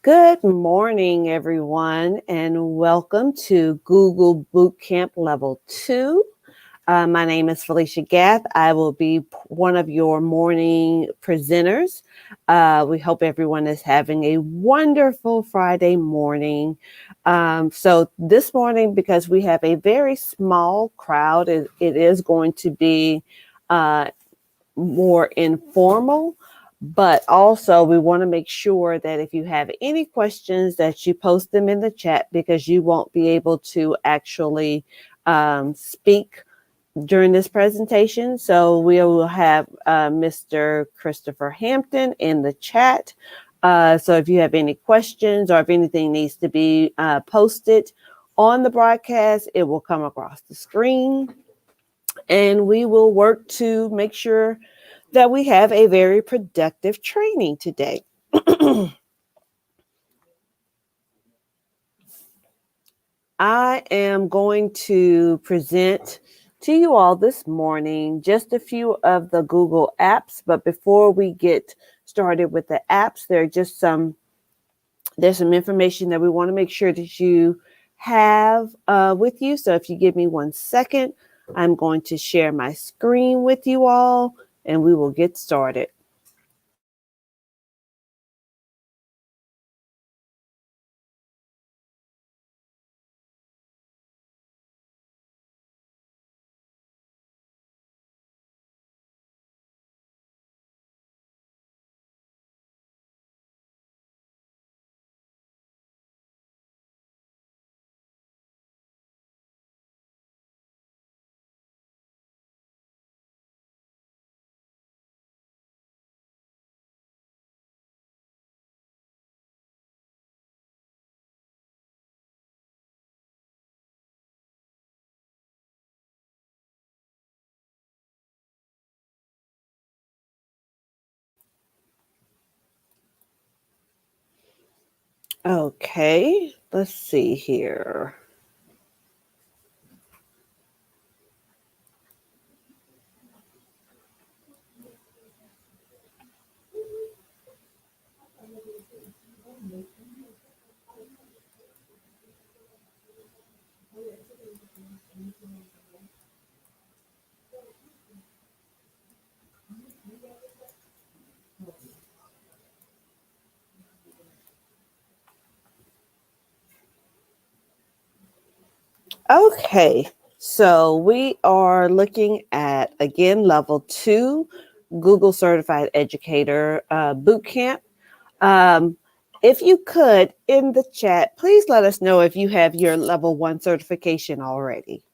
Good morning, everyone, and welcome to Google Bootcamp Level 2. My name is Felicia Gath. I will be one of your morning presenters. We hope everyone is having a wonderful Friday morning. So this morning, because we have a very small crowd, it is going to be more informal, but also we want to make sure that if you have any questions that you post them in the chat, because you won't be able to actually speak during this presentation. So we will have Mr. Christopher Hampton in the chat. So if you have any questions or if anything needs to be posted on the broadcast, it will come across the screen, and we will work to make sure that we have a very productive training today. I am going to present to you all this morning just a few of the Google apps, but before we get started with the apps, there's some information that we want to make sure that you have with you. So if you give me 1 second, I'm going to share my screen with you all and we will get started. Okay, let's see here. Okay, so we are looking at, again, level 2 Google Certified Educator Bootcamp. If you could, in the chat, please let us know if you have your level 1 certification already.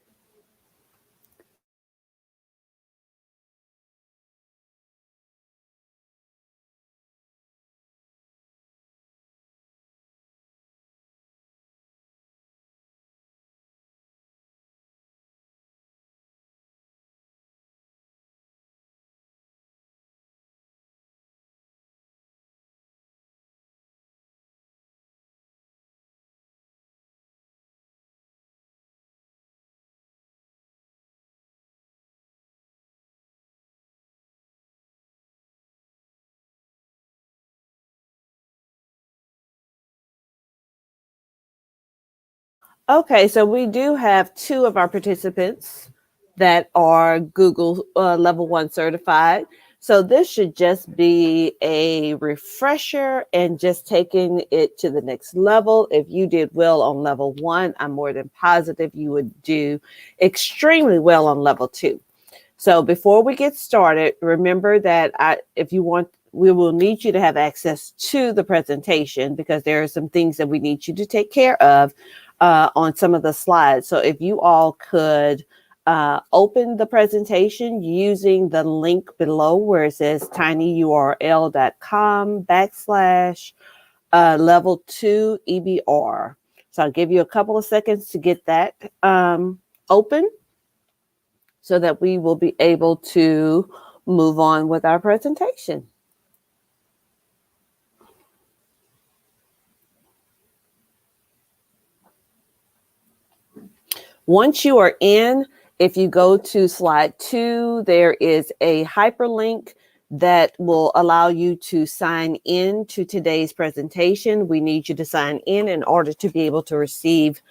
Okay, so we do have 2 of our participants that are Google level 1 certified. So this should just be a refresher and just taking it to the next level. If you did well on level 1, I'm more than positive you would do extremely well on level 2. So before we get started, remember that if you want, we will need you to have access to the presentation because there are some things that we need you to take care of on some of the slides. So if you all could open the presentation using the link below where it says tinyurl.com/level 2 EBR. So I'll give you a couple of seconds to get that open, so that we will be able to move on with our presentation. Once you are in, if you go to slide 2, there is a hyperlink that will allow you to sign in to today's presentation. We need you to sign in order to be able to receive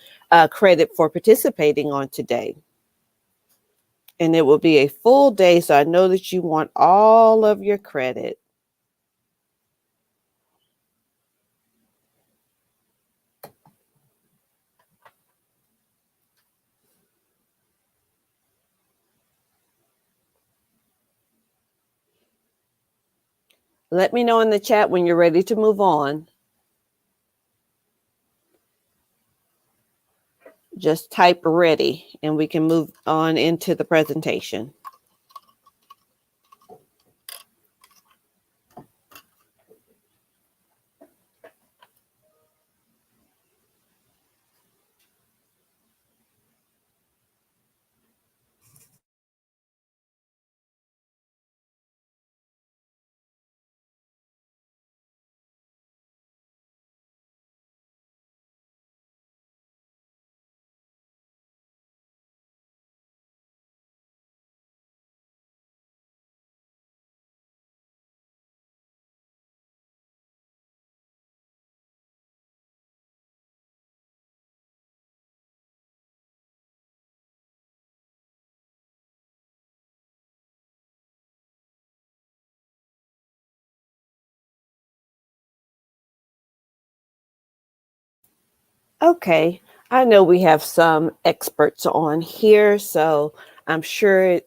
credit for participating on today. And it will be a full day, so I know that you want all of your credit. Let me know in the chat when you're ready to move on. Just type ready and we can move on into the presentation. Okay, I know we have some experts on here, so I'm sure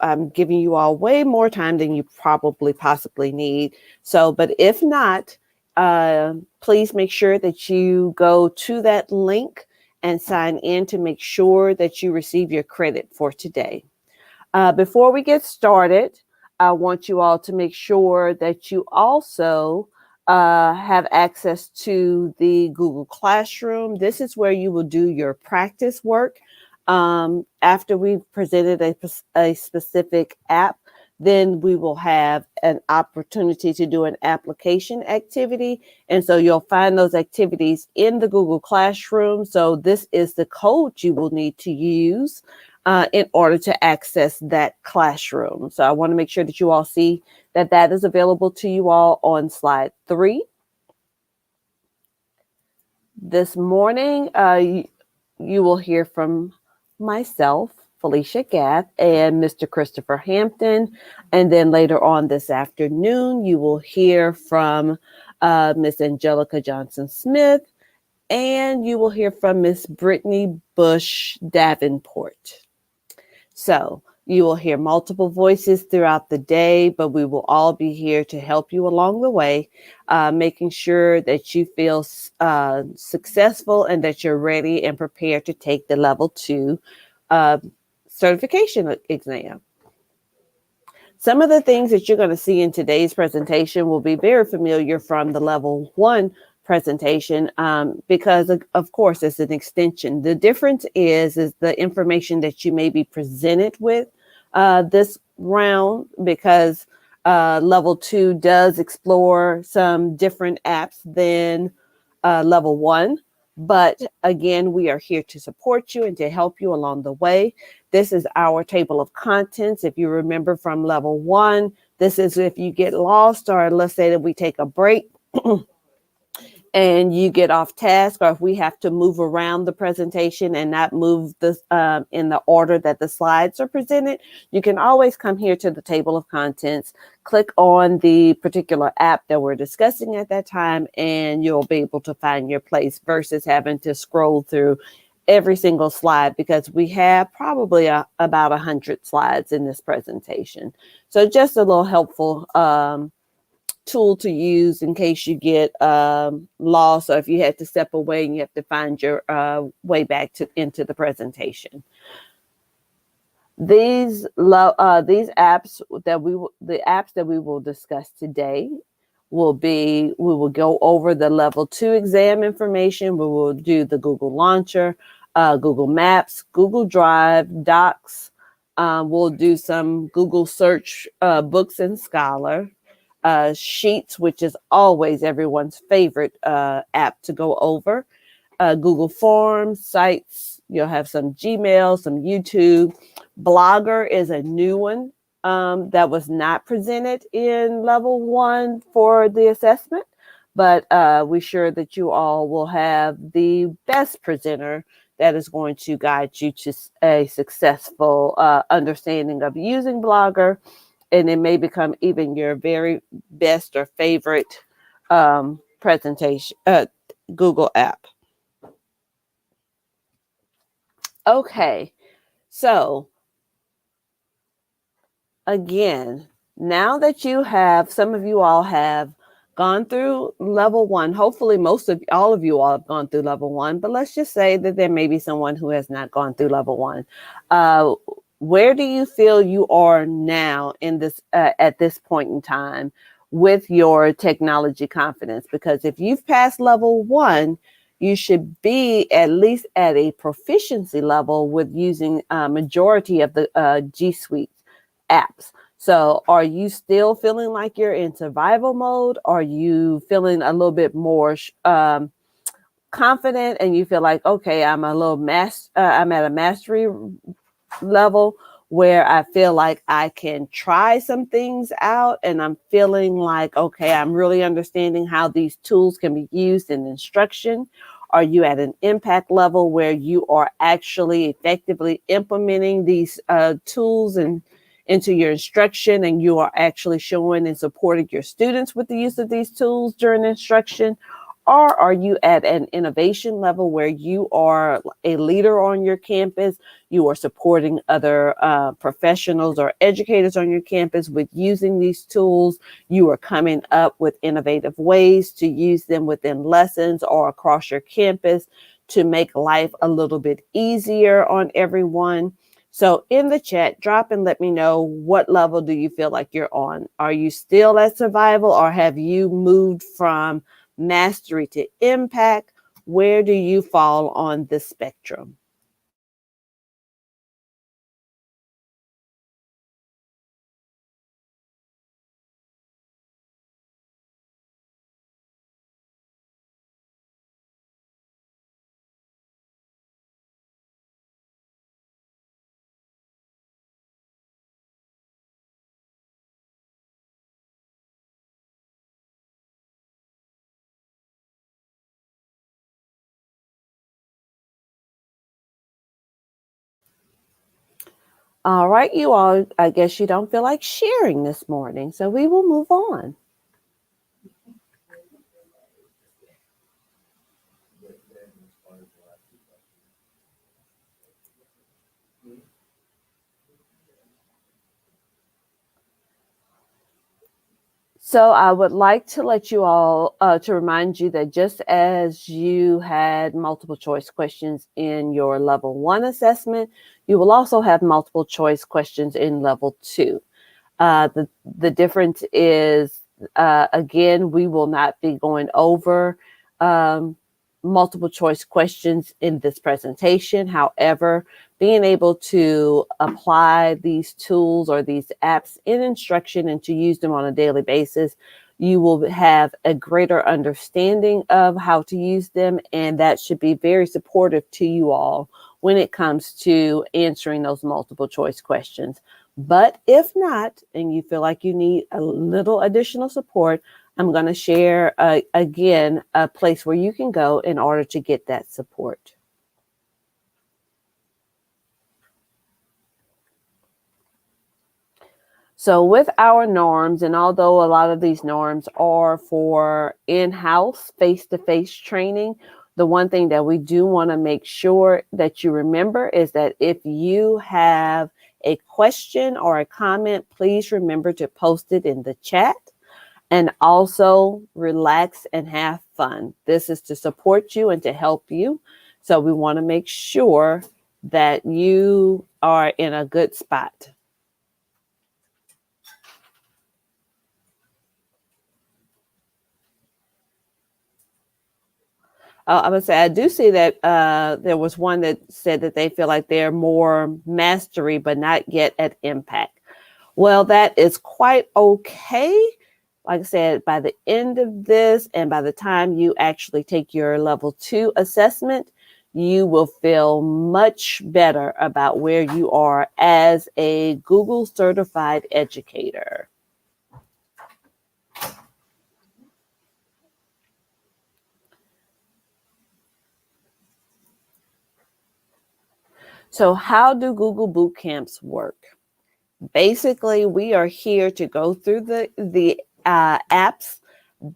I'm giving you all way more time than you probably possibly need. So, but if not, please make sure that you go to that link and sign in to make sure that you receive your credit for today. Before we get started, I want you all to make sure that you also have access to the Google Classroom. This is where you will do your practice work. After we've presented a specific app, then we will have an opportunity to do an application activity. And so you'll find those activities in the Google Classroom. So this is the code you will need to use in order to access that classroom. So I want to make sure that you all see that that is available to you all on slide 3. This morning, you will hear from myself, Felicia Gath, and Mr. Christopher Hampton. And then later on this afternoon, you will hear from Miss Angelica Johnson-Smith, and you will hear from Miss Brittany Bush Davenport. So you will hear multiple voices throughout the day, but we will all be here to help you along the way, making sure that you feel successful and that you're ready and prepared to take the level 2 certification exam. Some of the things that you're going to see in today's presentation will be very familiar from the level 1 presentation because of course it's an extension. The difference is the information that you may be presented with this round, because level 2 does explore some different apps than level 1. But again, we are here to support you and to help you along the way. This is our table of contents. If you remember from level 1, this is if you get lost, or let's say that we take a break and you get off task, or if we have to move around the presentation and not move this in the order that the slides are presented, you can always come here to the table of contents, click on the particular app that we're discussing at that time, and you'll be able to find your place versus having to scroll through every single slide, because we have probably about 100 slides in this presentation. So just a little helpful tool to use in case you get lost, or if you had to step away and you have to find your way back into the presentation. These apps that we will discuss today will be, we will go over the level 2 exam information. We will do the Google Launcher, Google Maps, Google Drive, Docs. We'll do some Google search, books and Scholar. Sheets, which is always everyone's favorite app to go over. Google Forms, Sites, you'll have some Gmail, some YouTube. Blogger is a new one that was not presented in level 1 for the assessment, but we're sure that you all will have the best presenter that is going to guide you to a successful understanding of using Blogger, and it may become even your very best or favorite presentation Google app. Okay, so again, now that you have, some of you all have gone through level 1, hopefully all of you all have gone through level 1, but let's just say that there may be someone who has not gone through level 1. Where do you feel you are now in this at this point in time with your technology confidence? Because if you've passed level 1, you should be at least at a proficiency level with using a majority of the G Suite apps. So are you still feeling like you're in survival mode? Are you feeling a little bit more confident and you feel like, okay, I'm at a mastery level where I feel like I can try some things out and I'm feeling like, okay, I'm really understanding how these tools can be used in instruction? Are you at an impact level where you are actually effectively implementing these tools and into your instruction, and you are actually showing and supporting your students with the use of these tools during instruction? Or are you at an innovation level where you are a leader on your campus? You are supporting other professionals or educators on your campus with using these tools. You are coming up with innovative ways to use them within lessons or across your campus to make life a little bit easier on everyone. So in the chat, drop and let me know, what level do you feel like you're on? Are you still at survival, or have you moved from mastery to impact? Where do you fall on the spectrum? All right, you all, I guess you don't feel like sharing this morning, so we will move on. So I would like to let you all, to remind you that just as you had multiple choice questions in your level 1 assessment, you will also have multiple choice questions in level 2. The difference is, again, we will not be going over multiple choice questions in this presentation. However, being able to apply these tools or these apps in instruction and to use them on a daily basis, you will have a greater understanding of how to use them, and that should be very supportive to you all when it comes to answering those multiple choice questions. But if not, and you feel like you need a little additional support, I'm going to share again a place where you can go in order to get that support. So with our norms, and although a lot of these norms are for in-house face-to-face training, the one thing that we do want to make sure that you remember is that if you have a question or a comment, please remember to post it in the chat, and also relax and have fun. This is to support you and to help you. So we want to make sure that you are in a good spot. I would say I do see that there was one that said that they feel like they're more mastery, but not yet at impact. Well, that is quite okay. Like I said, by the end of this and by the time you actually take your level 2 assessment, you will feel much better about where you are as a Google certified educator. So, how do Google Bootcamps work? Basically, we are here to go through the apps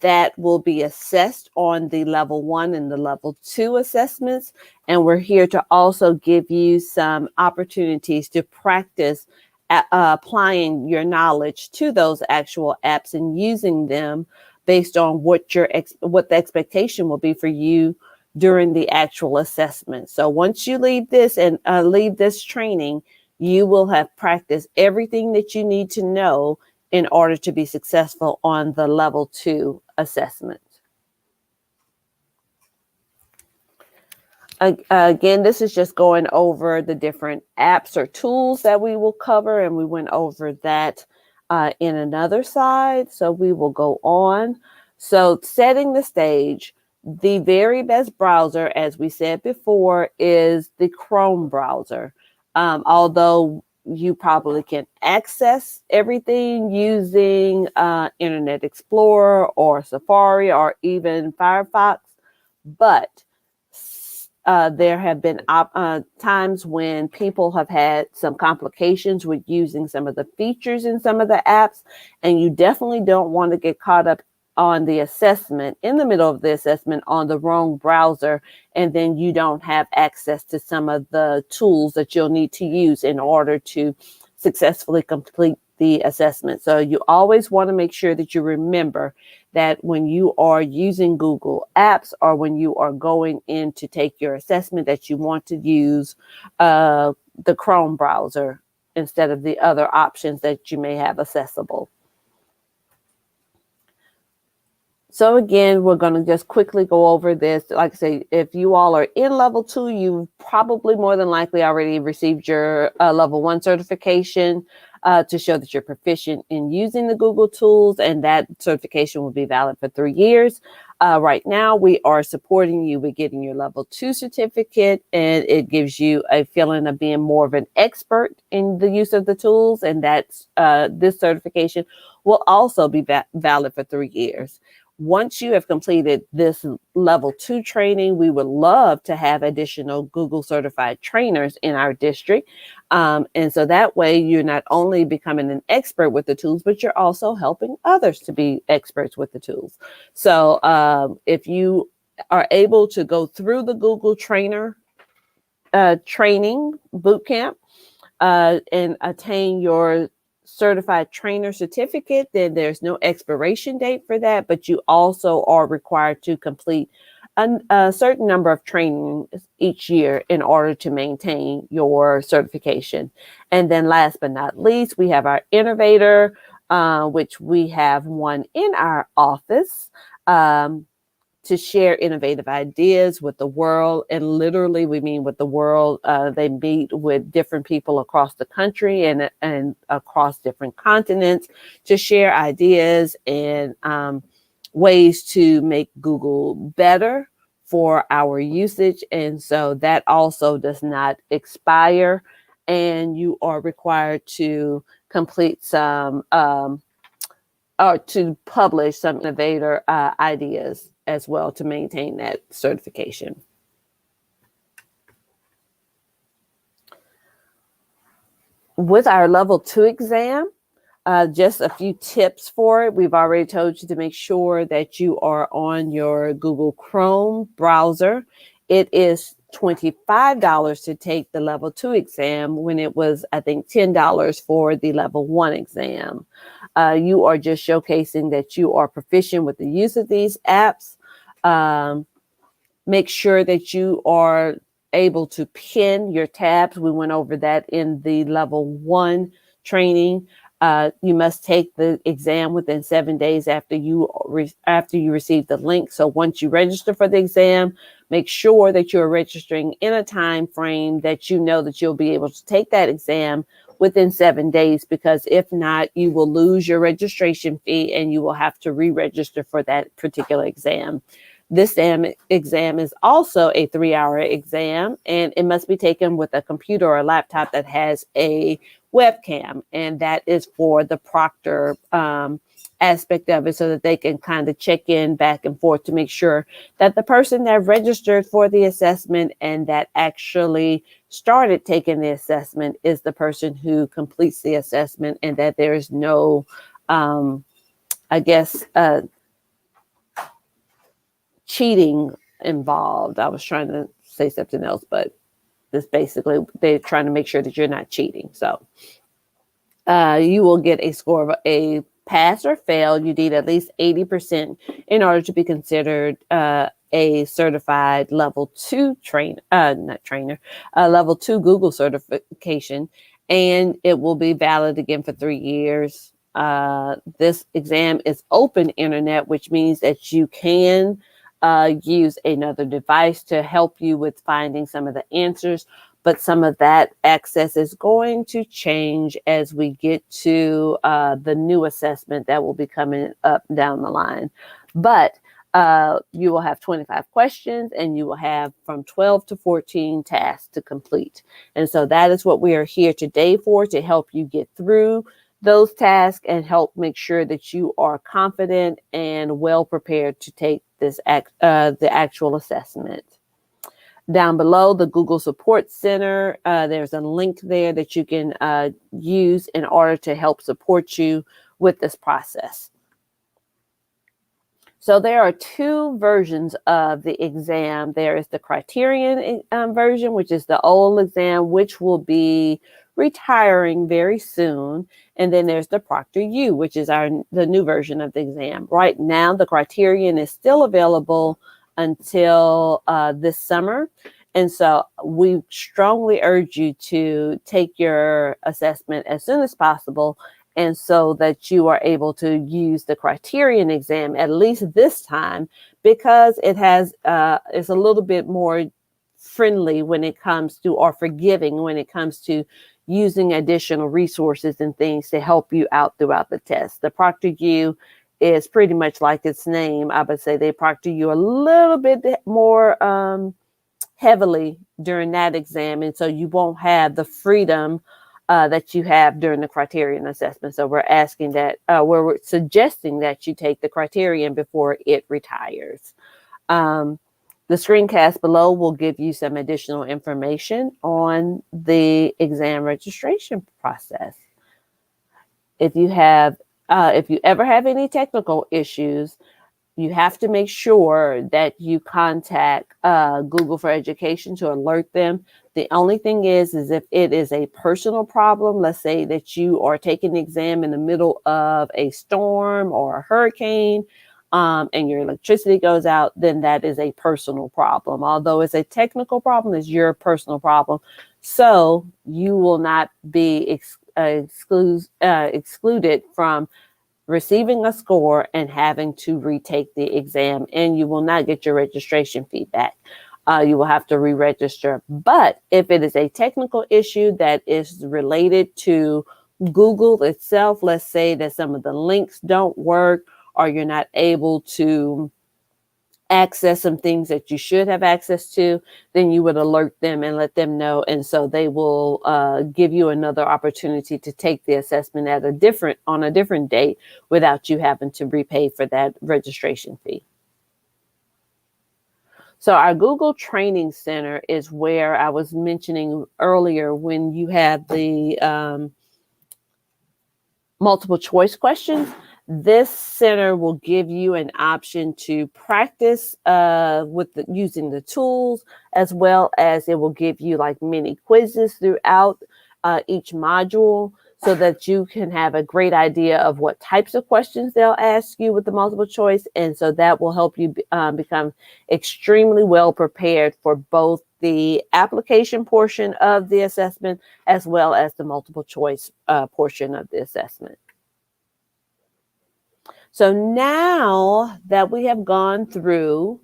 that will be assessed on the level 1 and the level 2 assessments. And we're here to also give you some opportunities to practice applying your knowledge to those actual apps and using them based on what what the expectation will be for you during the actual assessment. So once you leave this and leave this training, you will have practiced everything that you need to know in order to be successful on the level 2 assessment. Again, this is just going over the different apps or tools that we will cover, and we went over that in another slide. So we will go on. So setting the stage, the very best browser, as we said before, is the Chrome browser. Although you probably can access everything using Internet Explorer or Safari or even Firefox, but there have been times when people have had some complications with using some of the features in some of the apps, and you definitely don't want to get caught up on the assessment, in the middle of the assessment, on the wrong browser, and then you don't have access to some of the tools that you'll need to use in order to successfully complete the assessment. So you always want to make sure that you remember that when you are using Google Apps or when you are going in to take your assessment, that you want to use the Chrome browser instead of the other options that you may have accessible. So again, we're going to just quickly go over this. Like I say, if you all are in level 2, you've probably more than likely already received your level 1 certification to show that you're proficient in using the Google tools, and that certification will be valid for 3 years. Right now, we are supporting you with getting your level 2 certificate, and it gives you a feeling of being more of an expert in the use of the tools, and that's this certification will also be valid for 3 years. Once you have completed this level 2 training, we would love to have additional Google certified trainers in our district. And so that way you're not only becoming an expert with the tools, but you're also helping others to be experts with the tools. So if you are able to go through the Google trainer training bootcamp and attain your certified trainer certificate, then there's no expiration date for that, but you also are required to complete a certain number of trainings each year in order to maintain your certification. And then last but not least, we have our innovator, which we have one in our office. To share innovative ideas with the world. And literally, we mean with the world. They meet with different people across the country and across different continents to share ideas and ways to make Google better for our usage. And so that also does not expire. And you are required to complete some or to publish some innovator ideas as well to maintain that certification. With our level 2 exam, just a few tips for it. We've already told you to make sure that you are on your Google Chrome browser. It is $25 to take the level 2 exam when it was, I think, $10 for the level 1 exam. You are just showcasing that you are proficient with the use of these apps. Make sure that you are able to pin your tabs. We went over that in the level 1 training. You must take the exam within 7 days after you receive the link. So once you register for the exam, make sure that you're registering in a time frame that you know that you'll be able to take that exam within 7 days, because if not, you will lose your registration fee and you will have to re-register for that particular exam. This exam is also a 3-hour exam, and it must be taken with a computer or a laptop that has a webcam, and that is for the proctor aspect of it, so that they can kind of check in back and forth to make sure that the person that registered for the assessment and that actually started taking the assessment is the person who completes the assessment, and that there is no, I guess, cheating involved. I was trying to say something else, but this basically they're trying to make sure that you're not cheating. So you will get a score of a pass or fail. You need at least 80% in order to be considered a certified level 2 level 2 Google certification, and it will be valid again for 3 years. This exam is open internet, which means that you can use another device to help you with finding some of the answers, but some of that access is going to change as we get to the new assessment that will be coming up down the line. But you will have 25 questions, and you will have from 12 to 14 tasks to complete. And so that is what we are here today for, to help you get through those tasks and help make sure that you are confident and well prepared to take this the actual assessment. Down below, the Google Support Center, there's a link there that you can use in order to help support you with this process. So there are 2 versions of the exam. There is the criterion version, which is the old exam, which will be retiring very soon. And then there's the ProctorU, which is the new version of the exam. Right now, the criterion is still available until this summer. And so we strongly urge you to take your assessment as soon as possible, and so that you are able to use the criterion exam at least this time, because it has is a little bit more friendly when it comes to, or forgiving when it comes to, using additional resources and things to help you out throughout the test. The ProctorU is pretty much like its name. I would say they proctor you a little bit more heavily during that exam, and so you won't have the freedom that you have during the criterion assessment. So we're asking that, we're suggesting that you take the criterion before it retires. The screencast below will give you some additional information on the exam registration process. If you ever have any technical issues, you have to make sure that you contact Google for Education to alert them. The only thing is if it is a personal problem, let's say that you are taking the exam in the middle of a storm or a hurricane, and your electricity goes out, then that is a personal problem. Although it's a technical problem, it's your personal problem. So you will not be excluded from receiving a score and having to retake the exam, and you will not get your registration feedback. You will have to re-register. But if it is a technical issue that is related to Google itself, let's say that some of the links don't work, or you're not able to access some things that you should have access to, then you would alert them and let them know. And so they will give you another opportunity to take the assessment on a different date without you having to repay for that registration fee. So our Google Training Center is where I was mentioning earlier, when you have the multiple choice questions. This center will give you an option to practice using the tools, as well as it will give you like mini quizzes throughout each module, so that you can have a great idea of what types of questions they'll ask you with the multiple choice. And so that will help you become extremely well prepared for both the application portion of the assessment as well as the multiple choice portion of the assessment. So now that we have gone through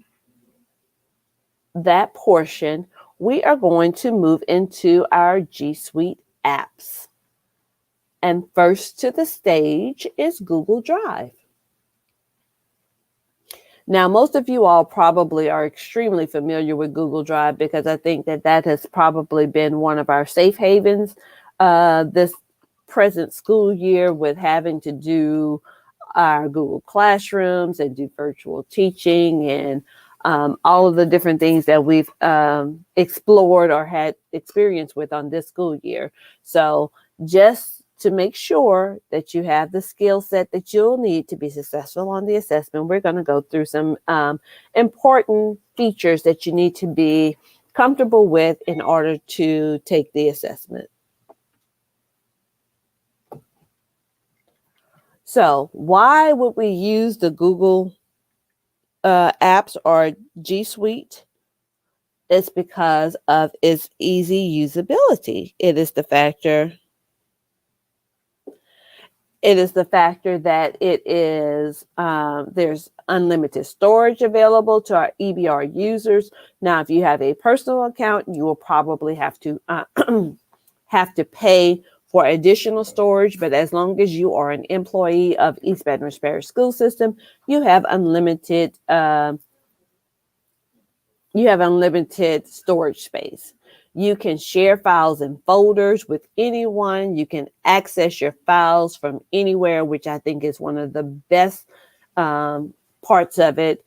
that portion, we are going to move into our G Suite apps. And first to the stage is Google Drive. Now, most of you all probably are extremely familiar with Google Drive because I think that that has probably been one of our safe havens this present school year, with having to do our Google Classrooms and do virtual teaching and all of the different things that we've explored or had experience with on this school year. So just to make sure that you have the skill set that you'll need to be successful on the assessment, we're going to go through some important features that you need to be comfortable with in order to take the assessment. So why would we use the Google apps or G Suite? It's because of its easy usability. It is the factor that it is, there's unlimited storage available to our EBR users. Now, if you have a personal account, you will probably have to pay for additional storage, but as long as you are an employee of East Baton Rouge Parish School System, you have unlimited storage space. You can share files and folders with anyone. You can access your files from anywhere, which I think is one of the best parts of it,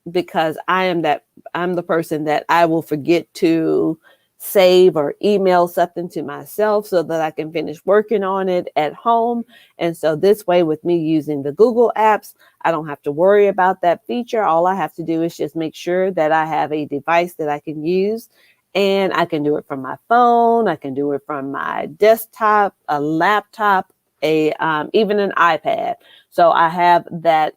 because I'm the person that I will forget to save or email something to myself so that I can finish working on it at home. And so this way, with me using the Google apps, I don't have to worry about that feature. All I have to do is just make sure that I have a device that I can use, and I can do it from my phone. I can do it from my desktop, a laptop, even an iPad. So I have that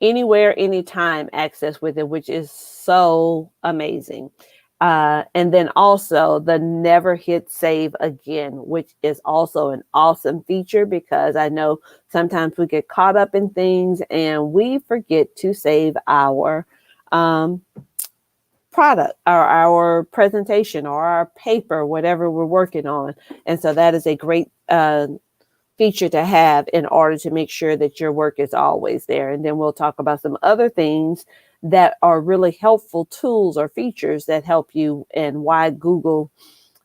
anywhere, anytime access with it, which is so amazing. And then also the never hit save again, which is also an awesome feature, because I know sometimes we get caught up in things and we forget to save our product or our presentation or our paper, whatever we're working on. And so that is a great feature to have in order to make sure that your work is always there. And then we'll talk about some other things that are really helpful tools or features that help you, and why Google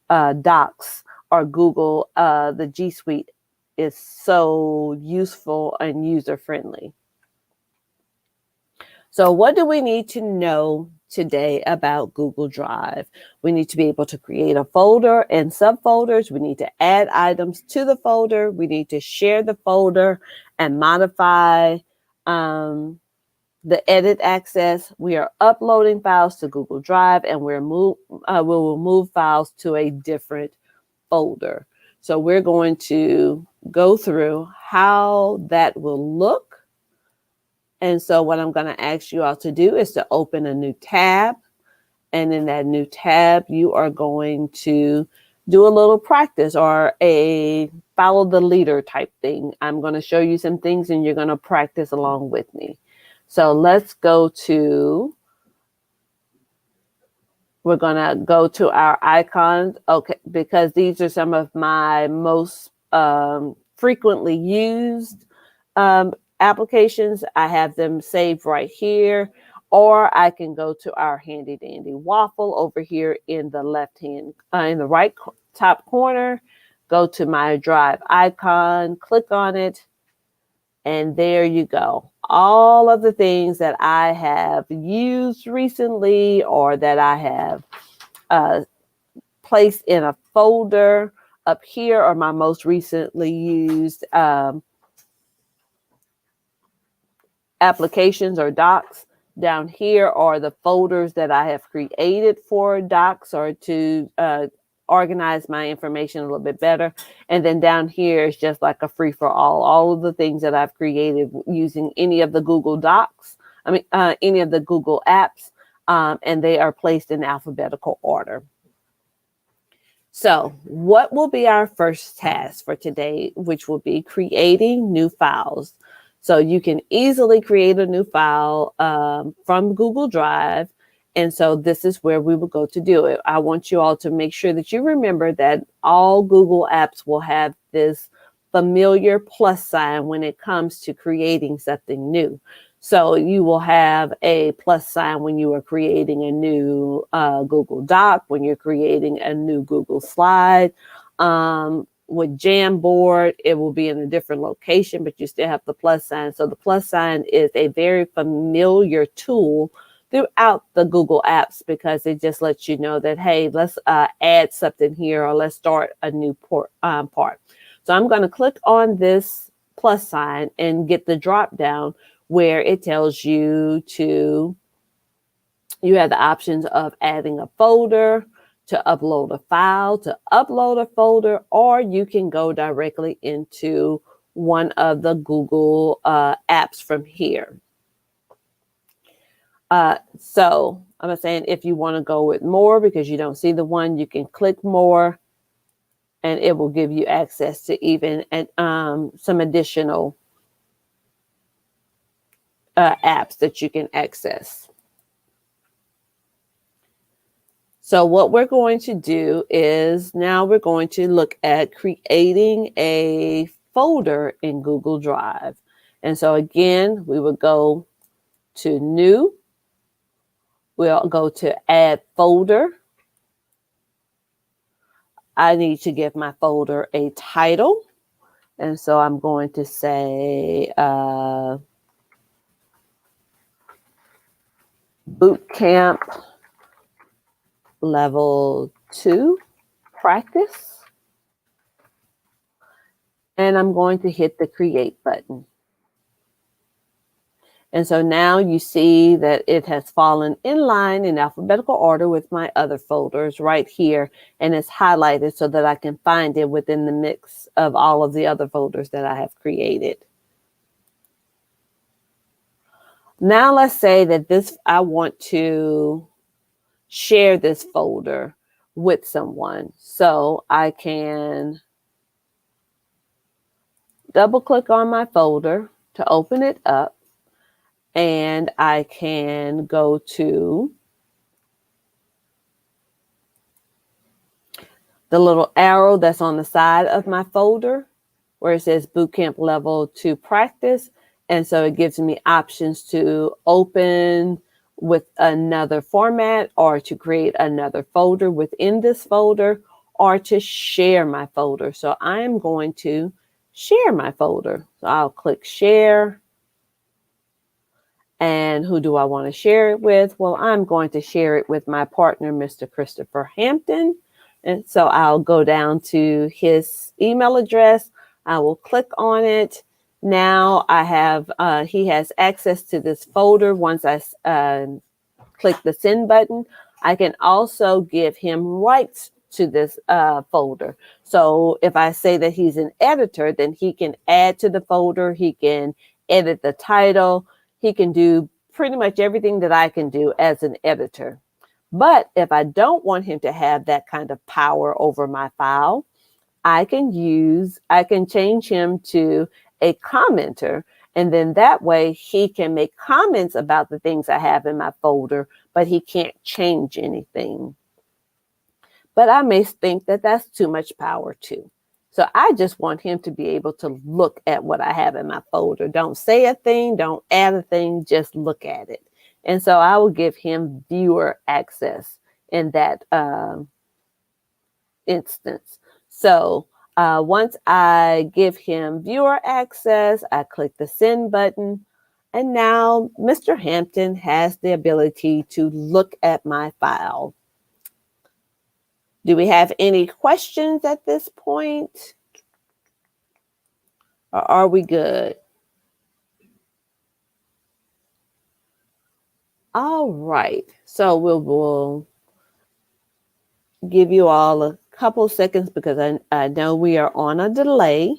Docs or Google the G Suite is so useful and user friendly. So what do we need to know today about Google Drive? We need to be able to create a folder and subfolders. We need to add items to the folder. We need to share the folder and modify the edit access. We are uploading files to Google Drive, and we will move files to a different folder. So we're going to go through how that will look. And so what I'm going to ask you all to do is to open a new tab. And in that new tab, you are going to do a little practice or a follow the leader type thing. I'm going to show you some things and you're going to practice along with me. So let's go to, we're going to go to our icons. Okay, because these are some of my most frequently used applications. I have them saved right here, or I can go to our handy dandy waffle over here in the in the right top corner, go to my Drive icon, click on it, and there you go. All of the things that I have used recently or that I have placed in a folder up here are my most recently used applications or docs. Down here are the folders that I have created for docs or to organize my information a little bit better. And then down here is just like a free for all of the things that I've created using any of the Google Docs, any of the Google apps, and they are placed in alphabetical order. So what will be our first task for today, which will be creating new files. So you can easily create a new file from Google Drive. And so this is where we will go to do it. I want you all to make sure that you remember that all Google apps will have this familiar plus sign when it comes to creating something new. So you will have a plus sign when you are creating a new Google Doc, when you're creating a new Google slide. With Jamboard, it will be in a different location, but you still have the plus sign. So the plus sign is a very familiar tool throughout the Google apps because it just lets you know that, hey, let's add something here or let's start a new part. So I'm going to click on this plus sign and get the drop down where it tells you you have the options of adding a folder, to upload a file, to upload a folder, or you can go directly into one of the Google apps from here. So I'm saying if you want to go with more because you don't see the one, you can click more and it will give you access to even some additional apps that you can access. So what we're going to do is now we're going to look at creating a folder in Google Drive. And so again, we would go to New. We'll go to Add Folder. I need to give my folder a title. And so I'm going to say Bootcamp Level 2 Practice. And I'm going to hit the Create button. And so now you see that it has fallen in line in alphabetical order with my other folders right here. And it's highlighted so that I can find it within the mix of all of the other folders that I have created. Now let's say that I want to share this folder with someone. So I can double click on my folder to open it up. And I can go to the little arrow that's on the side of my folder where it says Bootcamp Level 2 Practice. And so it gives me options to open with another format or to create another folder within this folder or to share my folder. So I am going to share my folder. So I'll click Share. And who do I want to share it with? Well, I'm going to share it with my partner, Mr. Christopher Hampton. And so I'll go down to his email address. I will click on it. Now I have, he has access to this folder. Once I click the send button, I can also give him rights to this folder. So if I say that he's an editor, then he can add to the folder. He can edit the title. He can do pretty much everything that I can do as an editor. But if I don't want him to have that kind of power over my file, I can change him to a commenter. And then that way he can make comments about the things I have in my folder, but he can't change anything. But I may think that that's too much power too. So I just want him to be able to look at what I have in my folder. Don't say a thing, don't add a thing, just look at it. And so I will give him viewer access in that instance. So once I give him viewer access, I click the send button. And now Mr. Hampton has the ability to look at my file. Do we have any questions at this point? Or are we good? All right. So we'll give you all a couple seconds because I know we are on a delay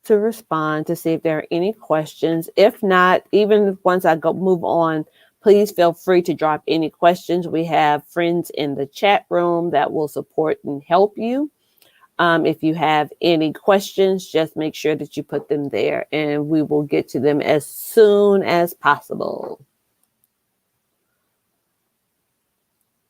to respond to see if there are any questions. If not, even once I move on, please feel free to drop any questions. We have friends in the chat room that will support and help you. If you have any questions, just make sure that you put them there and we will get to them as soon as possible.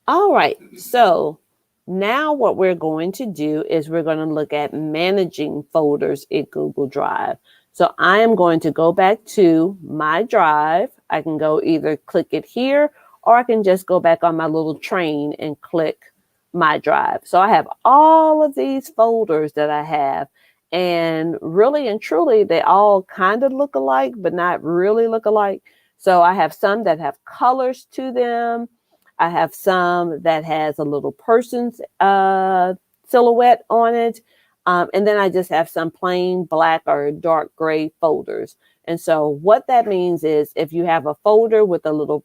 All right, so now what we're going to do is we're going to look at managing folders in Google Drive. So I am going to go back to my drive. I can go either click it here, or I can just go back on my little train and click my drive. So I have all of these folders that I have, and really and truly, they all kind of look alike, but not really look alike. So I have some that have colors to them. I have some that has a little person's silhouette on it. And then I just have some plain black or dark gray folders. And so what that means is if you have a folder with a little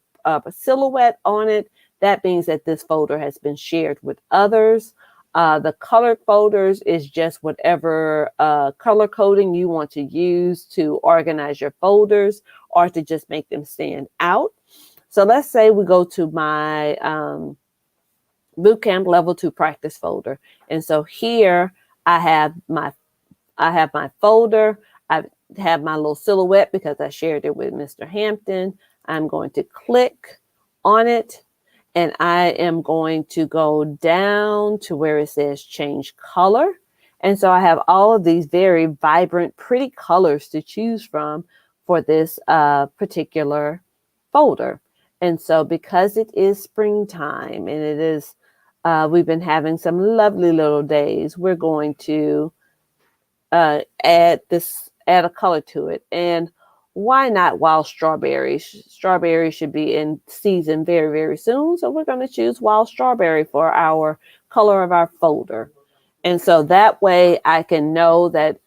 silhouette on it, that means that this folder has been shared with others. The colored folders is just whatever color coding you want to use to organize your folders or to just make them stand out. So let's say we go to my Bootcamp Level 2 practice folder. And so here I have my folder. I have my little silhouette because I shared it with Mr. Hampton. I'm going to click on it, and I am going to go down to where it says change color. And so I have all of these very vibrant, pretty colors to choose from for this particular folder. And so because it is springtime and it is, we've been having some lovely little days, we're going to add a color to it. And why not wild strawberries? Strawberries should be in season very, very soon. So we're going to choose wild strawberry for our color of our folder. And so that way I can know that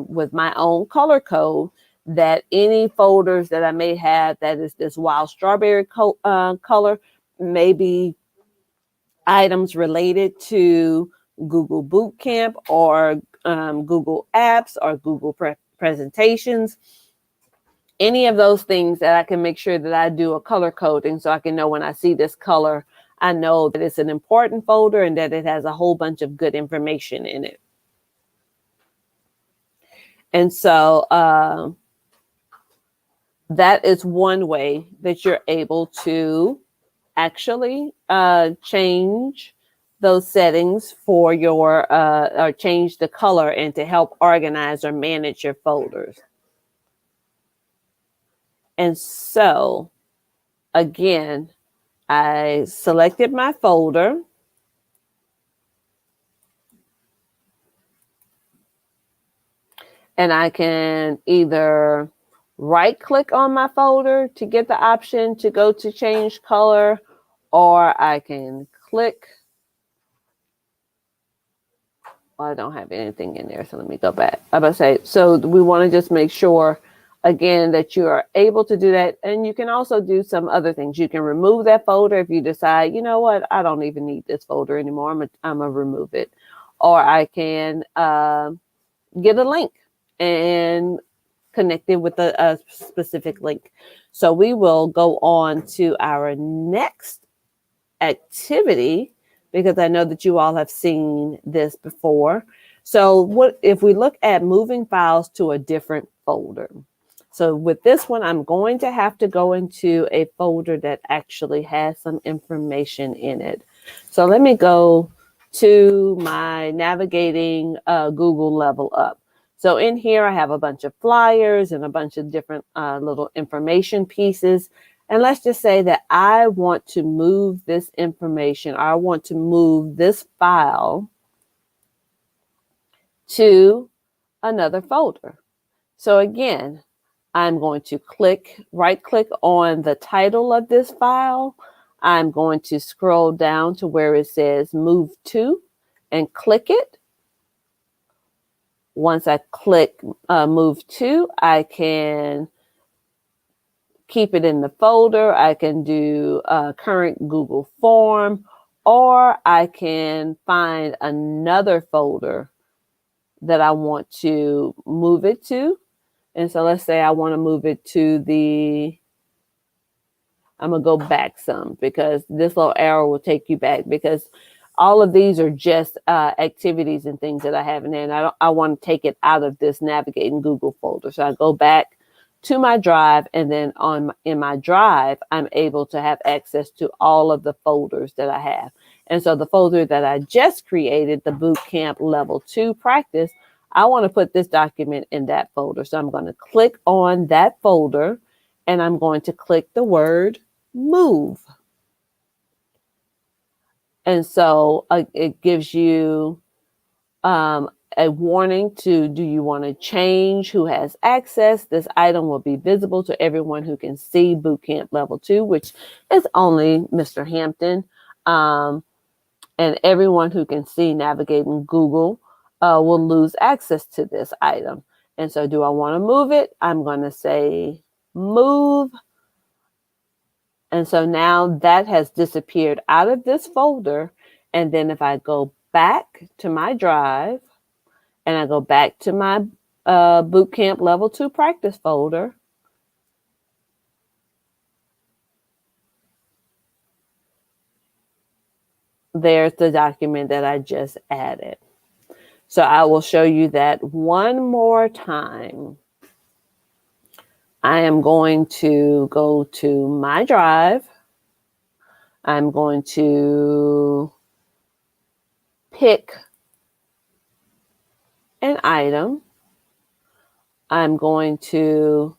with my own color code, that any folders that I may have that is this wild strawberry color, maybe items related to Google Bootcamp or Google Apps or Google presentations, any of those things that I can make sure that I do a color coding so I can know when I see this color, I know that it's an important folder and that it has a whole bunch of good information in it. And so that is one way that you're able to actually change those settings for your or change the color and to help organize or manage your folders. And so again, I selected my folder. And I can either right click on my folder to get the option to go to change color, or I can click. Well, I don't have anything in there, so let me go back. I'm about to say, so we want to just make sure again that you are able to do that. And you can also do some other things. You can remove that folder if you decide, you know what, I don't even need this folder anymore. I'm gonna remove it. Or I can get a link and connect it with a specific link. So we will go on to our next activity because I know that you all have seen this before. So what if we look at moving files to a different folder? So with this one, I'm going to have to go into a folder that actually has some information in it. So let me go to my navigating Google Level Up. So in here, I have a bunch of flyers and a bunch of different little information pieces. And let's just say that I want to move this information. I want to move this file to another folder. So again, I'm going to right click on the title of this file. I'm going to scroll down to where it says move to and click it. Once I click move to, I can keep it in the folder. I can do a current Google form, or I can find another folder that I want to move it to. And so let's say I want to move it to I'm going to go back some because this little arrow will take you back because all of these are just activities and things that I have in there. And I want to take it out of this navigating Google folder. So I go back to my drive, and then in my drive, I'm able to have access to all of the folders that I have. And so the folder that I just created, the Bootcamp Level 2 practice, I want to put this document in that folder. So I'm going to click on that folder and I'm going to click the word move. And so it gives you a warning to, do you want to change who has access? This item will be visible to everyone who can see Bootcamp Level 2, which is only Mr. Hampton. And everyone who can see navigating Google will lose access to this item. And so do I want to move it? I'm going to say move. And so now that has disappeared out of this folder. And then if I go back to my drive and I go back to my Bootcamp Level 2 practice folder, there's the document that I just added. So I will show you that one more time. I am going to go to my drive. I'm going to pick an item. I'm going to,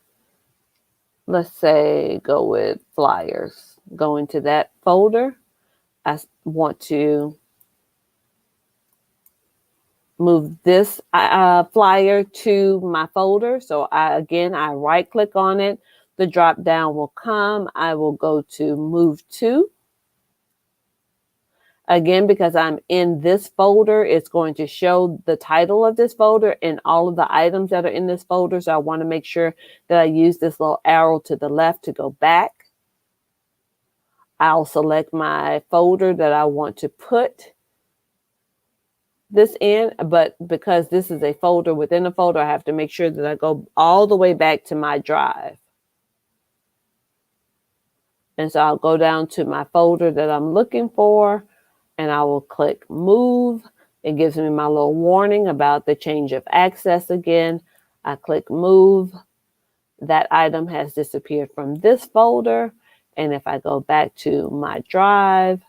let's say, go with flyers. Go into that folder. I want to move this flyer to my folder. So I right click on it. The drop down will come. I will go to move to. Again, because I'm in this folder, it's going to show the title of this folder and all of the items that are in this folder. So I want to make sure that I use this little arrow to the left to go back. I'll select my folder that I want to put this in, but because this is a folder within a folder, I have to make sure that I go all the way back to my drive. And so I'll go down to my folder that I'm looking for, and I will click move. It gives me my little warning about the change of access again. I click move. That item has disappeared from this folder. And if I go back to my drive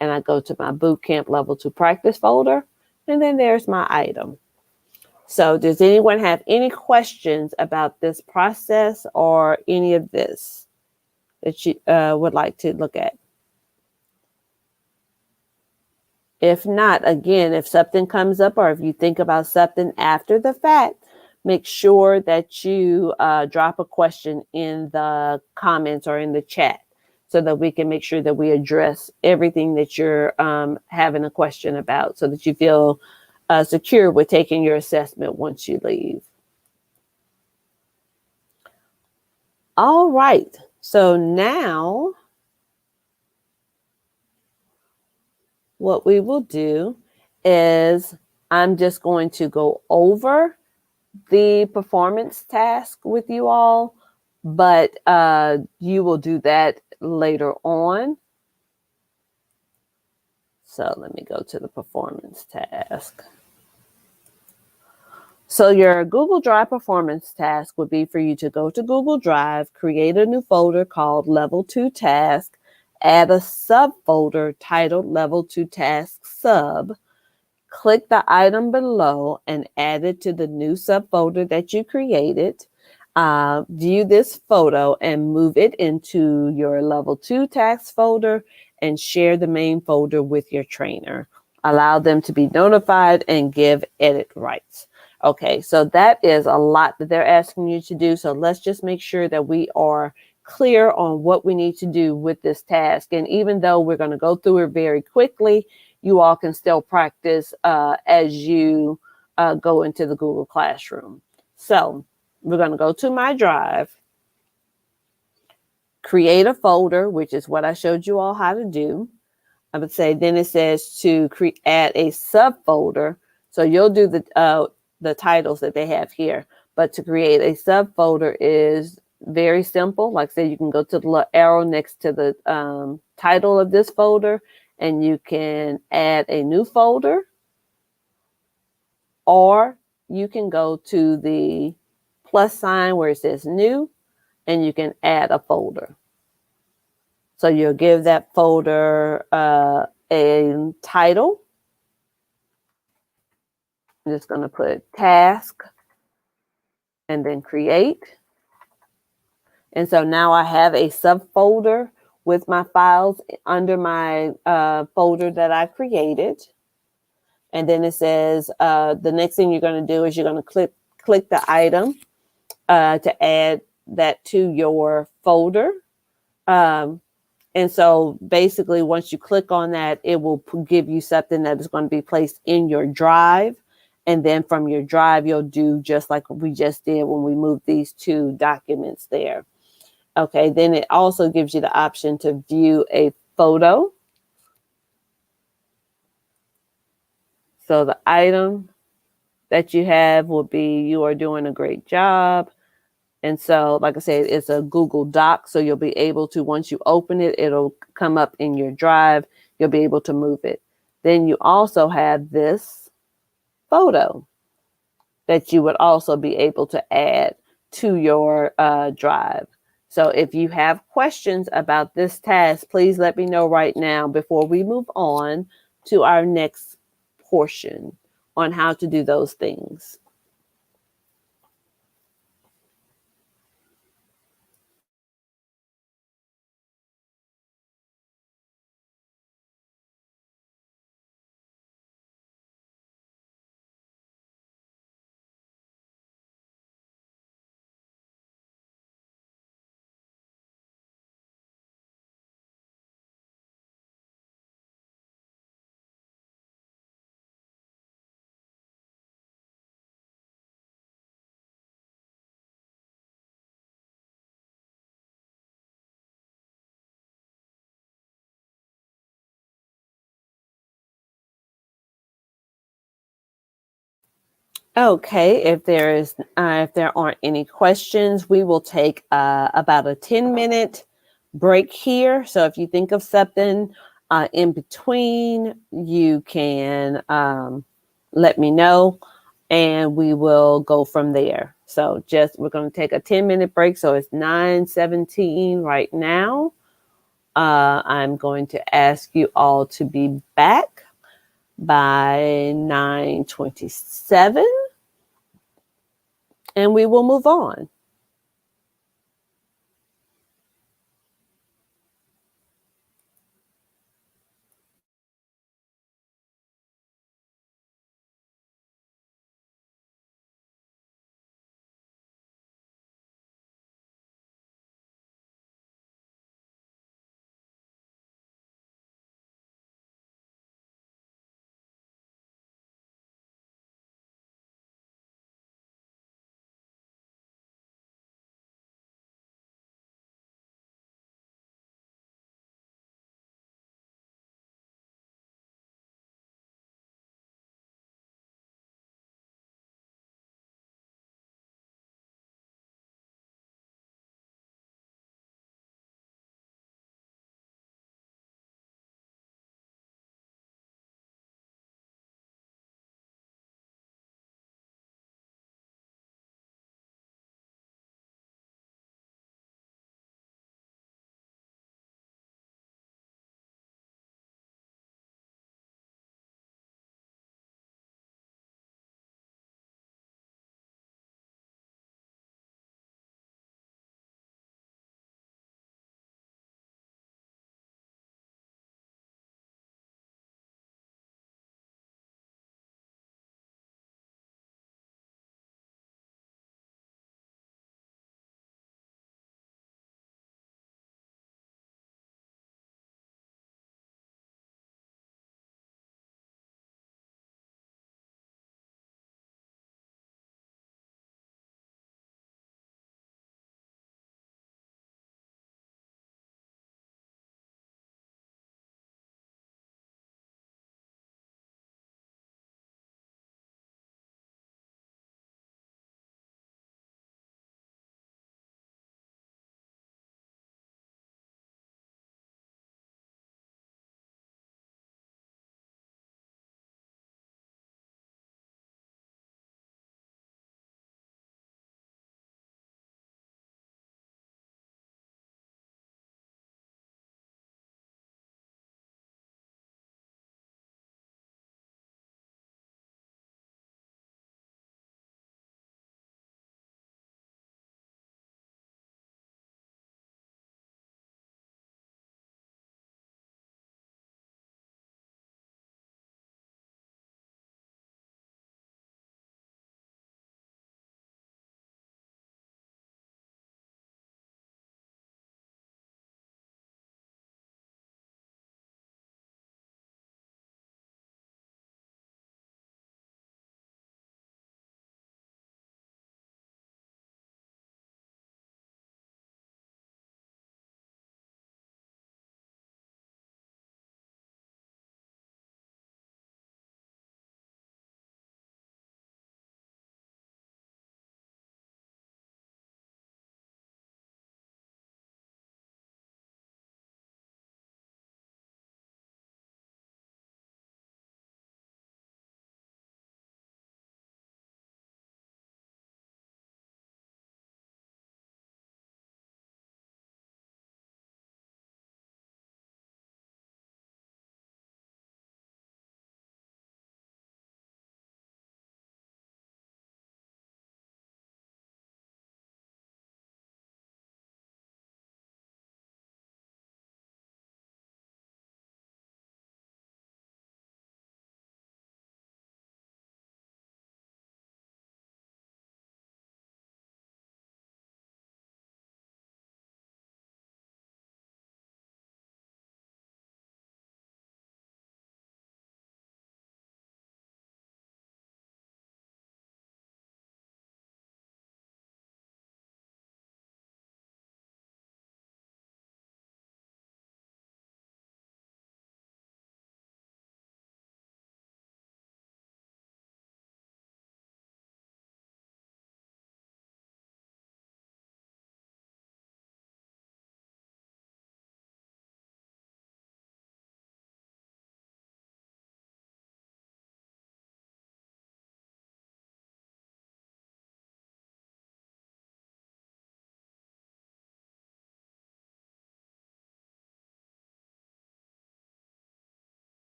and I go to my Bootcamp Level 2 practice folder, and then there's my item. So does anyone have any questions about this process or any of this that you would like to look at? If not, again, if something comes up or if you think about something after the fact, make sure that you drop a question in the comments or in the chat so that we can make sure that we address everything that you're having a question about so that you feel secure with taking your assessment once you leave. All right. So now what we will do is I'm just going to go over the performance task with you all, but you will do that later on. So let me go to the performance task. So your Google Drive performance task would be for you to go to Google Drive, create a new folder called Level 2 Task, add a subfolder titled Level 2 Task Sub, click the item below and add it to the new subfolder that you created. View this photo and move it into your Level 2 task folder and share the main folder with your trainer. Allow them to be notified and give edit rights. Okay, so that is a lot that they're asking you to do. So let's just make sure that we are clear on what we need to do with this task. And even though we're going to go through it very quickly, you all can still practice as you go into the Google Classroom. So we're going to go to my drive, create a folder, which is what I showed you all how to do. I would say then it says to add a subfolder. So you'll do the titles that they have here. But to create a subfolder is very simple. Like I said, you can go to the little arrow next to the title of this folder, and you can add a new folder, or you can go to the plus sign where it says new, and you can add a folder. So you'll give that folder a title. I'm just going to put task and then create. And so now I have a subfolder with my files under my folder that I created. And then it says the next thing you're going to do is you're going to click the item to add that to your folder. And so basically, once you click on that, it will give you something that is going to be placed in your drive. And then from your drive, you'll do just like we just did when we moved these two documents there. Okay, then it also gives you the option to view a photo. So the item that you have will be, you are doing a great job. And so, like I said, it's a Google Doc. So you'll be able to, once you open it, it'll come up in your drive. You'll be able to move it. Then you also have this photo that you would also be able to add to your drive. So if you have questions about this task, please let me know right now before we move on to our next portion on how to do those things. Okay, if there aren't any questions, we will take about a 10-minute break here. So if you think of something in between, you can let me know and we will go from there. So just we're going to take a 10-minute break. So it's 9:17 right now. I'm going to ask you all to be back by 9:27 and we will move on.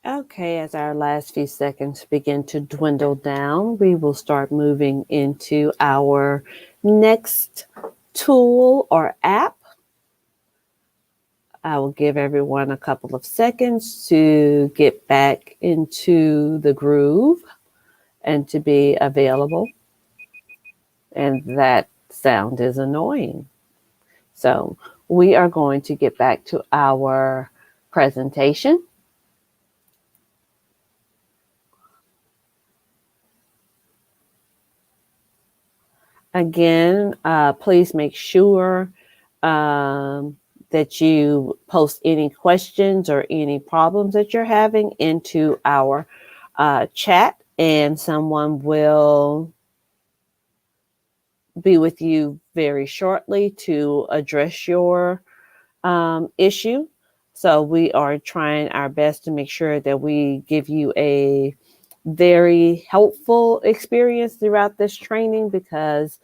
Okay, as our last few seconds begin to dwindle down, we will start moving into our next tool or app. I will give everyone a couple of seconds to get back into the groove and to be available. And that sound is annoying. So we are going to get back to our presentation. Again, please make sure that you post any questions or any problems that you're having into our chat, and someone will be with you very shortly to address your issue. So we are trying our best to make sure that we give you a very helpful experience throughout this training, because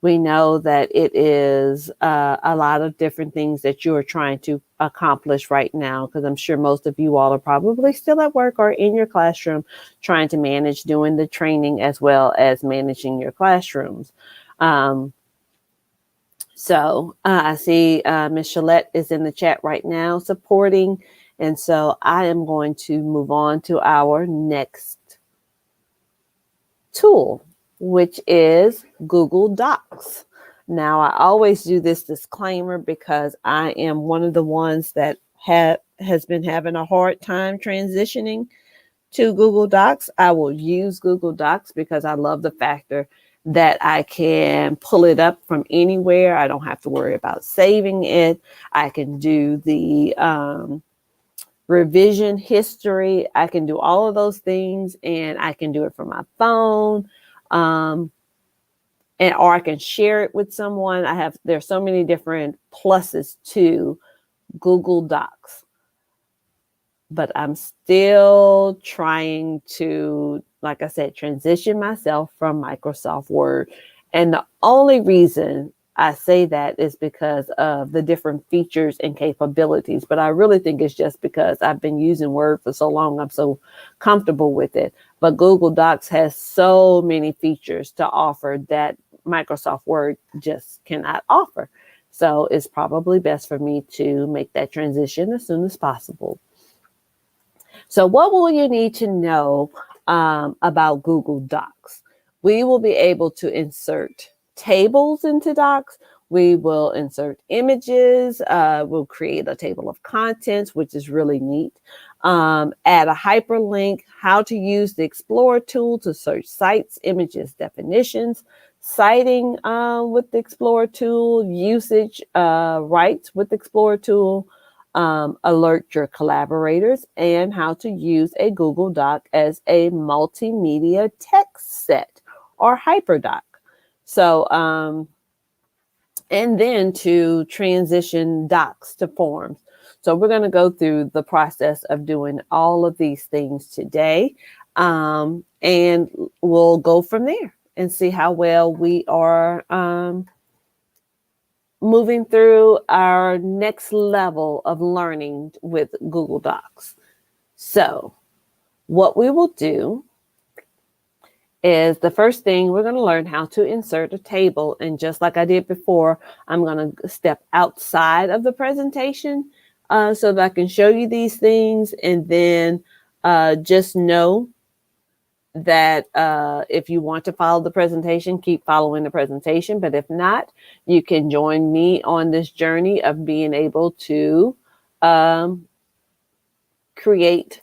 we know that it is a lot of different things that you are trying to accomplish right now, because I'm sure most of you all are probably still at work or in your classroom trying to manage doing the training as well as managing your classrooms. So I see Ms. Shalette is in the chat right now supporting. And so I am going to move on to our next tool, which is Google Docs. Now, I always do this disclaimer because I am one of the ones that has been having a hard time transitioning to Google Docs. I will use Google Docs because I love the factor that I can pull it up from anywhere. I don't have to worry about saving it. I can do the revision history. I can do all of those things, and I can do it from my phone. Or I can share it with someone. There's so many different pluses to Google Docs, but I'm still trying to, like I said, transition myself from Microsoft Word. And the only reason I say that is because of the different features and capabilities. But I really think it's just because I've been using Word for so long. I'm so comfortable with it. But Google Docs has so many features to offer that Microsoft Word just cannot offer. So it's probably best for me to make that transition as soon as possible. So what will you need to know about Google Docs? We will be able to insert tables into Docs. We will insert images. We'll create a table of contents, which is really neat. Add a hyperlink, how to use the Explorer tool to search sites, images, definitions, citing with the Explorer tool, usage rights with the Explorer tool, alert your collaborators, and how to use a Google Doc as a multimedia text set or hyperdoc. So, and then to transition docs to forms. So we're going to go through the process of doing all of these things today, and we'll go from there and see how well we are moving through our next level of learning with Google Docs. So what we will do is, the first thing, we're going to learn how to insert a table. And just like I did before, I'm going to step outside of the presentation so that I can show you these things. And then just know that if you want to follow the presentation, keep following the presentation. But if not, you can join me on this journey of being able to create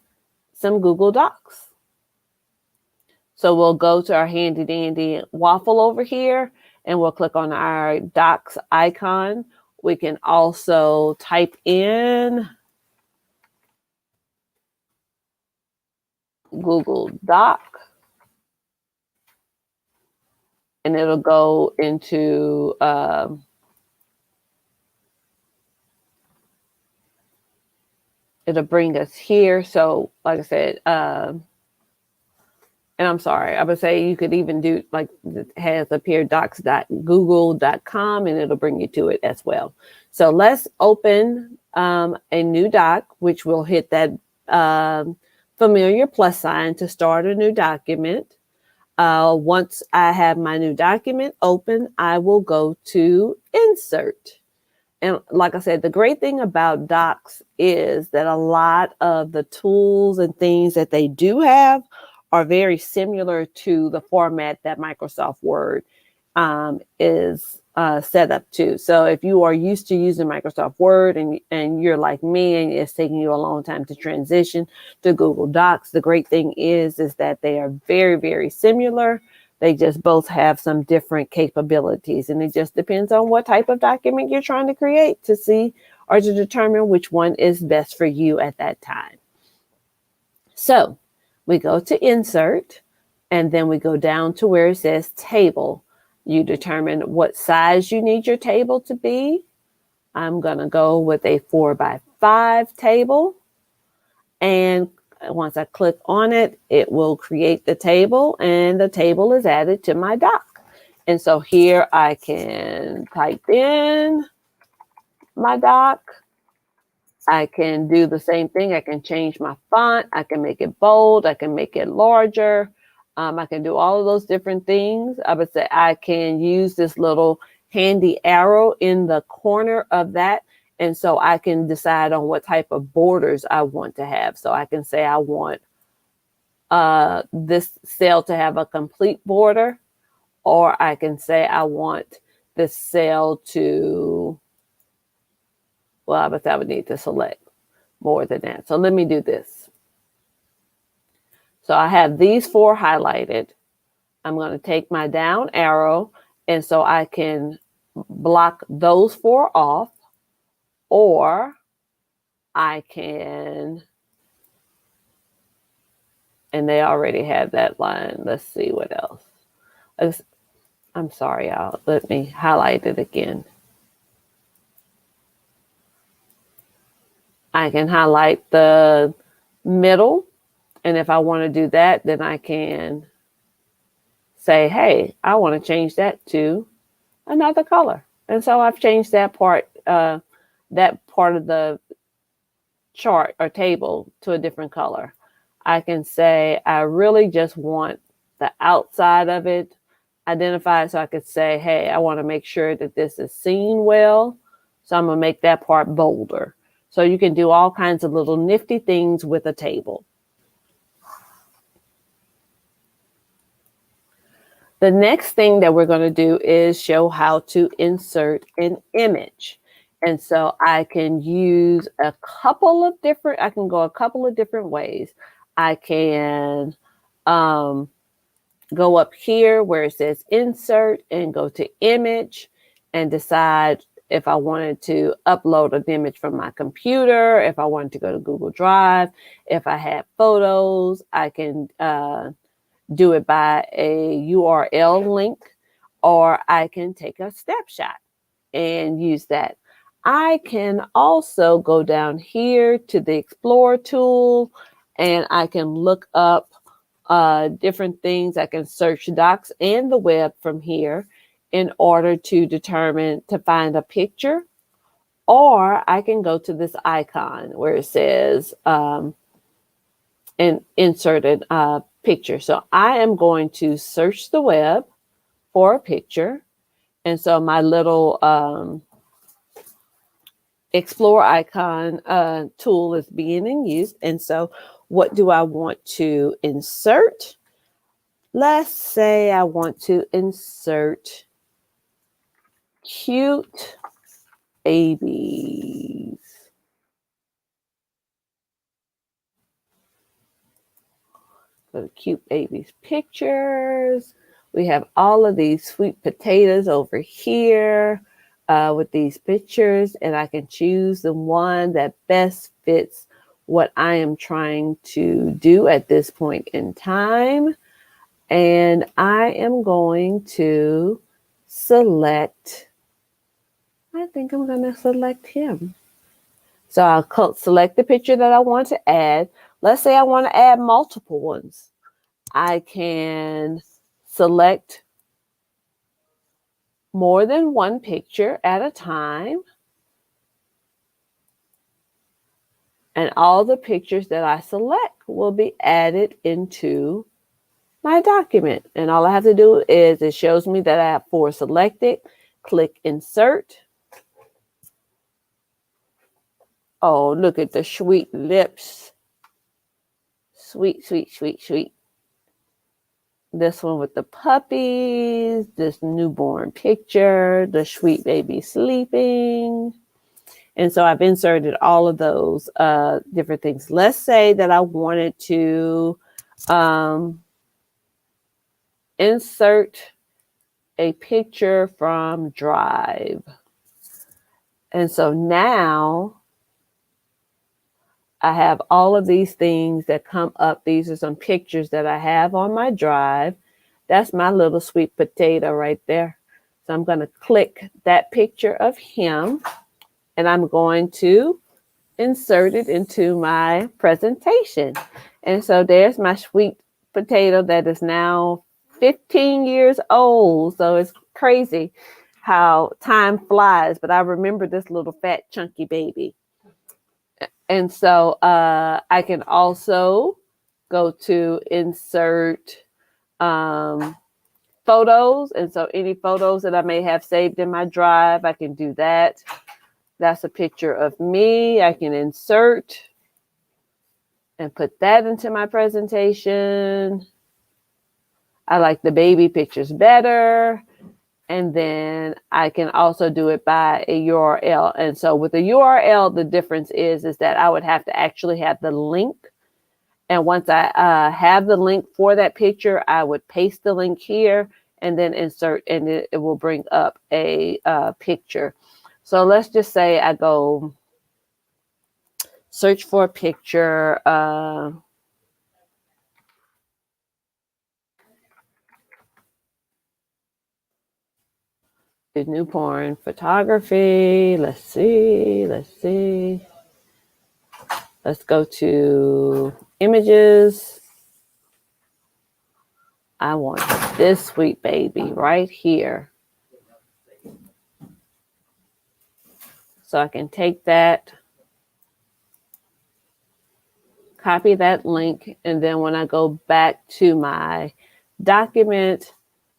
some Google Docs. So we'll go to our handy dandy waffle over here, and we'll click on our Docs icon. We can also type in Google Doc, and it'll go into it'll bring us here. So like I said, and I'm sorry, I would say you could even do, like, it has appeared docs.google.com, and it'll bring you to it as well. So let's open a new doc, which will hit that familiar plus sign to start a new document. Once I have my new document open, I will go to Insert. And like I said, the great thing about Docs is that a lot of the tools and things that they do have are very similar to the format that Microsoft Word is set up to. So if you are used to using Microsoft Word and you're like me and it's taking you a long time to transition to Google Docs, the great thing is that they are very, very similar. They just both have some different capabilities, and it just depends on what type of document you're trying to create to see or to determine which one is best for you at that time. So we go to Insert, and then we go down to where it says Table. You determine what size you need your table to be. I'm going to go with a 4x5 table. And once I click on it, it will create the table, and the table is added to my doc. And so here I can type in my doc. I can do the same thing. I can change my font. I can make it bold. I can make it larger. I can do all of those different things. I would say I can use this little handy arrow in the corner of that. And so I can decide on what type of borders I want to have. So I can say I want this cell to have a complete border, or I can say I want this cell to, well, I would need to select more than that. So let me do this. So I have these 4 highlighted. I'm going to take my down arrow, and so I can block those 4 off, or I can, and they already have that line. Let's see what else. I'm sorry, y'all. Let me highlight it again. I can highlight the middle, and if I want to do that, then I can say, hey, I want to change that to another color. And so I've changed that part of the chart or table to a different color. I can say I really just want the outside of it identified, so I could say, hey, I want to make sure that this is seen well, so I'm going to make that part bolder. So you can do all kinds of little nifty things with a table. The next thing that we're going to do is show how to insert an image. And so I can use I can go a couple of different ways. I can go up here where it says insert and go to image and decide if I wanted to upload an image from my computer, if I wanted to go to Google Drive, if I had photos, I can do it by a URL link, or I can take a snapshot and use that. I can also go down here to the Explore tool, and I can look up different things. I can search Docs and the web from here in order to find a picture, or I can go to this icon where it says and inserted picture. So I am going to search the web for a picture. And so my little Explore icon tool is being in use. And so what do I want to insert? Let's say I want to insert cute babies. So cute babies pictures. We have all of these sweet potatoes over here with these pictures, and I can choose the one that best fits what I am trying to do at this point in time. And I am going to select, I think I'm going to select him. So I'll select the picture that I want to add. Let's say I want to add multiple ones. I can select more than one picture at a time. And all the pictures that I select will be added into my document. And all I have to do is it shows me that I have 4 selected. Click insert. Oh, look at the sweet lips. Sweet, sweet, sweet, sweet. This one with the puppies, this newborn picture, the sweet baby sleeping. And so I've inserted all of those different things. Let's say that I wanted to insert a picture from Drive. And so now I have all of these things that come up. These are some pictures that I have on my Drive. That's my little sweet potato right there. So I'm going to click that picture of him, and I'm going to insert it into my presentation. And so there's my sweet potato that is now 15 years old. So it's crazy how time flies, but I remember this little fat chunky baby. And so I can also go to insert photos. And so any photos that I may have saved in my Drive, I can do that. That's a picture of me. I can insert and put that into my presentation. I like the baby pictures better. And then I can also do it by a URL. And so with the URL, the difference is that I would have to actually have the link. And once I have the link for that picture, I would paste the link here and then insert, and it will bring up a picture. So let's just say I go search for a picture. Newborn photography. Let's see. Let's go to images. I want this sweet baby right here. So I can take that, copy that link, and then when I go back to my document,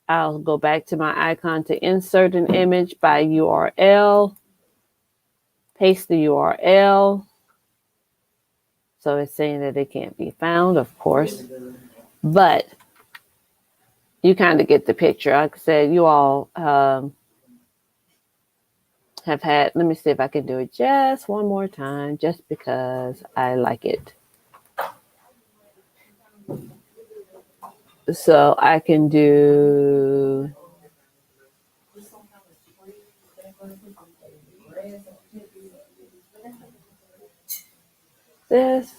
I'll go back to my icon to insert an image by URL, paste the URL. So it's saying that it can't be found, of course, but you kind of get the picture. Like I said, you all have had, let me see if I can do it just one more time, just because I like it. So I can do this.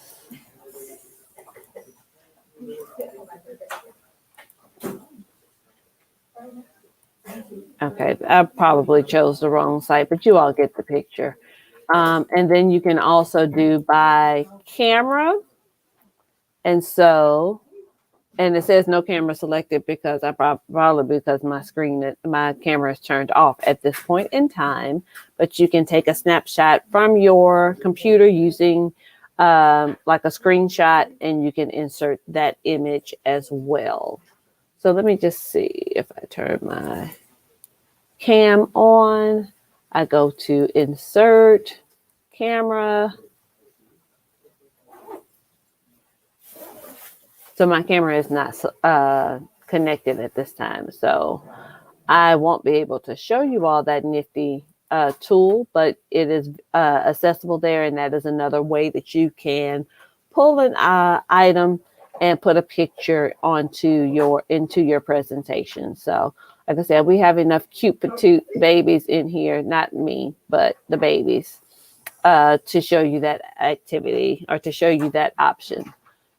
Okay, I probably chose the wrong site, but you all get the picture. And then you can also do by camera. And so, and it says no camera selected because I probably because my camera is turned off at this point in time. But you can take a snapshot from your computer using like a screenshot, and you can insert that image as well. So let me just see if I turn my cam on. I go to insert camera. So my camera is not connected at this time. So I won't be able to show you all that nifty tool, but it is accessible there. And that is another way that you can pull an item and put a picture into your presentation. So like I said, we have enough cute petite babies in here, not me, but the babies, to show you that activity or to show you that option.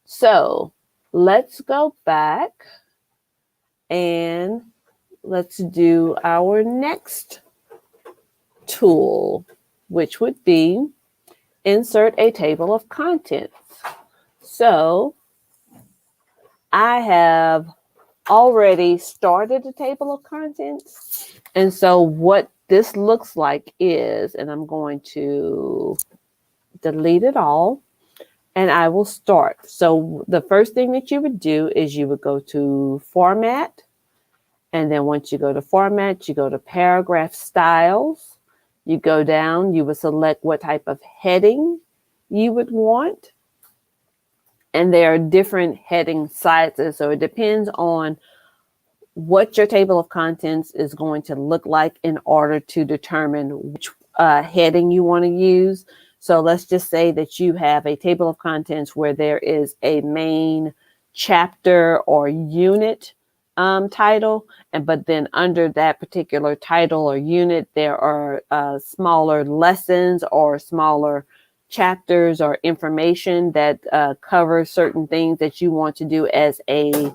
So let's go back and let's do our next tool, which would be insert a table of contents. So I have already started a table of contents. And so what this looks like is, and I'm going to delete it all. and I will start. So the first thing that you would do is you would go to Format. And then once you go to Format, you go to Paragraph Styles. You go down, you would select what type of heading you would want. And there are different heading sizes. So it depends on what your table of contents is going to look like in order to determine which heading you want to use. So let's just say that you have a table of contents where there is a main chapter or unit title, but then under that particular title or unit, there are smaller lessons or smaller chapters or information that cover certain things that you want to do as a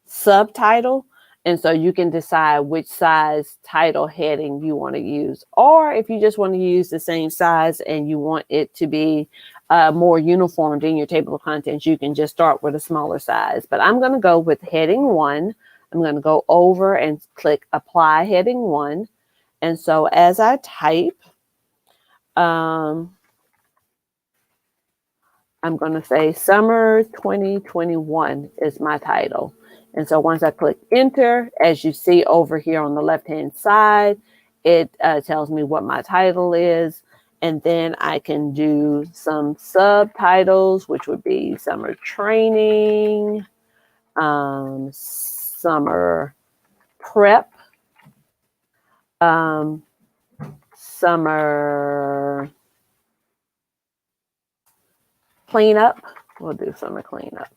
subtitle. And so you can decide which size title heading you want to use. Or if you just want to use the same size and you want it to be more uniformed in your table of contents, you can just start with a smaller size. But I'm going to go with heading 1. I'm going to go over and click apply heading 1. And so as I type, I'm going to say Summer 2021 is my title. And so once I click enter, as you see over here on the left-hand side, it tells me what my title is. And then I can do some subtitles, which would be summer training, summer prep, summer cleanup. We'll do summer cleanup.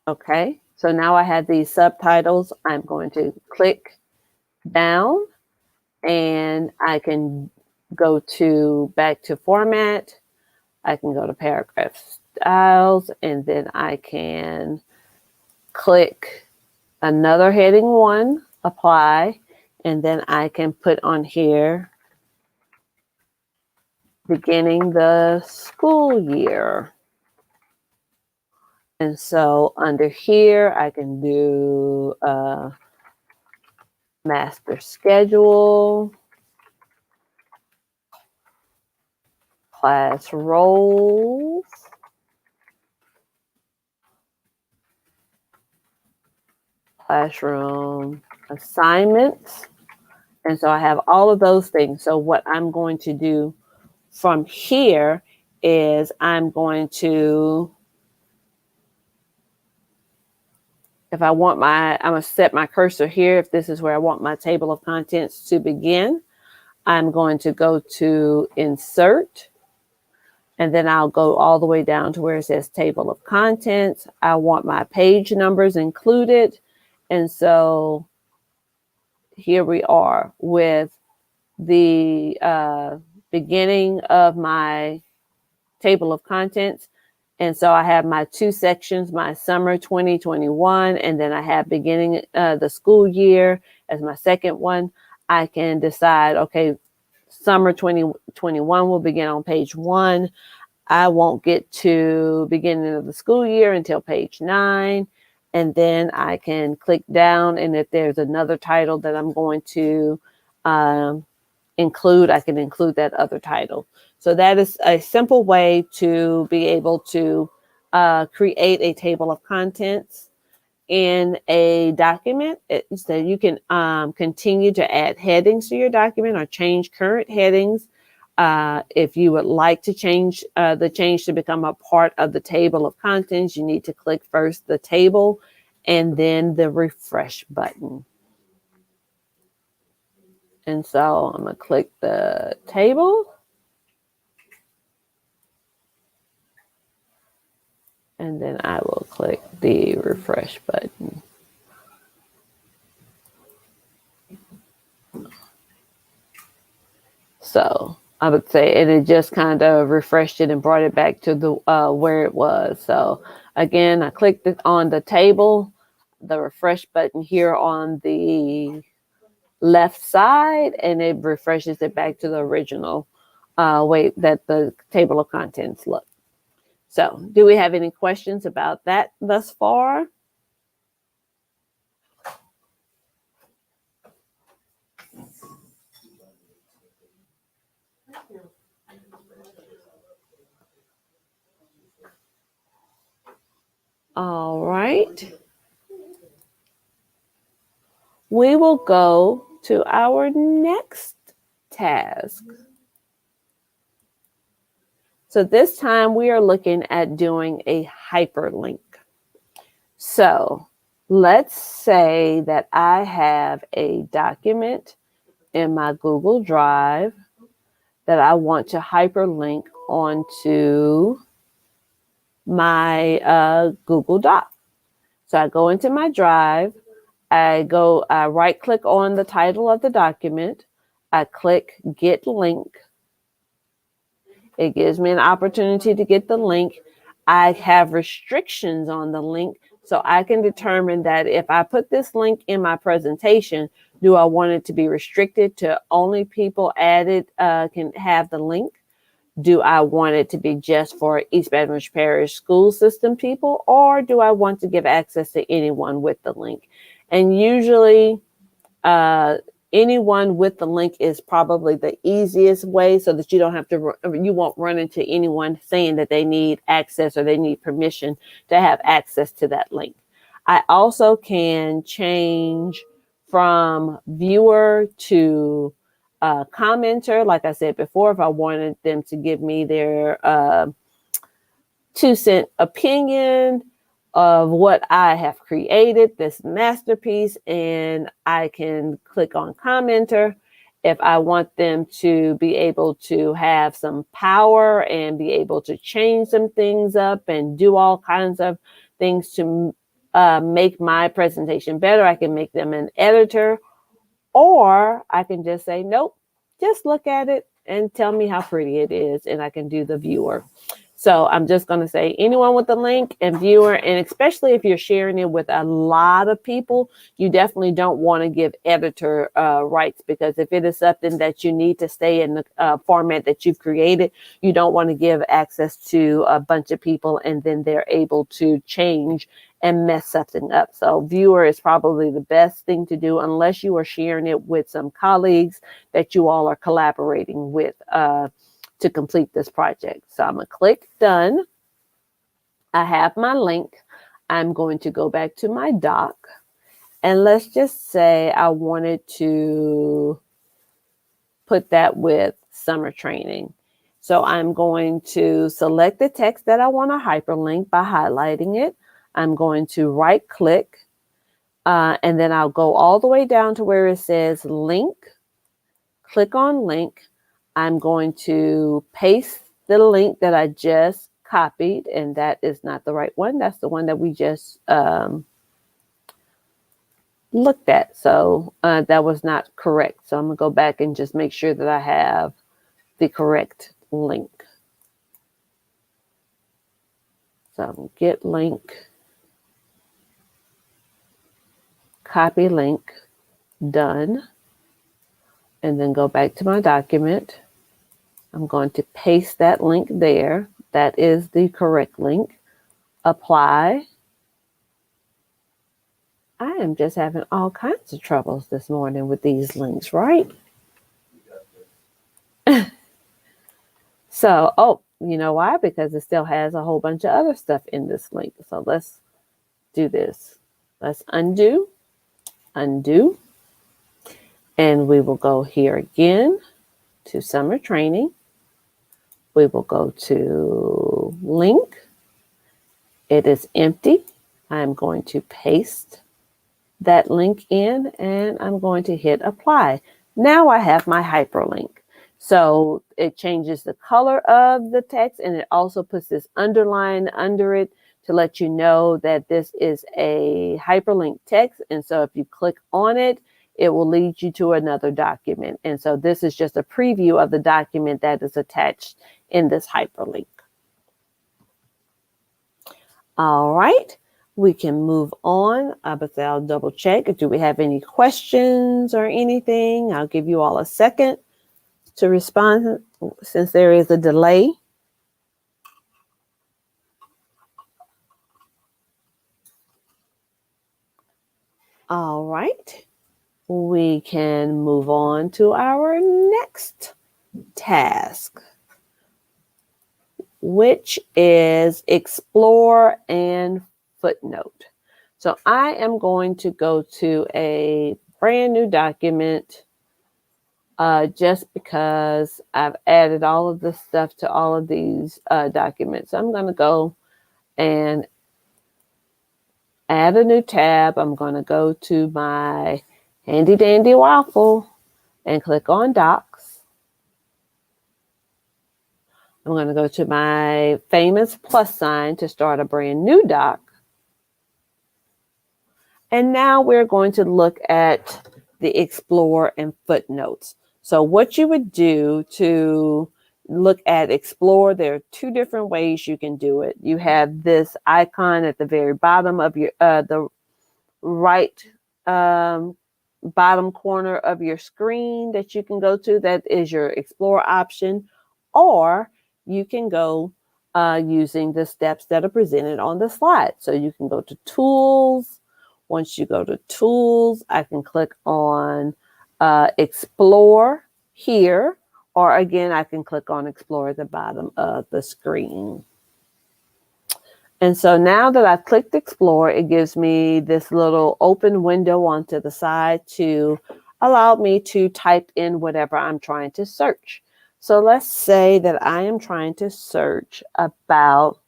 Okay, so now I have these subtitles. I'm going to click down and I can go to back to Format. I can go to Paragraph Styles, and then I can click another heading 1, apply, and then I can put on here beginning the school year. And so under here, I can do master schedule, class roles, classroom assignments. And so I have all of those things. So what I'm going to do from here is I'm going to, if I want I'm going to set my cursor here. If this is where I want my table of contents to begin, I'm going to go to insert, and then I'll go all the way down to where it says table of contents. I want my page numbers included. And so here we are with the beginning of my table of contents. And so I have my 2 sections, my summer 2021, and then I have beginning the school year as my second one. I can decide, okay, summer 2021 will begin on page 1. I won't get to beginning of the school year until page 9. And then I can click down, and if there's another title that I'm going to include, I can include that other title. So that is a simple way to be able to create a table of contents in a document. So you can continue to add headings to your document or change current headings. If you would like to change the change to become a part of the table of contents, you need to click first the table and then the refresh button. And so I'm going to click the table. And then I will click the refresh button. So I would say, and it just kind of refreshed it and brought it back to the where it was. So again, I clicked it on the table, the refresh button here on the left side, and it refreshes it back to the original way that the table of contents look. So do we have any questions about that thus far? All right. We will go to our next task. So this time we are looking at doing a hyperlink. So let's say that I have a document in my Google Drive that I want to hyperlink onto my Google Doc. So I go into my Drive, I right click on the title of the document, I click Get Link. It gives me an opportunity to get the link. I have restrictions on the link, so I can determine that if I put this link in my presentation, do I want it to be restricted to only people added can have the link? Do I want it to be just for East Baton Rouge Parish school system people, or do I want to give access to anyone with the link? And usually, anyone with the link is probably the easiest way, so that you won't run into anyone saying that they need access or they need permission to have access to that link. I also can change from viewer to commenter. Like I said before, if I wanted them to give me their 2-cent opinion of what I have created, this masterpiece, and I can click on commenter. If I want them to be able to have some power and be able to change some things up and do all kinds of things to make my presentation better, I can make them an editor, or I can just say, nope, just look at it and tell me how pretty it is, and I can do the viewer. So I'm just going to say anyone with the link and viewer, and especially if you're sharing it with a lot of people, you definitely don't want to give editor rights, because if it is something that you need to stay in the format that you've created, you don't want to give access to a bunch of people and then they're able to change and mess something up. So viewer is probably the best thing to do, unless you are sharing it with some colleagues that you all are collaborating with to complete this project. So I'm going to click done. I have my link. I'm going to go back to my doc, and let's just say I wanted to put that with summer training. So I'm going to select the text that I want to hyperlink by highlighting it. I'm going to right click, and then I'll go all the way down to where it says link. Click on link. I'm going to paste the link that I just copied, and that is not the right one. That's the one that we just looked at. So that was not correct. So I'm going to go back and just make sure that I have the correct link. So I'm going to get link, copy link, done, and then go back to my document. I'm going to paste that link there. That is the correct link. Apply. I am just having all kinds of troubles this morning with these links, right? So, you know why? Because it still has a whole bunch of other stuff in this link. So let's do this. Let's undo, and we will go here again to summer training. We will go to link. It is empty. I'm going to paste that link in, and I'm going to hit apply. Now I have my hyperlink. So it changes the color of the text, and it also puts this underline under it to let you know that this is a hyperlink text. And so if you click on it, it will lead you to another document. And so this is just a preview of the document that is attached in this hyperlink. All right, we can move on, but I'll double check. Do we have any questions or anything? I'll give you all a second to respond since there is a delay. All right, we can move on to our next task, which is explore and footnote. So I am going to go to a brand new document just because I've added all of this stuff to all of these documents. So I'm going to go and add a new tab. I'm going to go to my handy dandy waffle and click on Docs. I'm going to go to my famous plus sign to start a brand new doc. And now we're going to look at the Explore and footnotes. So what you would do to look at Explore, there are two different ways you can do it. You have this icon at the very bottom of your the right bottom corner of your screen that you can go to. That is your Explore option, or you can go using the steps that are presented on the slide. So you can go to Tools. Once you go to Tools, I can click on Explore here, or again, I can click on Explore at the bottom of the screen. And so now that I've clicked Explore, it gives me this little open window onto the side to allow me to type in whatever I'm trying to search. So let's say that I am trying to search about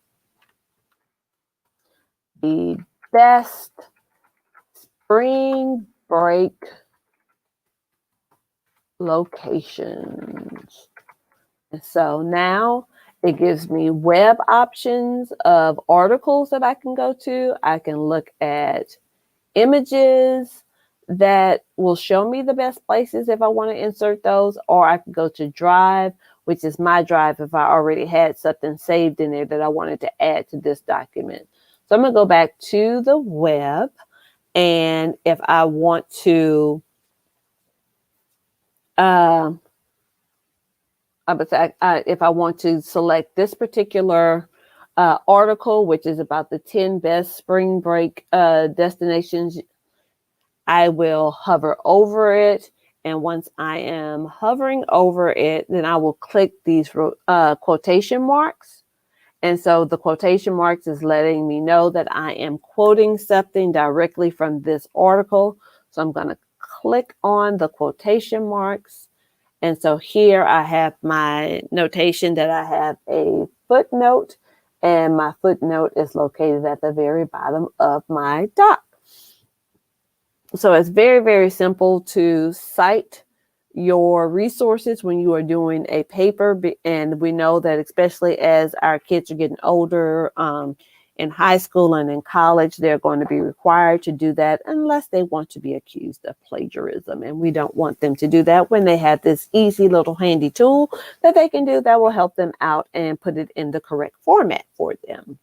the best spring break locations. And so now it gives me web options of articles that I can go to. I can look at images that will show me the best places if I want to insert those, or I can go to Drive, which is my drive if I already had something saved in there that I wanted to add to this document. So I'm going to go back to the web, and if I want to if I want to select this particular article, which is about the 10 best spring break destinations, I will hover over it. And once I am hovering over it, then I will click these quotation marks. And so the quotation marks is letting me know that I am quoting something directly from this article. So I'm going to click on the quotation marks. And so here I have my notation that I have a footnote, and my footnote is located at the very bottom of my doc. So it's very, very simple to cite your resources when you are doing a paper. And we know that especially as our kids are getting older in high school and in college, they're going to be required to do that unless they want to be accused of plagiarism. And we don't want them to do that when they have this easy little handy tool that they can do that will help them out and put it in the correct format for them.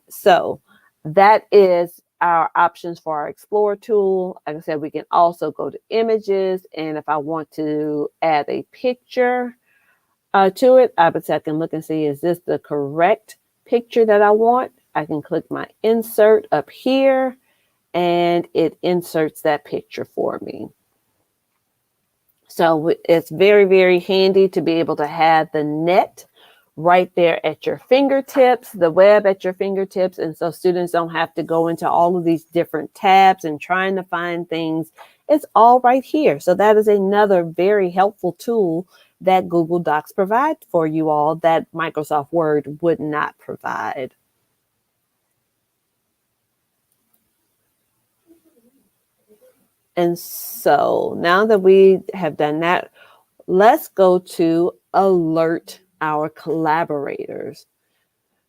So that is our options for our Explore tool. Like I said, we can also go to images, and if I want to add a picture to it, I can look and see, is this the correct picture that I want? I can click my insert up here, and it inserts that picture for me. So it's very, very handy to be able to have the net right there at your fingertips, the web at your fingertips. And so students don't have to go into all of these different tabs and trying to find things. It's all right here. So that is another very helpful tool that Google Docs provides for you all that Microsoft Word would not provide. And so now that we have done that, let's go to alert our collaborators.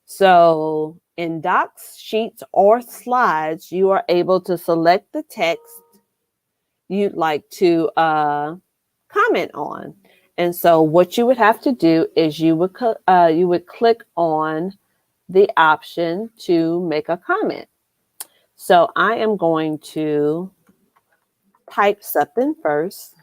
So in docs, sheets, or slides, you are able to select the text you'd like to comment on. And so what you would have to do is you would click on the option to make a comment. So I am going to type something first.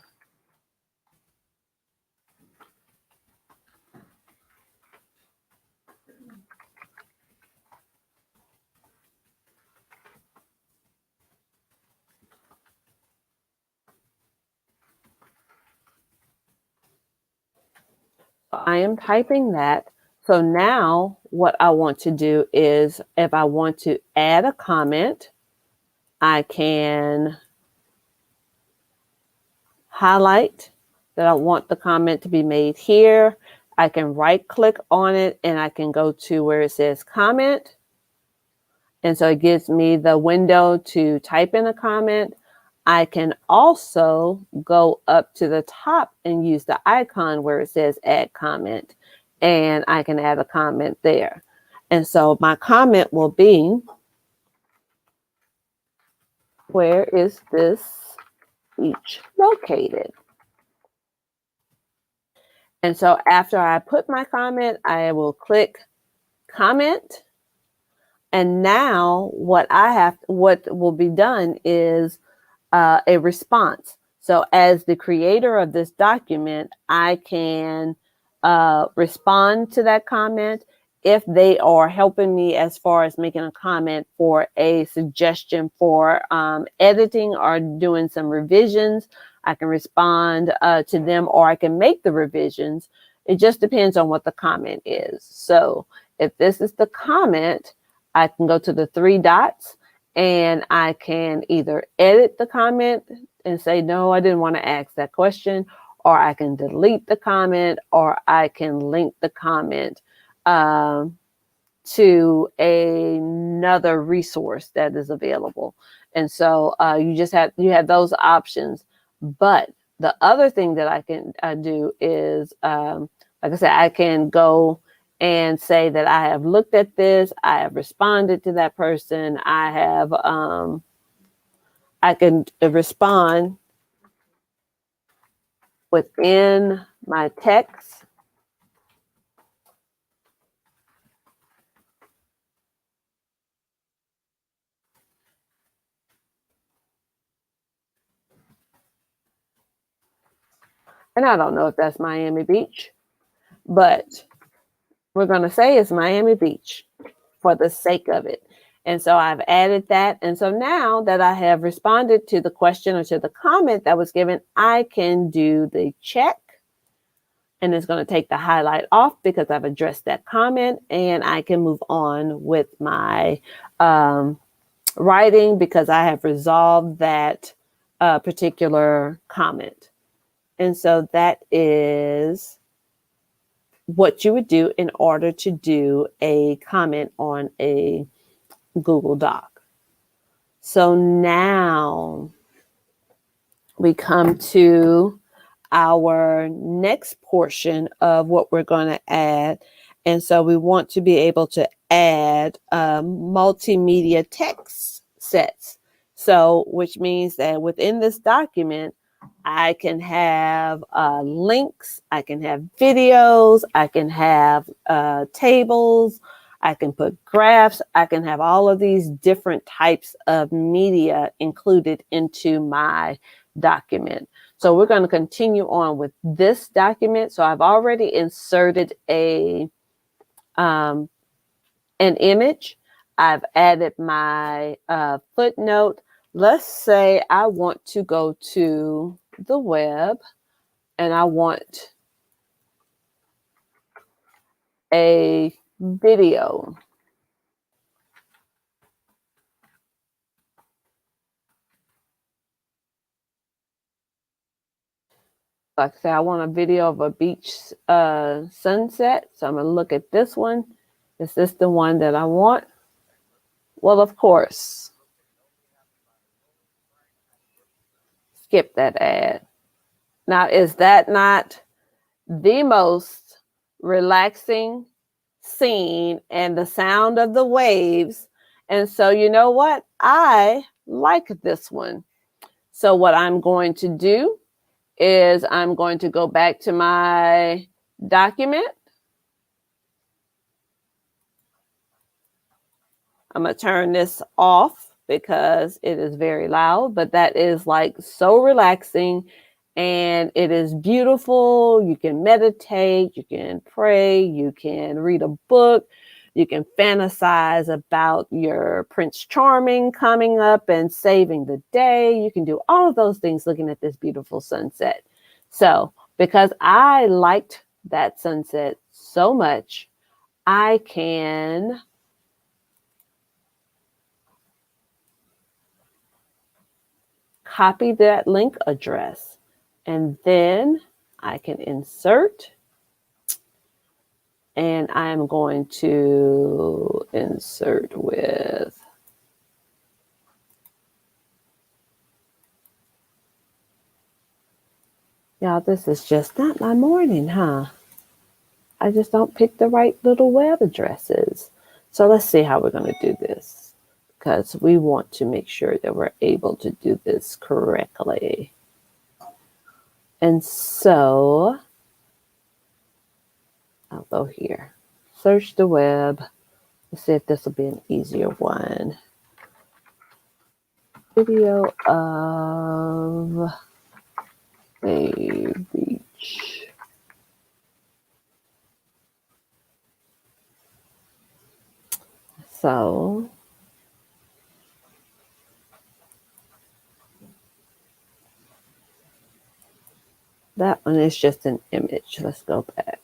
I am typing that. So now what I want to do is if I want to add a comment, I can highlight that I want the comment to be made here. I can right click on it and I can go to where it says comment. And so it gives me the window to type in a comment. I can also go up to the top and use the icon where it says add comment, and I can add a comment there. And so my comment will be, where is this beach located? And so after I put my comment, I will click comment. And now what will be done is a response. So as the creator of this document, I can respond to that comment if they are helping me as far as making a comment for a suggestion for editing or doing some revisions. I can respond to them, or I can make the revisions. It just depends on what the comment is. So if this is the comment, I can go to the three dots and I can either edit the comment and say, no, I didn't want to ask that question, or I can delete the comment, or I can link the comment to another resource that is available. And so you have those options. But the other thing that I can do is, like I said, I can go and say that I have looked at this, I have responded to that person, I can respond within my text. And I don't know if that's Miami Beach, but we're going to say it's Miami Beach for the sake of it. And so I've added that. And so now that I have responded to the question or to the comment that was given, I can do the check. And it's going to take the highlight off because I've addressed that comment, and I can move on with my writing because I have resolved that particular comment. And so that is what you would do in order to do a comment on a Google Doc. So now we come to our next portion of what we're going to add. And so we want to be able to add multimedia text sets. So, which means that within this document, I can have links, I can have videos, I can have tables, I can put graphs, I can have all of these different types of media included into my document. So we're going to continue on with this document. So I've already inserted an image. I've added my footnote. Let's say I want to go to the web and I want a video. Like I say, I want a video of a beach sunset. So I'm going to look at this one. Is this the one that I want? Well, of course. Skip that ad. Now, is that not the most relaxing scene and the sound of the waves? And so, you know what? I like this one. So what I'm going to do is I'm going to go back to my document. I'm going to turn this off because it is very loud, but that is like so relaxing and it is beautiful. You can meditate, you can pray, you can read a book, you can fantasize about your Prince Charming coming up and saving the day. You can do all of those things looking at this beautiful sunset. So because I liked that sunset so much, I can copy that link address, and then I can insert, and I'm going to insert with y'all. This is just not my morning, huh? I just don't pick the right little web addresses. So let's see how we're going to do this, because we want to make sure that we're able to do this correctly. And so I'll go here, search the web. Let's see if this will be an easier one. Video of a beach. So that one is just an image. Let's go back.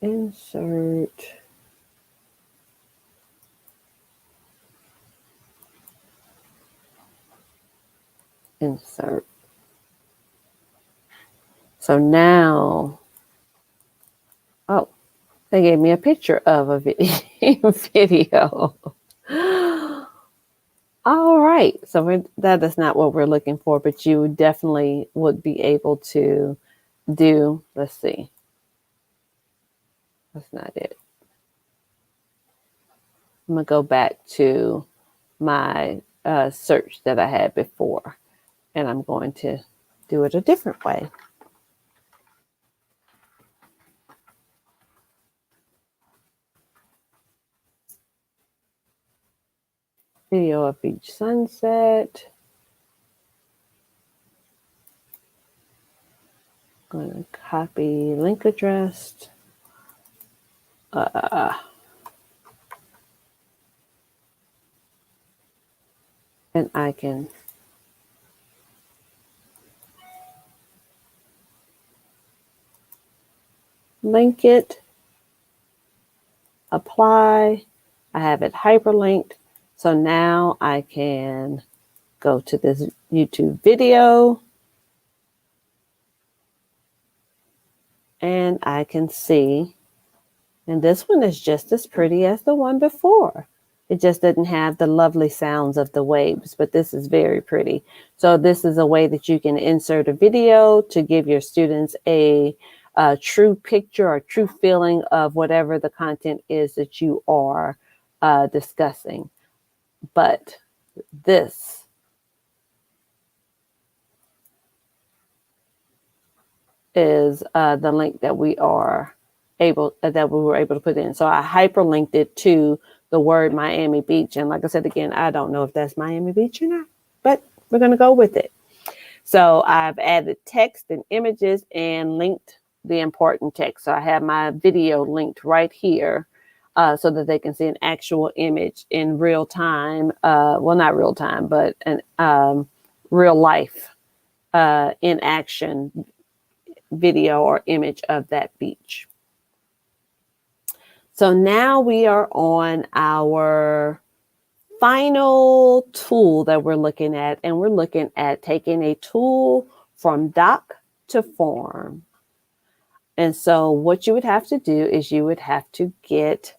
Insert. Insert. So now, oh, they gave me a picture of a video. All right. So that is not what we're looking for, but you definitely would be able to do, let's see. That's not it. I'm going to go back to my search that I had before, and I'm going to do it a different way. Video of beach sunset. I'm going to copy link address. And I can link it, apply. I have it hyperlinked. So now I can go to this YouTube video, and I can see, and this one is just as pretty as the one before. It just didn't have the lovely sounds of the waves, but this is very pretty. So this is a way that you can insert a video to give your students a true picture or true feeling of whatever the content is that you are discussing. But this is the link that we were able to put in. So I hyperlinked it to the word Miami Beach. And like I said, again, I don't know if that's Miami Beach or not, but we're going to go with it. So I've added text and images and linked the important text. So I have my video linked right here so that they can see an actual image in real time. Well, not real time, but an real life in action video or image of that beach. So now we are on our final tool that we're looking at, and we're looking at taking a tool from doc to form. And so what you would have to do is you would have to get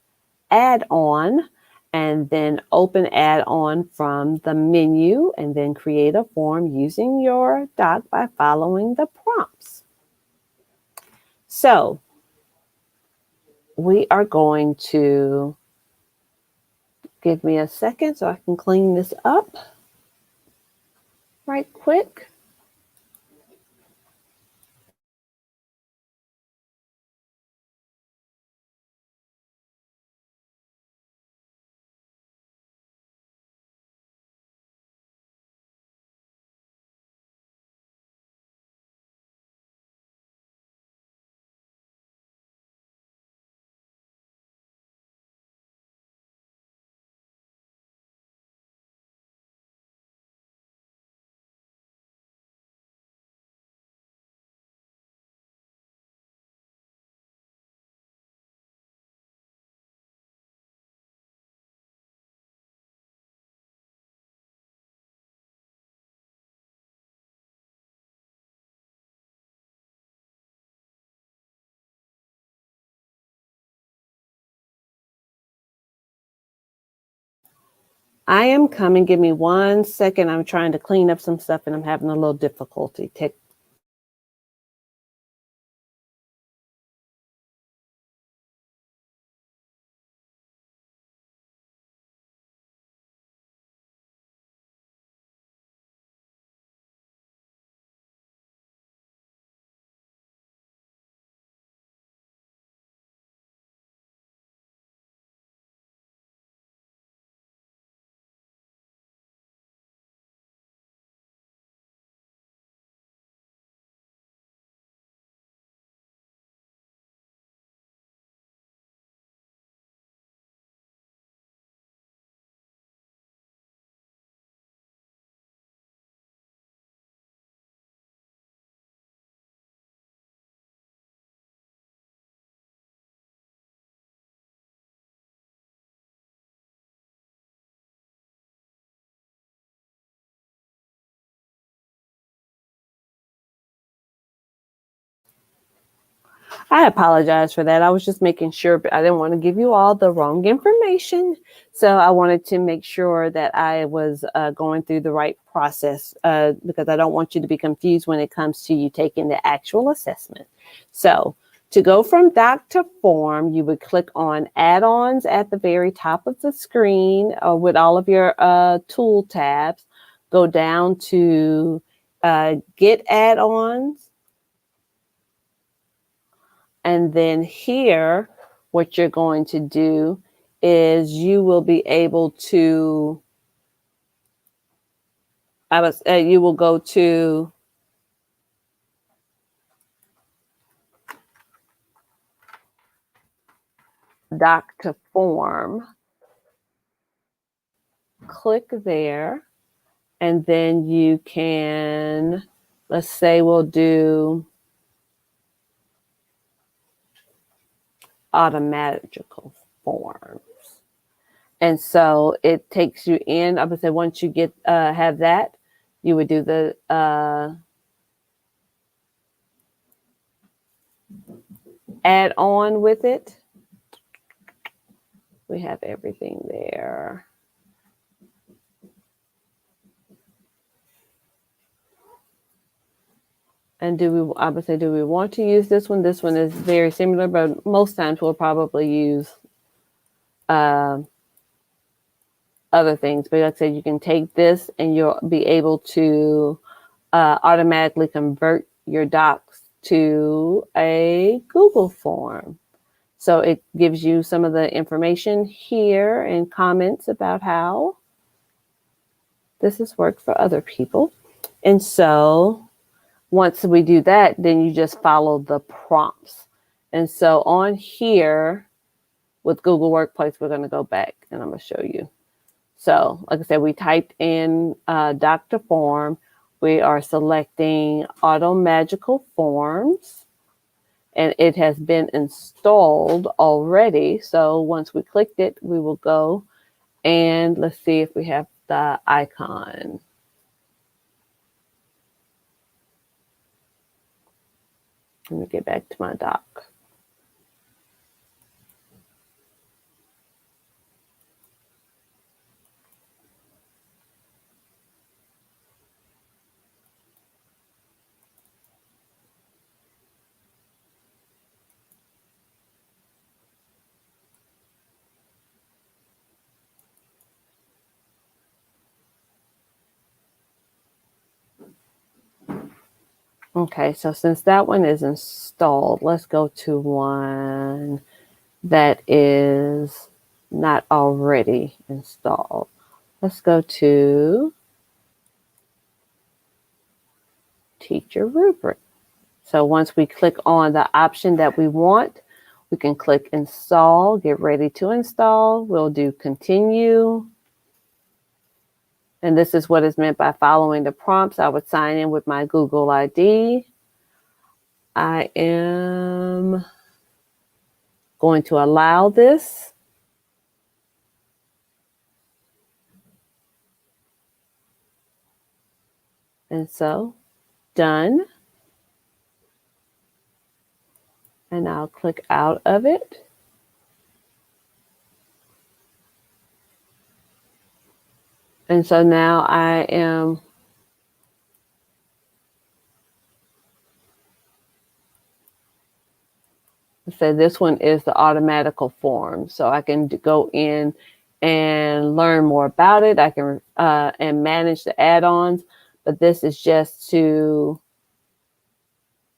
add-on and then open add-on from the menu and then create a form using your doc by following the prompts. So we are going to, give me a second so I can clean this up right quick. I am coming. Give me 1 second. I'm trying to clean up some stuff and I'm having a little difficulty. I apologize for that. I was just making sure, but I didn't want to give you all the wrong information. So I wanted to make sure that I was going through the right process because I don't want you to be confused when it comes to you taking the actual assessment. So to go from doc to form, you would click on add-ons at the very top of the screen with all of your tool tabs. Go down to get add-ons. And then here, what you're going to do is you will be able to, you will go to doc to form, click there, and then you can, let's say we'll do automatical forms. And so it takes you in. I would say once you get have that, you would do the add on with it. We have everything there. And I would say, do we want to use this one? This one is very similar, but most times we'll probably use other things. But like I said, you can take this and you'll be able to automatically convert your docs to a Google form. So it gives you some of the information here and comments about how this has worked for other people. And so once we do that, then you just follow the prompts. And so on here with Google Workplace, we're going to go back and I'm going to show you. So like I said, we typed in doc to form. We are selecting Auto Magical Forms and it has been installed already. So once we clicked it, we will go and let's see if we have the icon. Let me get back to my doc. Okay, so since that one is installed, let's go to one that is not already installed. Let's go to Teacher Rubric. So once we click on the option that we want, we can click Install, get ready to install. We'll do Continue. And this is what is meant by following the prompts. I would sign in with my Google ID. I am going to allow this. And so, done. And I'll click out of it. And so now I am say this one is the automatical form. So I can go in and learn more about it. I can and manage the add-ons, but this is just to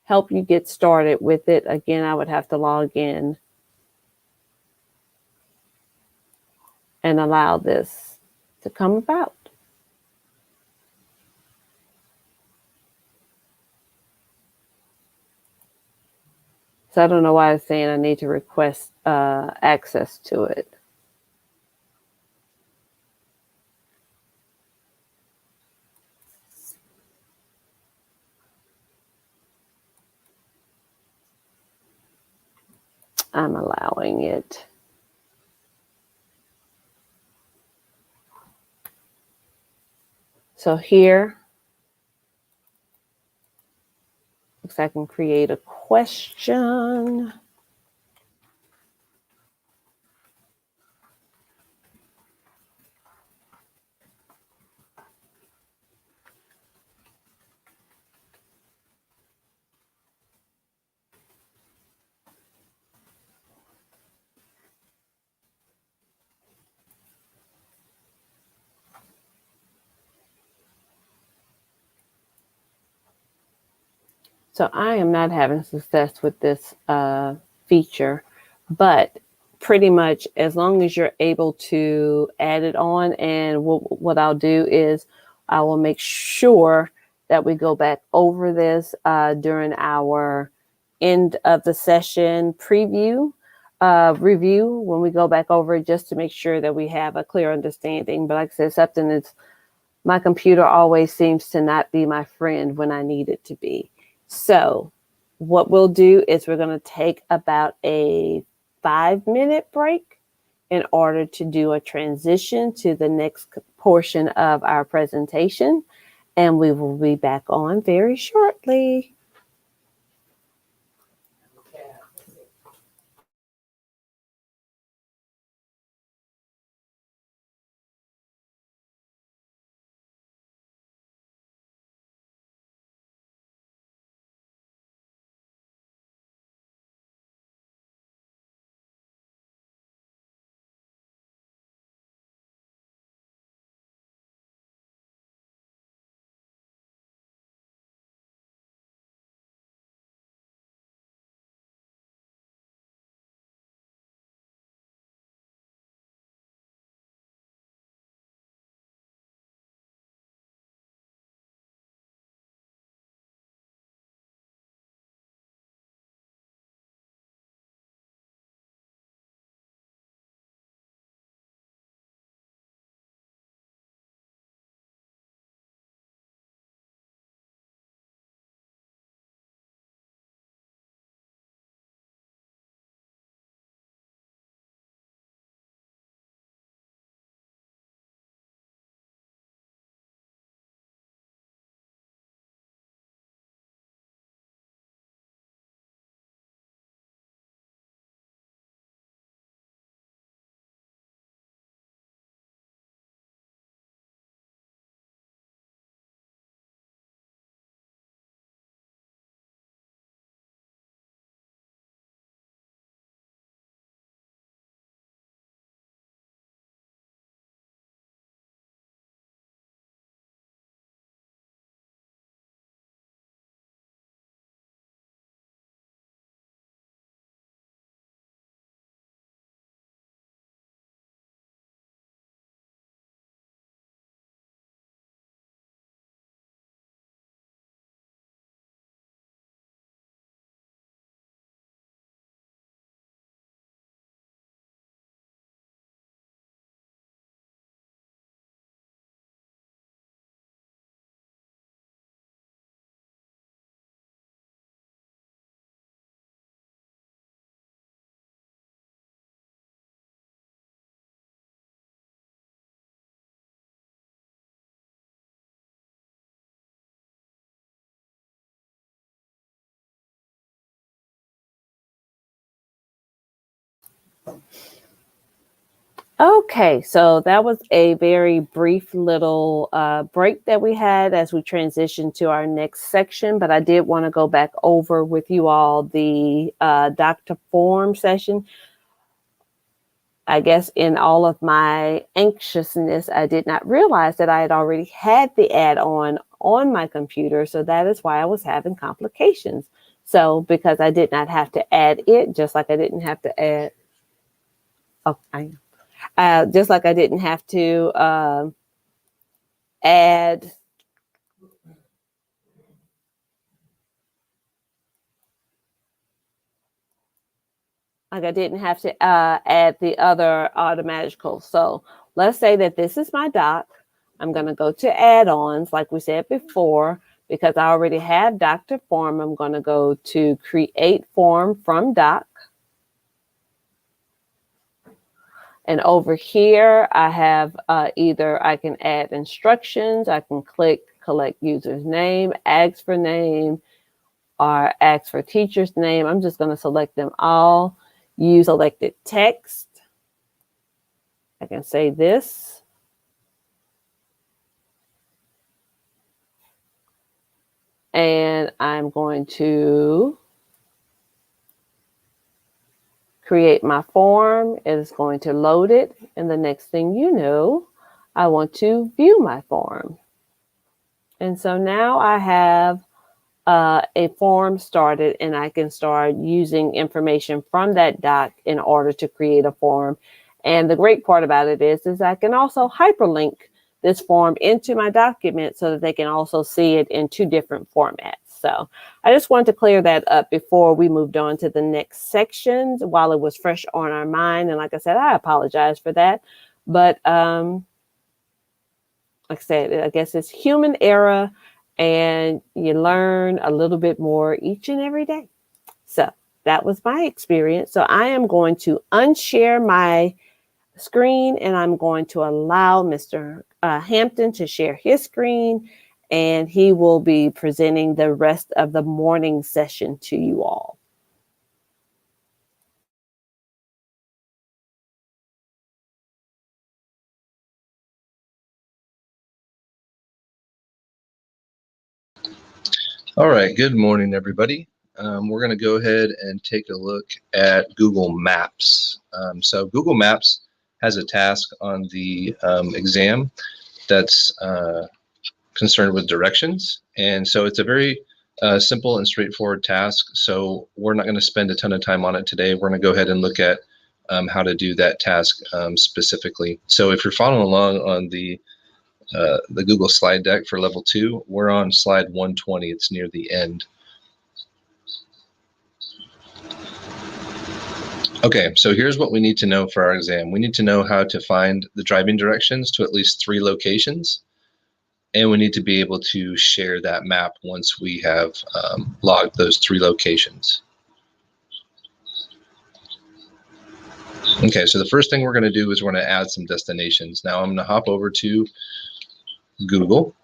help you get started with it. Again, I would have to log in and allow this to come about. So I don't know why it's saying I need to request access to it. I'm allowing it. So here, looks like I can create a question. So I am not having success with this feature, but pretty much as long as you're able to add it on, and what I'll do is I will make sure that we go back over this during our end of the session preview review when we go back over it, just to make sure that we have a clear understanding. But like I said, something that's my computer always seems to not be my friend when I need it to be. So what we'll do is we're going to take about a 5-minute break in order to do a transition to the next portion of our presentation. And we will be back on very shortly. Okay, so that was a very brief little break that we had as we transitioned to our next section, but I did want to go back over with you all the Dr. Form session. I guess in all of my anxiousness, I did not realize that I had already had the add-on on my computer, so that is why I was having complications. So because I did not have to add it, just like I didn't have to add, just like I didn't have to add add the other automatical. So let's say that this is my doc. I'm going to go to add-ons like we said before. Because I already have Dr. Form, I'm going to go to create form from doc. And over here, I have either I can add instructions, I can click collect user's name, ask for name, or ask for teacher's name. I'm just going to select them all. Use selected text. I can say this. And I'm going to create my form. It is going to load it. And the next thing you know, I want to view my form. And so now I have a form started, and I can start using information from that doc in order to create a form. And the great part about it is I can also hyperlink this form into my document so that they can also see it in 2 different formats. So I just wanted to clear that up before we moved on to the next sections while it was fresh on our mind. And like I said, I apologize for that. But like I said, I guess it's human error, and you learn a little bit more each and every day. So that was my experience. So I am going to unshare my screen, and I'm going to allow Mr. Hampton to share his screen, and he will be presenting the rest of the morning session to you all. All right, good morning, everybody. We're going to go ahead and take a look at Google Maps. So Google Maps has a task on the exam that's concerned with directions. And so it's a very simple and straightforward task. So we're not going to spend a ton of time on it today. We're going to go ahead and look at how to do that task specifically. So if you're following along on the Google slide deck for level 2, we're on slide 120. It's near the end. Okay, so here's what we need to know for our exam. We need to know how to find the driving directions to at least 3 locations, and we need to be able to share that map once we have logged those 3 locations. Okay, so the first thing we're going to do is we're going to add some destinations. Now I'm going to hop over to Google,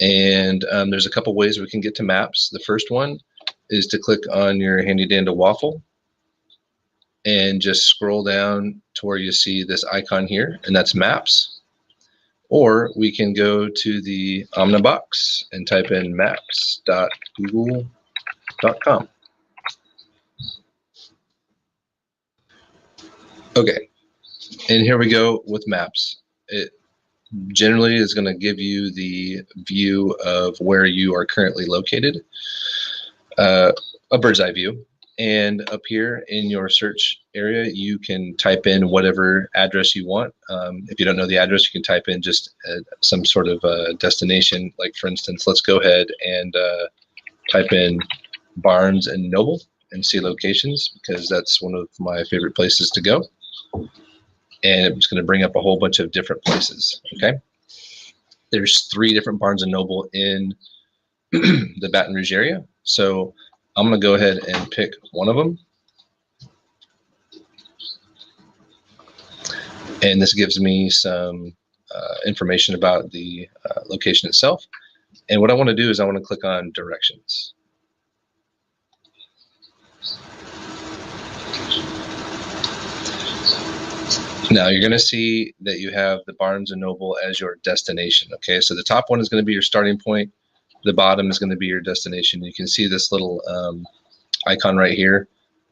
and there's a couple ways we can get to maps. The first one is to click on your handy dandy waffle and just scroll down to where you see this icon here, and that's maps. Or we can go to the Omnibox and type in maps.google.com. Okay, and here we go with maps. It generally is going to give you the view of where you are currently located, a bird's eye view. And up here in your search area, you can type in whatever address you want. If you don't know the address, you can type in just some sort of destination. Like for instance, let's go ahead and type in Barnes and Noble and see locations, because that's one of my favorite places to go. And it's going to bring up a whole bunch of different places. Okay, there's 3 different Barnes and Noble in the Baton Rouge area. So I'm going to go ahead and pick one of them. And this gives me some information about the location itself. And what I want to do is I want to click on directions. Now you're going to see that you have the Barnes & Noble as your destination. Okay, so the top one is going to be your starting point. The bottom is going to be your destination. You can see this little icon right here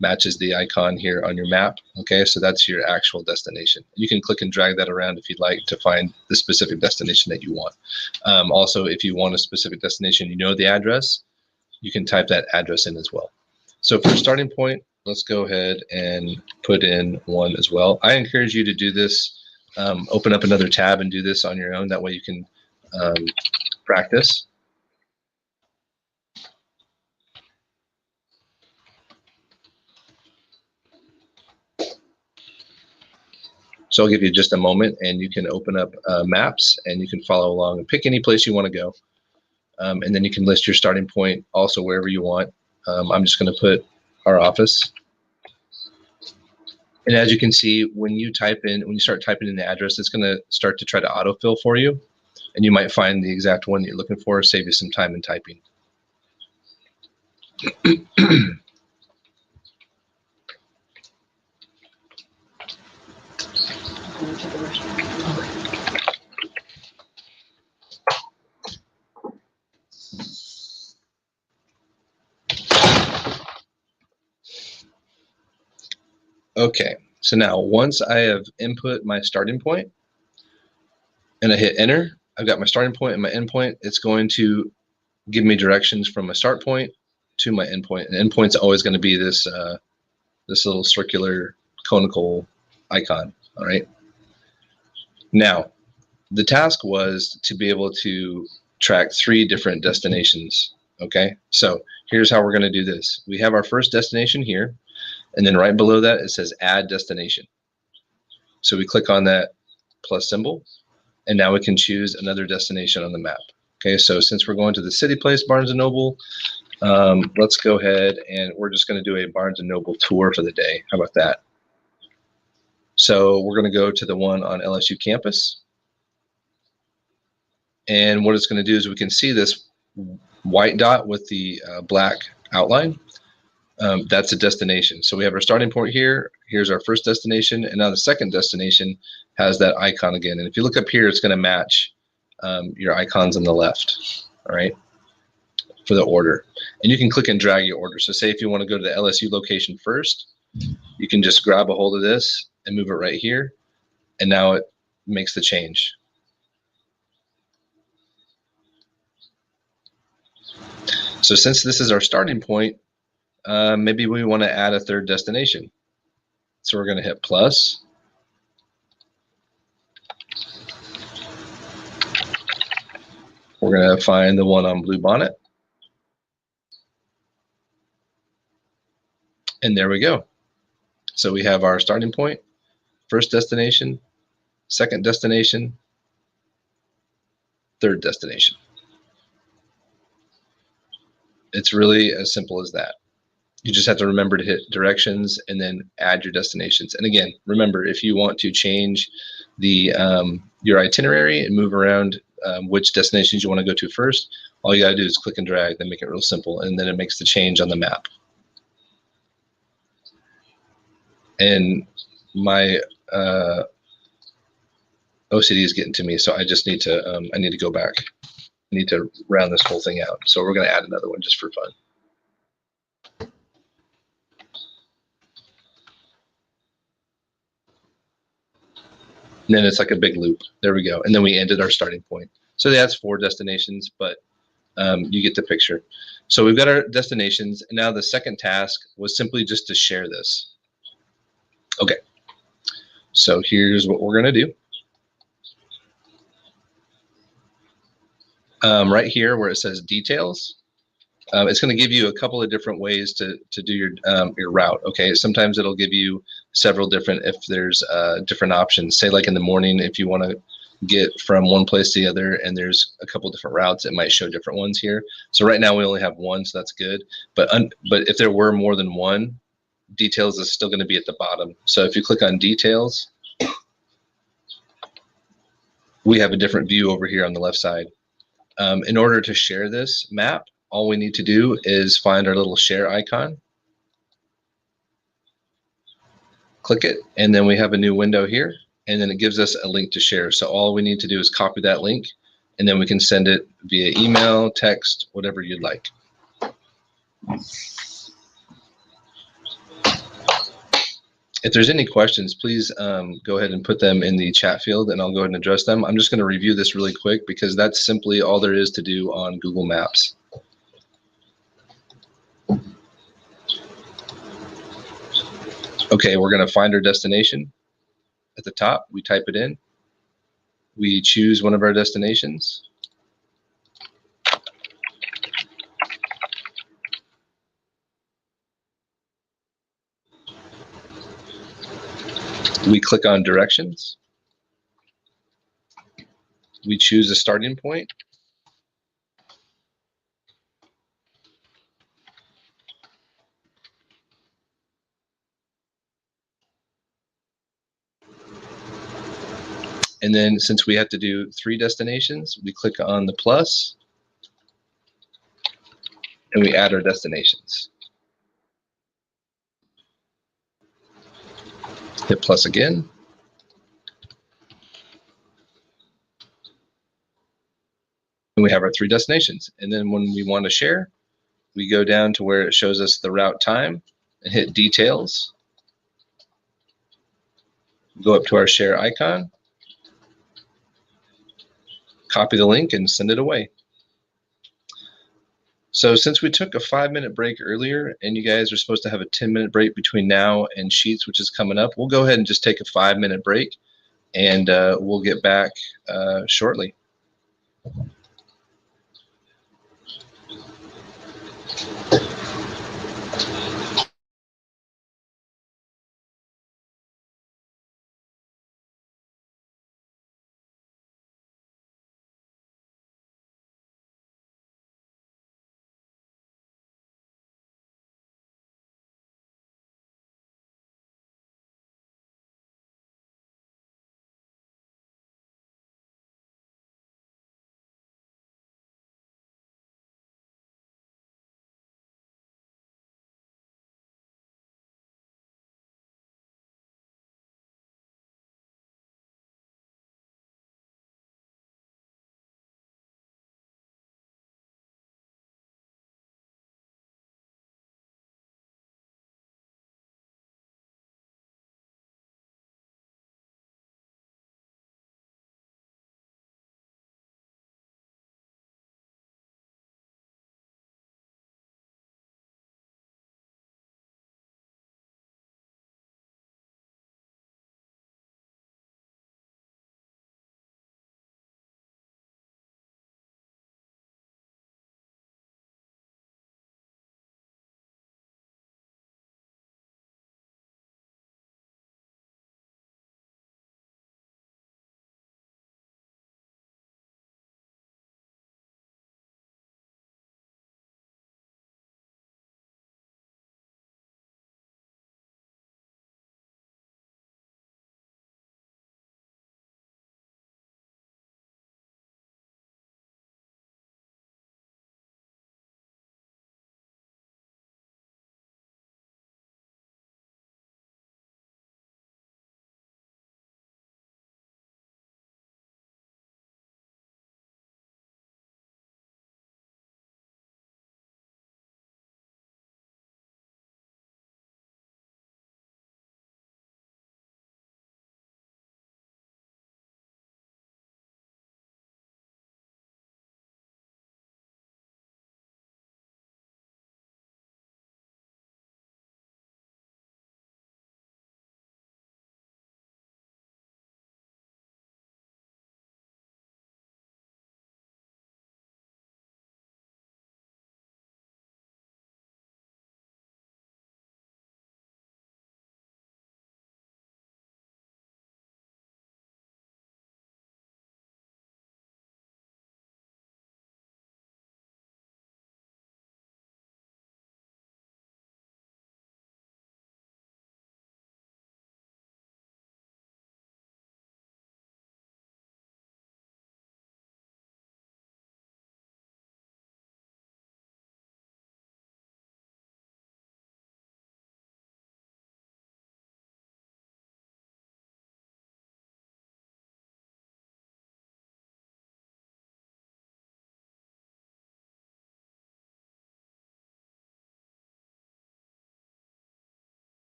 matches the icon here on your map. Okay, so that's your actual destination. You can click and drag that around if you'd like to find the specific destination that you want. Also, if you want a specific destination, you know the address, you can type that address in as well. So for a starting point, let's go ahead and put in one as well. I encourage you to do this. Open up another tab and do this on your own. That way you can practice. So I'll give you just a moment and you can open up maps and you can follow along and pick any place you want to go. And then you can list your starting point also wherever you want. I'm just going to put our office. And as you can see, when you start typing in the address, it's going to start to try to autofill for you. And you might find the exact one that you're looking for, save you some time in typing. Okay, so now once I have input my starting point and I hit enter, I've got my starting point and my end point. It's going to give me directions from my start point to my end point. And end point's always going to be this this little circular conical icon. All right. Now, the task was to be able to track 3 different destinations. Okay, so here's how we're going to do this. We have our first destination here, and then right below that it says add destination. So we click on that plus symbol, and now we can choose another destination on the map. Okay, so since we're going to the City Place Barnes & Noble, let's go ahead and we're just going to do a Barnes & Noble tour for the day. How about that? So we're going to go to the one on LSU campus. And what it's going to do is we can see this white dot with the black outline. That's a destination. So we have our starting point here. Here's our first destination. And now the second destination has that icon again. And if you look up here, it's going to match your icons on the left, all right, for the order. And you can click and drag your order. So say if you want to go to the LSU location first, you can just grab a hold of this and move it right here. And now it makes the change. So since this is our starting point, maybe we want to add a third destination. So we're going to hit plus. We're going to find the one on Blue Bonnet. And there we go. So we have our starting point, first destination, second destination, third destination. It's really as simple as that. You just have to remember to hit directions and then add your destinations. And again, remember, if you want to change the your itinerary and move around which destinations you want to go to first, all you got to do is click and drag, then make it real simple, and then it makes the change on the map. And my OCD is getting to me, so I just need to I need to go back. I need to round this whole thing out. So we're going to add another one just for fun. And then it's like a big loop. There we go. And then we ended our starting point. So that's 4 destinations, but you get the picture. So we've got our destinations. And now the second task was simply just to share this. Okay. So here's what we're going to do. Right here where it says details, it's going to give you a couple of different ways to do your route. Okay, sometimes it'll give you several different, if there's different options. Say like in the morning, if you want to get from one place to the other and there's a couple different routes, it might show different ones here. So right now we only have one, so that's good. But if there were more than one, details is still going to be at the bottom. So if you click on details, we have a different view over here on the left side. In order to share this map, all we need to do is find our little share icon. Click it, and then we have a new window here, and then it gives us a link to share. So all we need to do is copy that link, and then we can send it via email, text, whatever you'd like. If there's any questions, please go ahead and put them in the chat field, and I'll go ahead and address them. I'm just going to review this really quick because that's simply all there is to do on Google Maps. Okay, we're going to find our destination. At the top, we type it in. We choose one of our destinations. We click on directions. We choose a starting point. And then since we have to do 3 destinations, we click on the plus and we add our destinations. Hit plus again. And we have our 3 destinations. And then when we want to share, we go down to where it shows us the route time and hit details. Go up to our share icon, copy the link and send it away. So since we took a 5-minute break earlier and you guys are supposed to have a 10-minute break between now and Sheets, which is coming up, we'll go ahead and just take a 5-minute break and we'll get back shortly.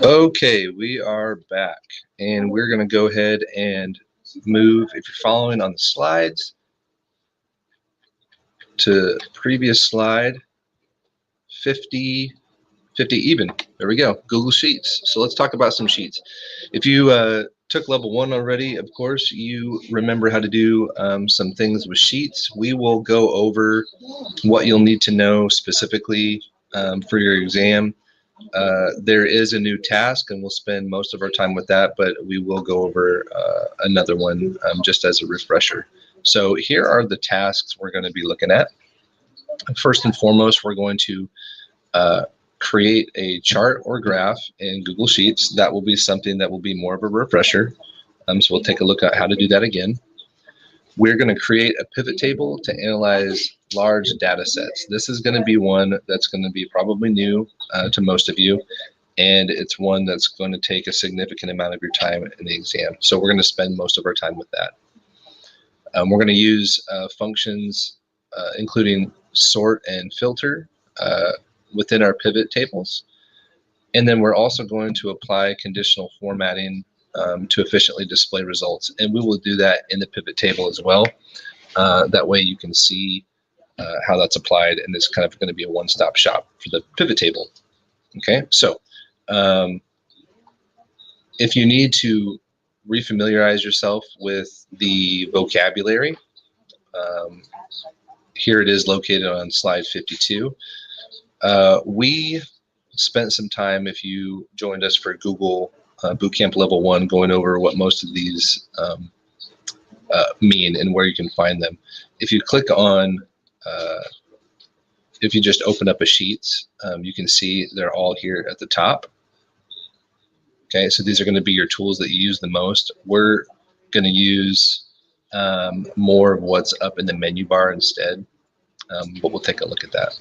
Okay, we are back, and we're going to go ahead and move, if you're following on the slides, to previous slide 50 even. There we go, Google Sheets. So let's talk about some sheets. If you took level 1 already, of course, you remember how to do some things with sheets. We will go over what you'll need to know specifically for your exam. There is a new task, and we'll spend most of our time with that, but we will go over another one just as a refresher. So here are the tasks we're going to be looking at. First and foremost, we're going to create a chart or graph in Google Sheets. That will be something that will be more of a refresher. So we'll take a look at how to do that again. We're going to create a pivot table to analyze large data sets. This is going to be one that's going to be probably new to most of you, and it's one that's going to take a significant amount of your time in the exam. So we're going to spend most of our time with that. We're going to use functions including sort and filter within our pivot tables. And then we're also going to apply conditional formatting to efficiently display results. And we will do that in the pivot table as well. That way you can see how that's applied, and it's kind of going to be a one-stop shop for the pivot table. Okay, so if you need to refamiliarize yourself with the vocabulary, here it is located on slide 52. We spent some time, if you joined us for Google Bootcamp Level 1, going over what most of these mean and where you can find them. If you click on, if you just open up a Sheets, you can see they're all here at the top. Okay, so these are going to be your tools that you use the most. We're going to use more of what's up in the menu bar instead, but we'll take a look at that.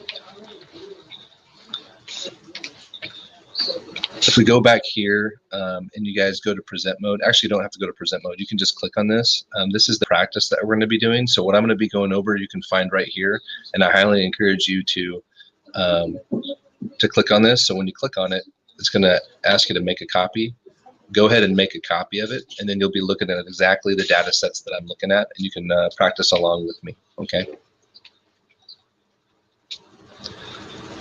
If we go back here and you guys go to present mode, actually you don't have to go to present mode, you can just click on this. This is the practice that we're going to be doing. So what I'm going to be going over, you can find right here, and I highly encourage you to click on this. So when you click on it, it's going to ask you to make a copy. Go ahead and make a copy of it, and then you'll be looking at exactly the data sets that I'm looking at, and you can practice along with me, okay?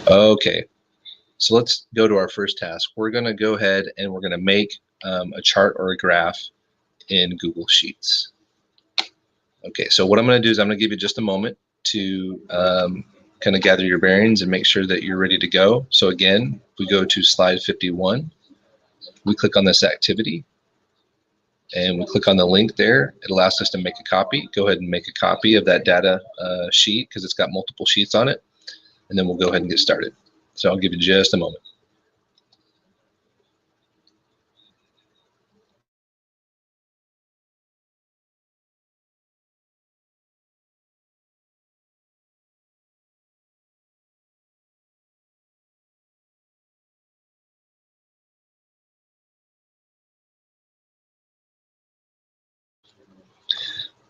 Okay. So let's go to our first task. We're going to go ahead and we're going to make a chart or a graph in Google Sheets. Okay, so what I'm going to do is I'm going to give you just a moment to kind of gather your bearings and make sure that you're ready to go. So again, we go to slide 51. We click on this activity, and we click on the link there. It'll ask us to make a copy. Go ahead and make a copy of that data sheet because it's got multiple sheets on it, and then we'll go ahead and get started. So I'll give you just a moment.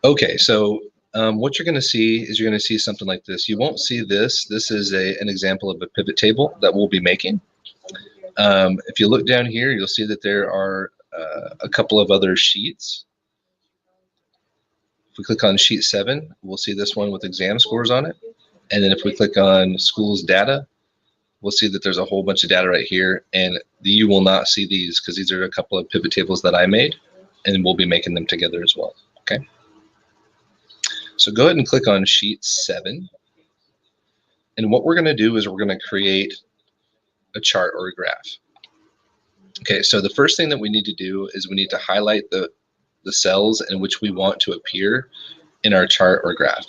Okay, so what you're going to see is you're going to see something like this. You won't see this. This is an example of a pivot table that we'll be making. If you look down here, you'll see that there are a couple of other sheets. If we click on sheet 7, we'll see this one with exam scores on it. And then if we click on schools data, we'll see that there's a whole bunch of data right here. And you will not see these because these are a couple of pivot tables that I made, and we'll be making them together as well. Okay. So go ahead and click on sheet 7. And what we're going to do is we're going to create a chart or a graph. Okay, so the first thing that we need to do is we need to highlight the cells in which we want to appear in our chart or graph.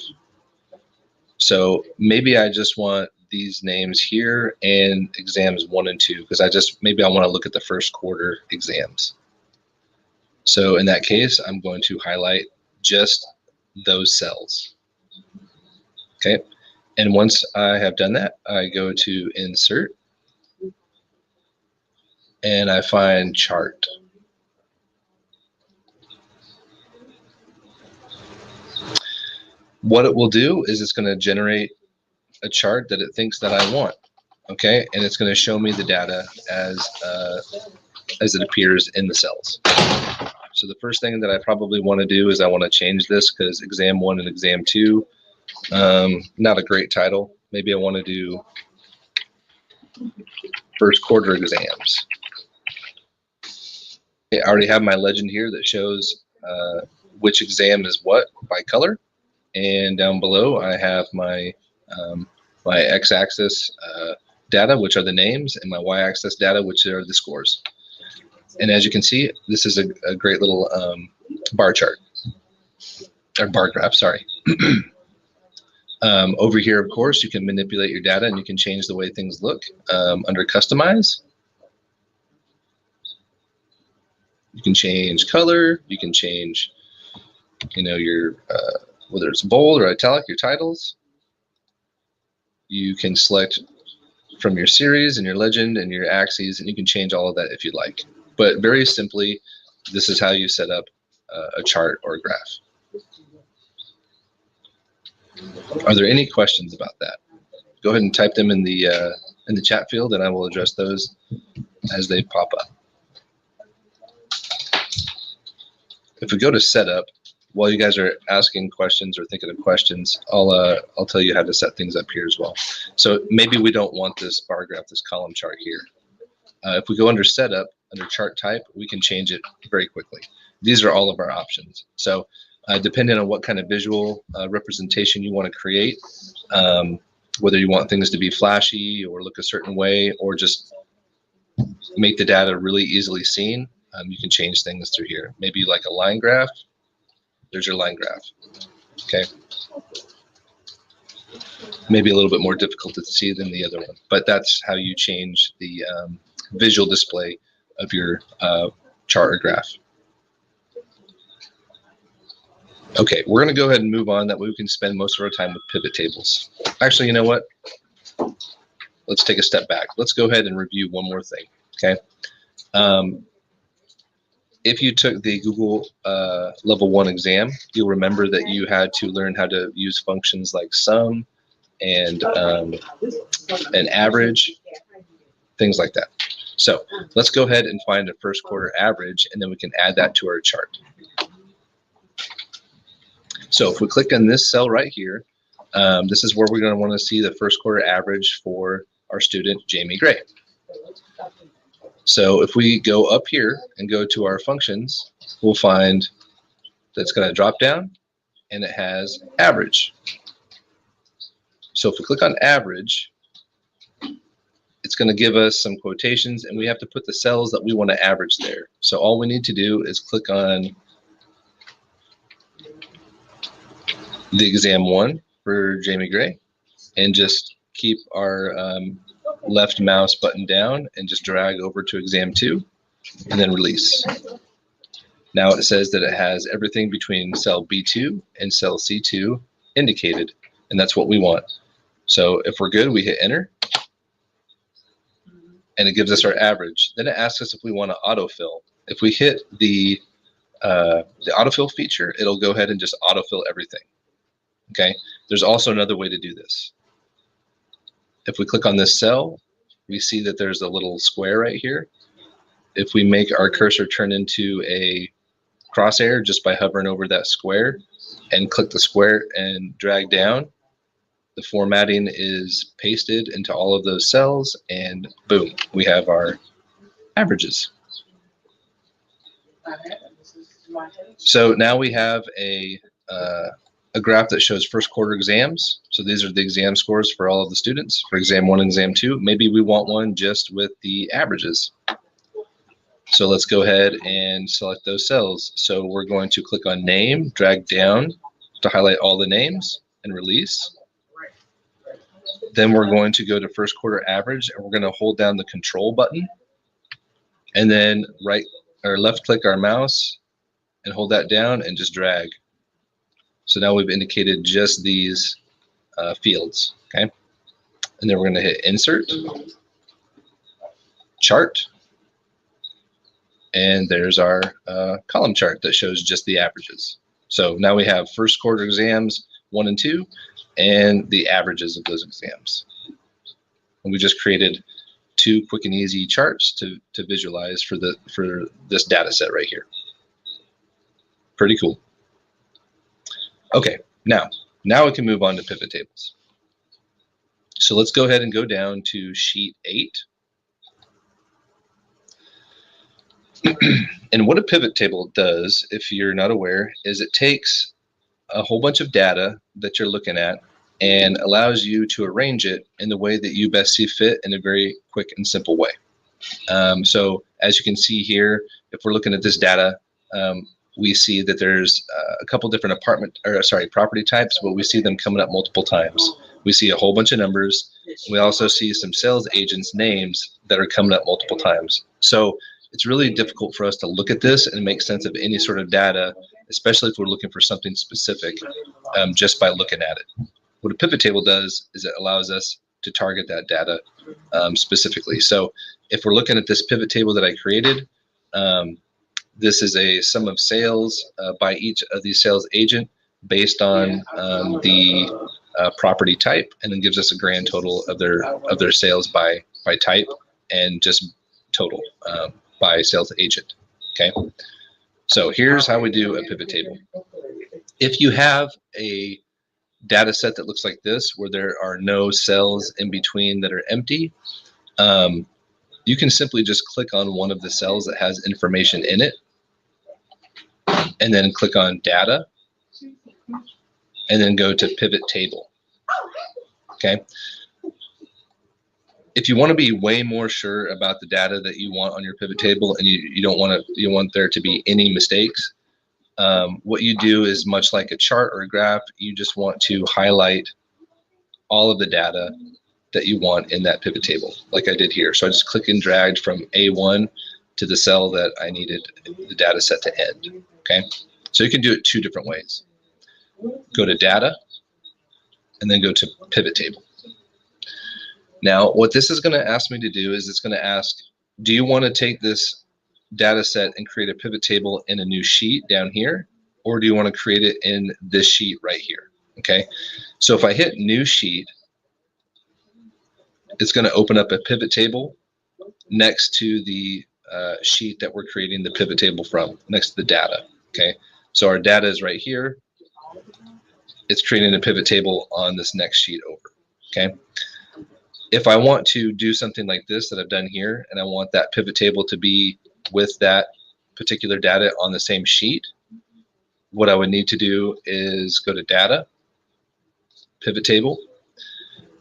So maybe I just want these names here and exams 1 and 2 because maybe I want to look at the first quarter exams. So in that case, I'm going to highlight just those cells. Okay, and once I have done that, I go to insert and I find chart. What it will do is it's going to generate a chart that it thinks that I want. Okay, and it's going to show me the data as as it appears in the cells. So the first thing that I probably want to do is I want to change this because exam 1 and exam 2, not a great title. Maybe I want to do first quarter exams. I already have my legend here that shows which exam is what by color, and down below I have my my x-axis data, which are the names, and my y-axis data, which are the scores. And as you can see, this is a great little bar chart, or bar graph, sorry. Over here, of course, you can manipulate your data and you can change the way things look. Under Customize, you can change color, you can change, your whether it's bold or italic, your titles. You can select from your series and your legend and your axes, and you can change all of that if you'd like. But very simply, this is how you set up a chart or a graph. Are there any questions about that? Go ahead and type them in the chat field, and I will address those as they pop up. If we go to setup, while you guys are asking questions or thinking of questions, I'll tell you how to set things up here as well. So maybe we don't want this bar graph, this column chart here. If we go under setup, under chart type, we can change it very quickly. These are all of our options. So depending on what kind of visual representation you want to create, whether you want things to be flashy or look a certain way, or just make the data really easily seen, you can change things through here. Maybe like a line graph. There's your line graph. Okay. Maybe a little bit more difficult to see than the other one, but that's how you change the visual display of your chart or graph. Okay, we're going to go ahead and move on. That way we can spend most of our time with pivot tables. Actually, you know what? Let's take a step back. Let's go ahead and review one more thing. Okay. If you took the Google Level 1 exam, you'll remember that you had to learn how to use functions like sum and average, things like that. So let's go ahead and find a first quarter average, and then we can add that to our chart. So if we click on this cell right here, this is where we're going to want to see the first quarter average for our student, Jamie Gray. So if we go up here and go to our functions, we'll find that's going to drop down and it has average. So if we click on average, it's going to give us some quotations, and we have to put the cells that we want to average there. So all we need to do is click on the exam 1 for Jamie Gray and just keep our left mouse button down and just drag over to exam 2 and then release. Now it says that it has everything between cell B2 and cell C2 indicated, and that's what we want. So if we're good, we hit enter and it gives us our average. Then it asks us if we want to autofill. If we hit the autofill feature, it'll go ahead and just autofill everything. Okay, there's also another way to do this. If we click on this cell, we see that there's a little square right here. If we make our cursor turn into a crosshair just by hovering over that square and click the square and drag down, the formatting is pasted into all of those cells, and boom, we have our averages. So now we have a graph that shows first quarter exams. So these are the exam scores for all of the students for exam 1 and exam 2. Maybe we want one just with the averages. So let's go ahead and select those cells. So we're going to click on name, drag down to highlight all the names and release. Then we're going to go to first quarter average, and we're going to hold down the control button and then right or left click our mouse and hold that down and just drag. So now we've indicated just these fields, okay? And then we're going to hit insert, chart, and there's our column chart that shows just the averages. So now we have first quarter exams 1 and 2 and the averages of those exams. And we just created two quick and easy charts to visualize for this data set right here. Pretty cool. Okay, now we can move on to pivot tables. So let's go ahead and go down to sheet 8. And what a pivot table does, if you're not aware, is it takes a whole bunch of data that you're looking at and allows you to arrange it in the way that you best see fit in a very quick and simple way. So as you can see here, if we're looking at this data, we see that there's a couple different property types, but we see them coming up multiple times. We see a whole bunch of numbers. We also see some sales agents' names that are coming up multiple times. So it's really difficult for us to look at this and make sense of any sort of data, especially if we're looking for something specific, just by looking at it. What a pivot table does is it allows us to target that data specifically. So if we're looking at this pivot table that I created, this is a sum of sales by each of these sales agent based on the property type, and then gives us a grand total of their sales by type and just total by sales agent. Okay, so here's how we do a pivot table. If you have a data set that looks like this, where there are no cells in between that are empty, you can simply just click on one of the cells that has information in it, and then click on data, and then go to pivot table. Okay. If you want to be way more sure about the data that you want on your pivot table, and you want there to be any mistakes, what you do is much like a chart or a graph. You just want to highlight all of the data that you want in that pivot table, like I did here. So I just click and dragged from A1 to the cell that I needed the data set to end. Okay, so you can do it two different ways. Go to data, and then go to pivot table. Now, what this is going to ask me to do is it's going to ask, do you want to take this data set and create a pivot table in a new sheet down here, or do you want to create it in this sheet right here? Okay, so if I hit new sheet, it's going to open up a pivot table next to the sheet that we're creating the pivot table from, next to the data. Okay, so our data is right here. It's creating a pivot table on this next sheet over. Okay, if I want to do something like this that I've done here, and I want that pivot table to be with that particular data on the same sheet, what I would need to do is go to data, pivot table,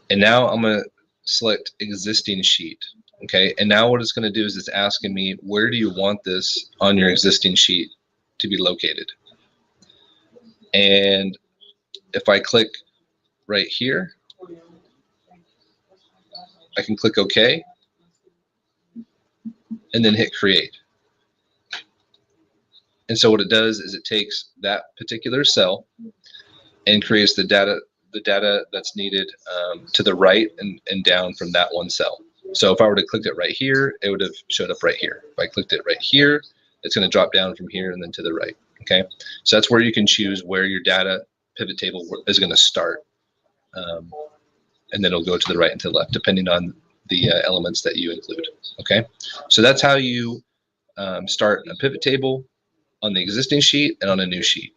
and now I'm going to select existing sheet. Okay, and now what it's going to do is it's asking me, where do you want this on your existing sheet to be located? And if I click right here, I can click OK, and then hit create. And so what it does is it takes that particular cell and creates the data that's needed to the right and down from that one cell. So if I were to click it right here, it would have showed up right here. If I clicked it right here, it's going to drop down from here and then to the right. Okay, so that's where you can choose where your data pivot table is going to start, and then it'll go to the right and to the left depending on the elements that you include. Okay, so that's how you start a pivot table on the existing sheet and on a new sheet.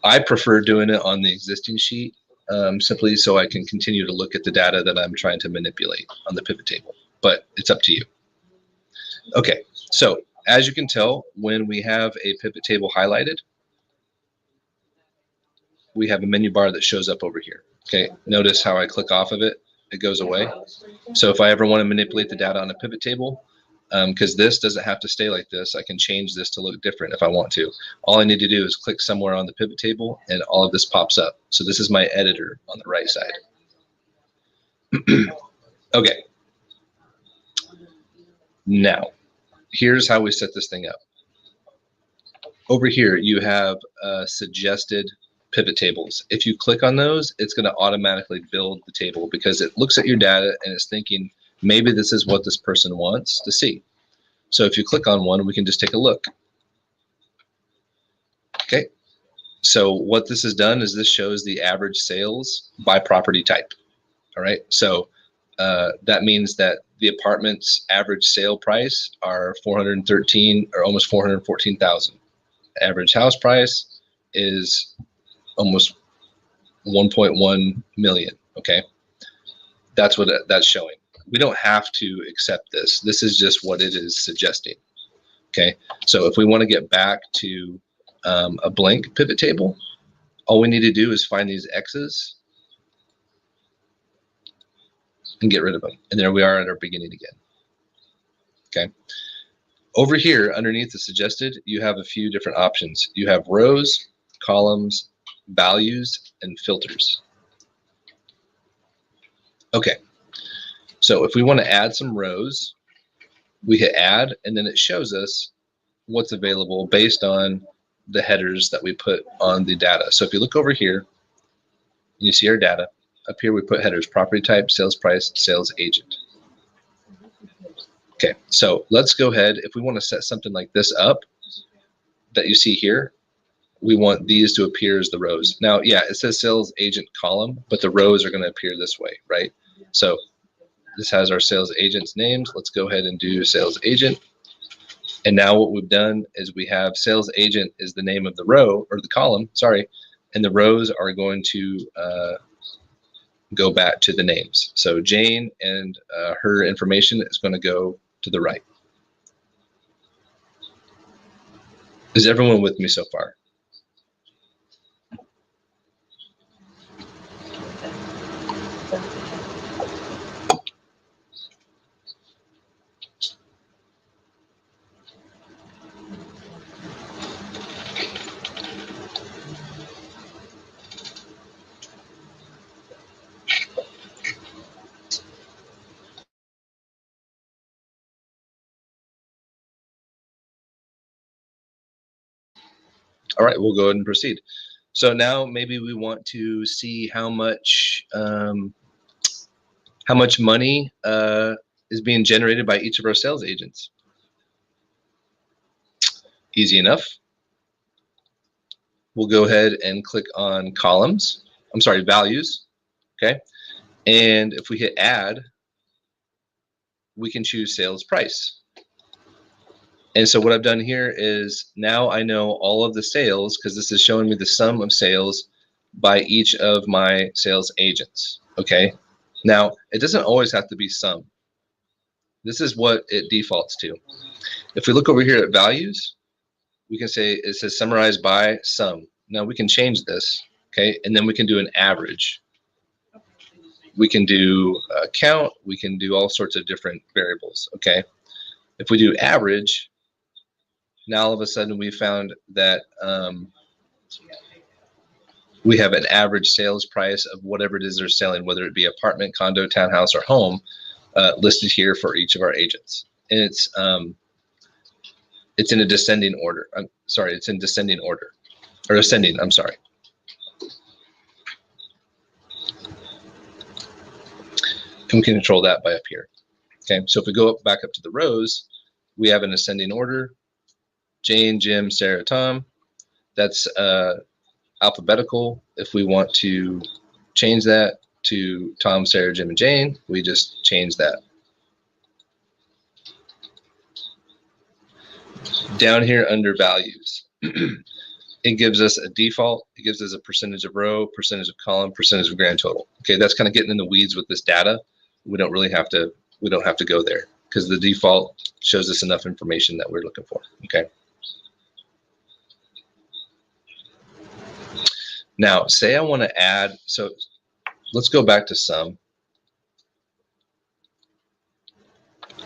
I prefer doing it on the existing sheet simply so I can continue to look at the data that I'm trying to manipulate on the pivot table, but it's up to you. Okay, so as you can tell, when we have a pivot table highlighted, we have a menu bar that shows up over here. Okay, notice how I click off of it, it goes away. So if I ever want to manipulate the data on a pivot table, because this doesn't have to stay like this, I can change this to look different if I want to. All I need to do is click somewhere on the pivot table and all of this pops up. So this is my editor on the right side. Okay. Now, here's how we set this thing up. Over here, you have suggested pivot tables. If you click on those, it's going to automatically build the table because it looks at your data and it's thinking, maybe this is what this person wants to see. So if you click on one, we can just take a look. Okay. So what this has done is this shows the average sales by property type. All right. So that means that the apartment's average sale price are 413 or almost 414,000. Average house price is almost 1.1 million. Okay, that's what that's showing. We don't have to accept this. This is just what it is suggesting. Okay, so if we want to get back to a blank pivot table, all we need to do is find these X's and get rid of them. And there we are at our beginning again. Okay. Over here, underneath the suggested, you have a few different options. You have rows, columns, values, and filters. Okay. So if we want to add some rows, we hit add, and then it shows us what's available based on the headers that we put on the data. So if you look over here, you see our data. Up here we put headers: property type, sales price, sales agent. Okay, so let's go ahead. If we want to set something like this up that you see here, we want these to appear as the rows. Now, yeah, it says sales agent column, but the rows are going to appear this way, right? So this has our sales agent's names. Let's go ahead and do sales agent. And now what we've done is we have sales agent is the name of the row, or the column, sorry, and the rows are going to go back to the names. So Jane and her information is going to go to the right. Is everyone with me so far? All right, we'll go ahead and proceed. So now maybe we want to see how much money is being generated by each of our sales agents. Easy enough. We'll go ahead and click on columns. I'm sorry, values. Okay, and if we hit add, we can choose sales price. And so what I've done here is now I know all of the sales, because this is showing me the sum of sales by each of my sales agents. Okay, now it doesn't always have to be sum. This is what it defaults to. If we look over here at values, we can say it says summarized by sum. Now we can change this, okay, and then we can do an average. We can do a count. We can do all sorts of different variables, okay. If we do average, now all of a sudden we found that we have an average sales price of whatever it is they're selling, whether it be apartment, condo, townhouse, or home, listed here for each of our agents. And it's in a descending order. I'm sorry, it's in descending order, or ascending, I'm sorry. And we can control that by up here. Okay, so if we go back up to the rows, we have an ascending order. Jane, Jim, Sarah, Tom. That's alphabetical. If we want to change that to Tom, Sarah, Jim, and Jane, we just change that. Down here under values, it gives us a default. It gives us a percentage of row, percentage of column, percentage of grand total. Okay, that's kind of getting in the weeds with this data. We don't have to go there because the default shows us enough information that we're looking for. Okay. Now, say I want to add, so let's go back to sum.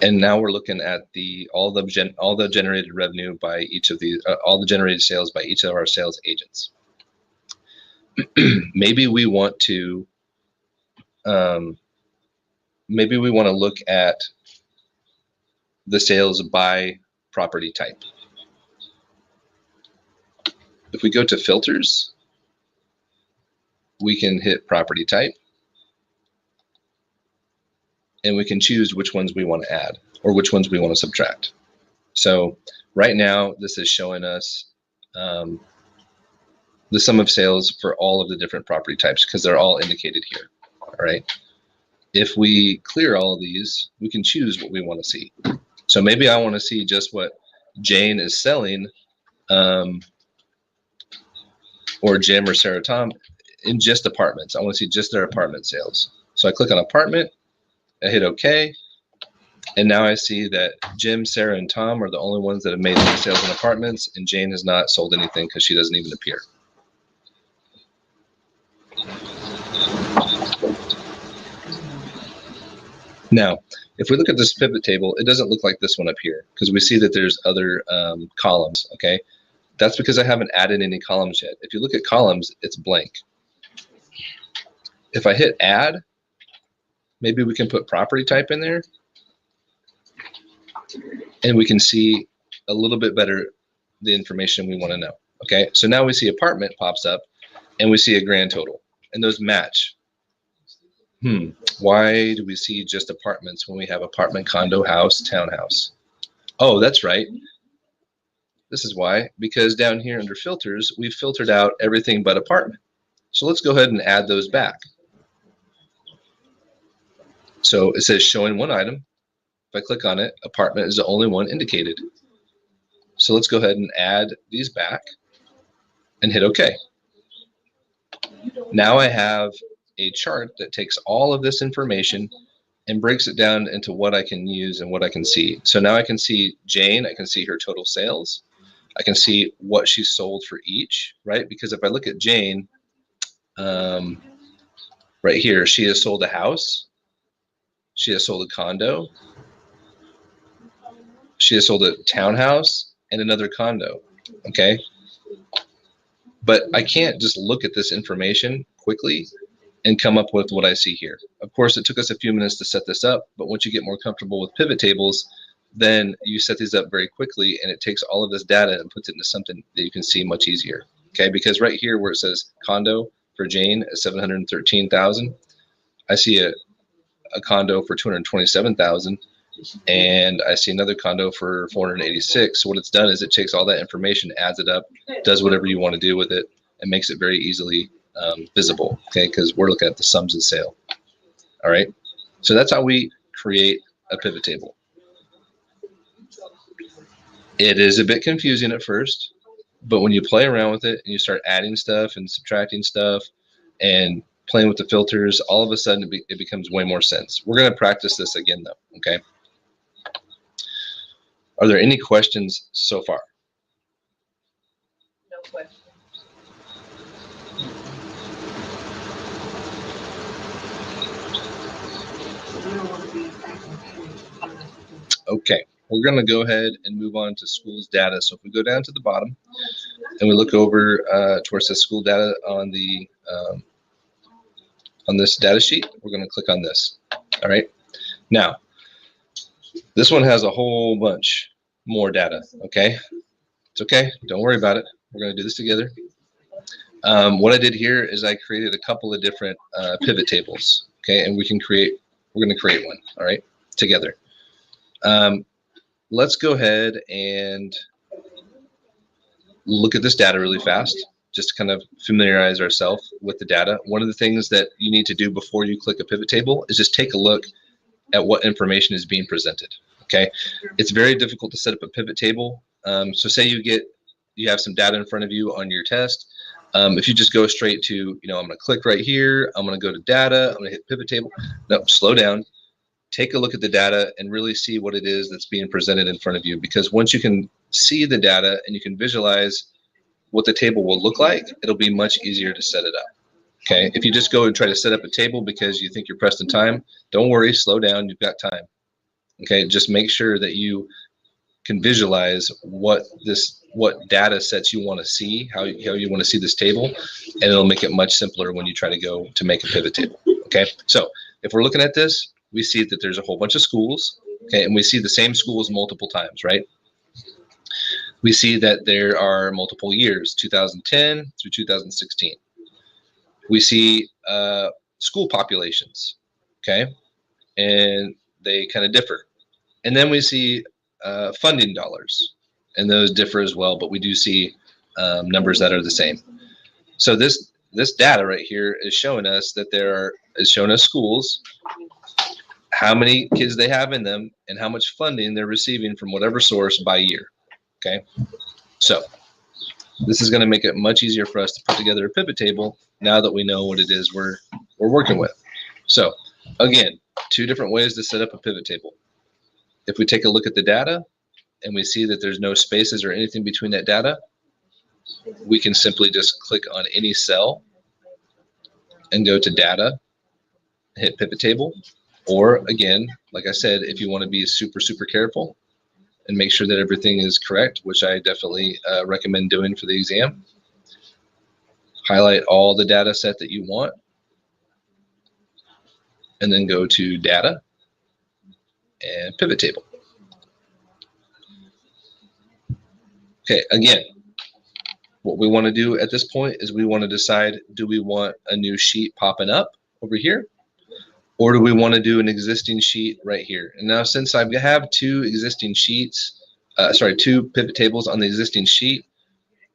And now we're looking at all the generated revenue by each of these, all the generated sales by each of our sales agents. Maybe we want to look at the sales by property type. If we go to filters, we can hit property type, and we can choose which ones we want to add or which ones we want to subtract. So right now, this is showing us the sum of sales for all of the different property types because they're all indicated here. All right. If we clear all of these, we can choose what we want to see. So maybe I want to see just what Jane is selling, or Jim or Sarah Tom, in just apartments. I want to see just their apartment sales. So I click on apartment, I hit OK, and now I see that Jim, Sarah, and Tom are the only ones that have made any sales in apartments, and Jane has not sold anything because she doesn't even appear. Now, if we look at this pivot table, it doesn't look like this one up here because we see that there's other columns, okay? That's because I haven't added any columns yet. If you look at columns, it's blank. If I hit add, maybe we can put property type in there, and we can see a little bit better the information we want to know, okay? So now we see apartment pops up, and we see a grand total, and those match. Why do we see just apartments when we have apartment, condo, house, townhouse? Oh, that's right. This is why, because down here under filters, we've filtered out everything but apartment. So let's go ahead and add those back. So it says showing one item. If I click on it, apartment is the only one indicated. So let's go ahead and add these back and hit OK. Now I have a chart that takes all of this information and breaks it down into what I can use and what I can see. So now I can see Jane, I can see her total sales. I can see what she sold for each, right? Because if I look at Jane, right here, she has sold a house. She has sold a condo. She has sold a townhouse and another condo, okay? But I can't just look at this information quickly and come up with what I see here. Of course, it took us a few minutes to set this up, but once you get more comfortable with pivot tables, then you set these up very quickly, and it takes all of this data and puts it into something that you can see much easier, okay? Because right here where it says condo for Jane at $713,000, I see a condo for $227,000, and I see another condo for $486. So what it's done is it takes all that information, adds it up, does whatever you want to do with it, and makes it very easily visible, okay? Because we're looking at the sums of sale. All right, so that's how we create a pivot table. It is a bit confusing at first, but when you play around with it and you start adding stuff and subtracting stuff and playing with the filters, all of a sudden it becomes way more sense. We're going to practice this again though, okay? Are there any questions so far? No questions. Okay, we're going to go ahead and move on to schools data. So if we go down to the bottom and we look over towards the school data on this data sheet, we're going to click on this. All right, now this one has a whole bunch more data. Okay, it's okay, don't worry about it. We're going to do this together. What I did here is I created a couple of different pivot tables. Okay, and we're going to create one. All right, together. Let's go ahead and look at this data really fast, just to kind of familiarize ourselves with the data. One of the things that you need to do before you click a pivot table is just take a look at what information is being presented, okay? It's very difficult to set up a pivot table. So say you have some data in front of you on your test. If you just go straight to, I'm gonna click right here, I'm gonna go to data, I'm gonna hit pivot table. No, slow down. Take a look at the data and really see what it is that's being presented in front of you, because once you can see the data and you can visualize what the table will look like, it'll be much easier to set it up. Okay, if you just go and try to set up a table because you think you're pressed in time, don't worry, slow down, you've got time. Okay, just make sure that you can visualize what data sets you want to see, how you want to see this table, and it'll make it much simpler when you try to go to make a pivot table. Okay, so if we're looking at this, we see that there's a whole bunch of schools, okay, and we see the same schools multiple times, right? We see that there are multiple years, 2010 through 2016. We see school populations, okay, and they kind of differ. And then we see funding dollars, and those differ as well, but we do see numbers that are the same. So this data right here is showing us that is showing us schools, how many kids they have in them, and how much funding they're receiving from whatever source by year. Okay, so this is going to make it much easier for us to put together a pivot table now that we know what it is we're working with. So again, two different ways to set up a pivot table. If we take a look at the data and we see that there's no spaces or anything between that data, we can simply just click on any cell and go to data, hit pivot table. Or again, like I said, if you want to be super, super careful and make sure that everything is correct, which I definitely recommend doing for the exam, highlight all the data set that you want, and then go to data and pivot table. Okay, again, what we want to do at this point is we want to decide, do we want a new sheet popping up over here, or do we want to do an existing sheet right here? And now since I have two existing sheets, two pivot tables on the existing sheet,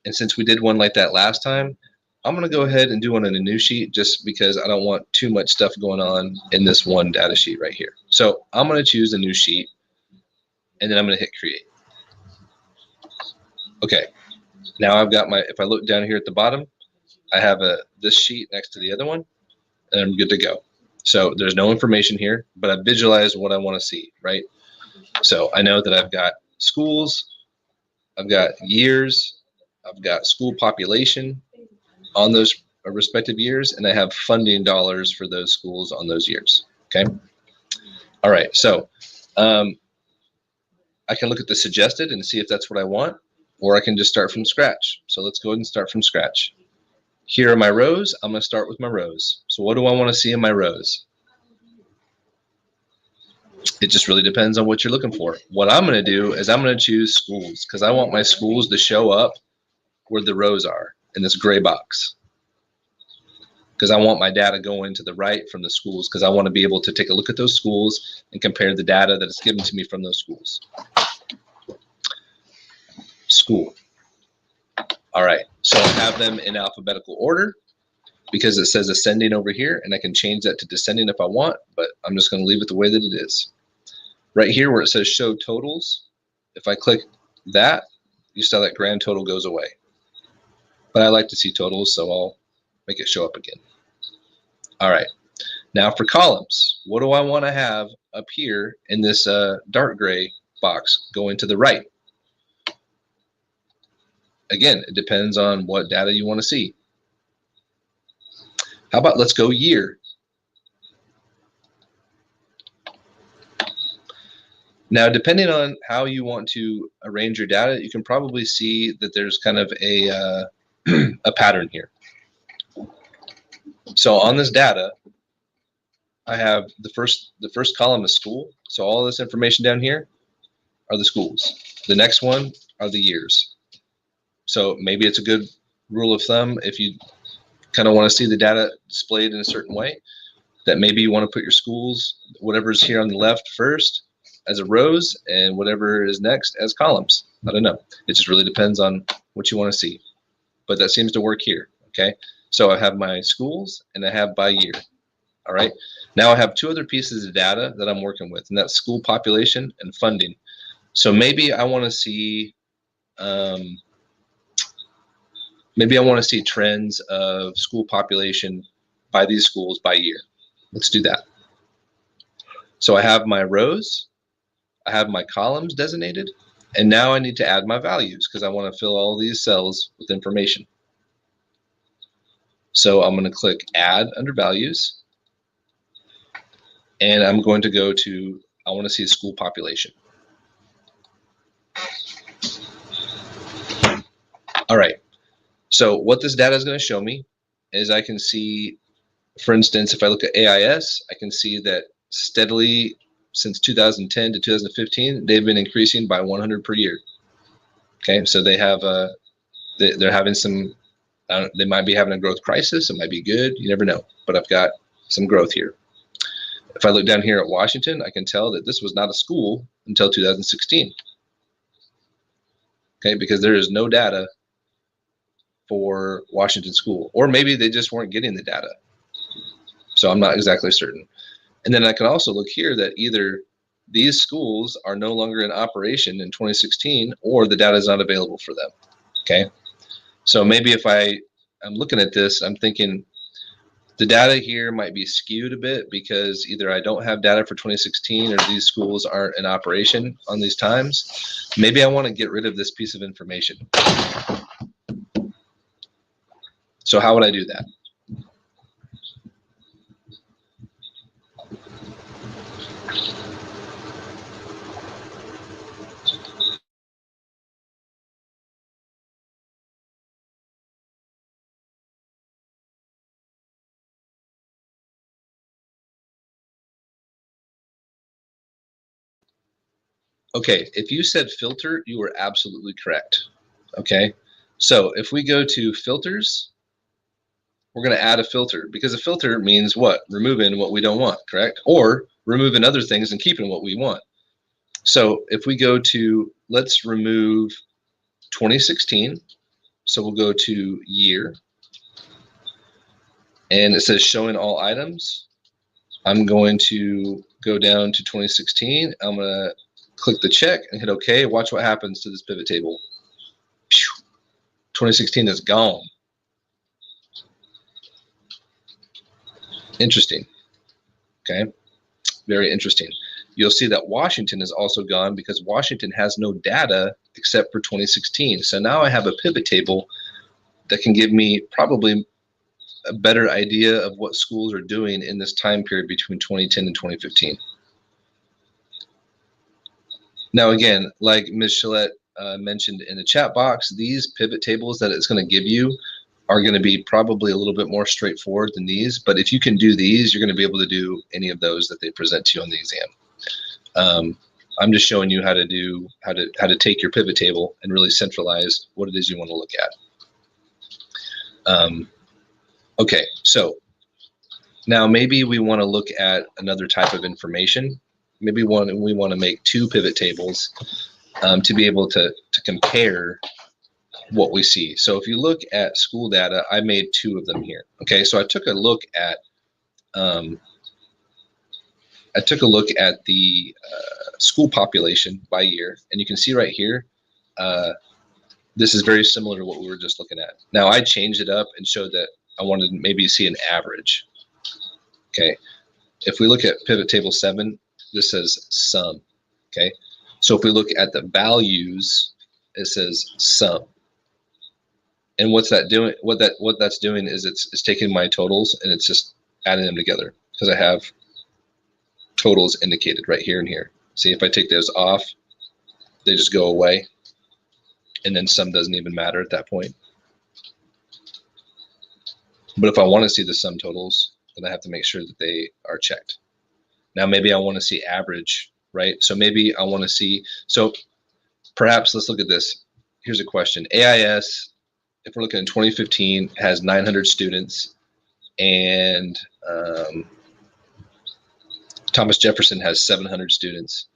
and since we did one like that last time, I'm going to go ahead and do one on a new sheet just because I don't want too much stuff going on in this one data sheet right here. So I'm going to choose a new sheet, and then I'm going to hit create. Okay, now I've got my, if I look down here at the bottom, I have this sheet next to the other one, and I'm good to go. So there's no information here, but I visualize what I want to see, right? So I know that I've got schools, I've got years, I've got school population on those respective years, and I have funding dollars for those schools on those years, okay? All right, so I can look at the suggested and see if that's what I want, or I can just start from scratch. So let's go ahead and start from scratch. Here are my rows. I'm going to start with my rows. So what do I want to see in my rows? It just really depends on what you're looking for. What I'm going to do is I'm going to choose schools because I want my schools to show up where the rows are in this gray box. Because I want my data going to the right from the schools, because I want to be able to take a look at those schools and compare the data that is given to me from those schools. School. All right, so I have them in alphabetical order because it says ascending over here, and I can change that to descending if I want, but I'm just going to leave it the way that it is. Right here where it says show totals, if I click that, you saw that grand total goes away. But I like to see totals, so I'll make it show up again. All right, now for columns, what do I want to have up here in this dark gray box going to the right? Again, it depends on what data you want to see. How about let's go year? Now, depending on how you want to arrange your data, you can probably see that there's kind of a pattern here. So on this data, I have the first column is school. So all this information down here are the schools. The next one are the years. So maybe it's a good rule of thumb if you kind of want to see the data displayed in a certain way, that maybe you want to put your schools, whatever's here on the left first, as a rows, and whatever is next as columns. I don't know. It just really depends on what you want to see. But that seems to work here, okay? So I have my schools, and I have by year, all right? Now I have two other pieces of data that I'm working with, and that's school population and funding. So maybe I want to see, trends of school population by these schools by year. Let's do that. So I have my rows, I have my columns designated, and now I need to add my values because I want to fill all these cells with information. So I'm going to click add under values, and I'm going to go to, I want to see school population. All right, so what this data is going to show me is I can see, for instance, if I look at AIS, I can see that steadily since 2010 to 2015, they've been increasing by 100 per year. Okay, so they have they're having some, they might be having a growth crisis. It might be good. You never know. But I've got some growth here. If I look down here at Washington, I can tell that this was not a school until 2016. Okay, because there is no data for Washington school, or maybe they just weren't getting the data. So I'm not exactly certain. And then I can also look here that either these schools are no longer in operation in 2016 or the data is not available for them. Okay. So maybe if I'm looking at this, I'm thinking the data here might be skewed a bit because either I don't have data for 2016 or these schools aren't in operation on these times. Maybe I want to get rid of this piece of information. So how would I do that? Okay, if you said filter, you were absolutely correct. Okay, so if we go to filters, we're going to add a filter because a filter means what? Removing what we don't want, correct? Or removing other things and keeping what we want. So if we go to, let's remove 2016. So we'll go to year and it says showing all items. I'm going to go down to 2016. I'm going to click the check and hit OK. Watch what happens to this pivot table. 2016 is gone. Interesting. Okay. Very interesting. You'll see that Washington is also gone because Washington has no data except for 2016. So now I have a pivot table that can give me probably a better idea of what schools are doing in this time period between 2010 and 2015. Now, again, like Ms. Shillette mentioned in the chat box, these pivot tables that it's going to give you are going to be probably a little bit more straightforward than these. But if you can do these, you're going to be able to do any of those that they present to you on the exam. I'm just showing you how to take your pivot table and really centralize what it is you want to look at. Okay, so now maybe we want to look at another type of information. Maybe we want to make two pivot tables to be able to compare what we see. So if you look at school data, I made two of them here. Okay, so I took a look at the school population by year, and you can see right here, this is very similar to what we were just looking at. Now I changed it up and showed that I wanted to maybe see an average. Okay, if we look at pivot table 7, this says sum. Okay, so if we look at the values, it says sum. And what's that doing? What that's doing is it's taking my totals and it's just adding them together because I have totals indicated right here and here. See, if I take those off, they just go away, and then sum doesn't even matter at that point. But if I want to see the sum totals, then I have to make sure that they are checked. Now maybe I want to see average, right? So maybe I want to see, so perhaps let's look at this. Here's a question. AIS, if we're looking at 2015, has 900 students, and Thomas Jefferson has 700 students.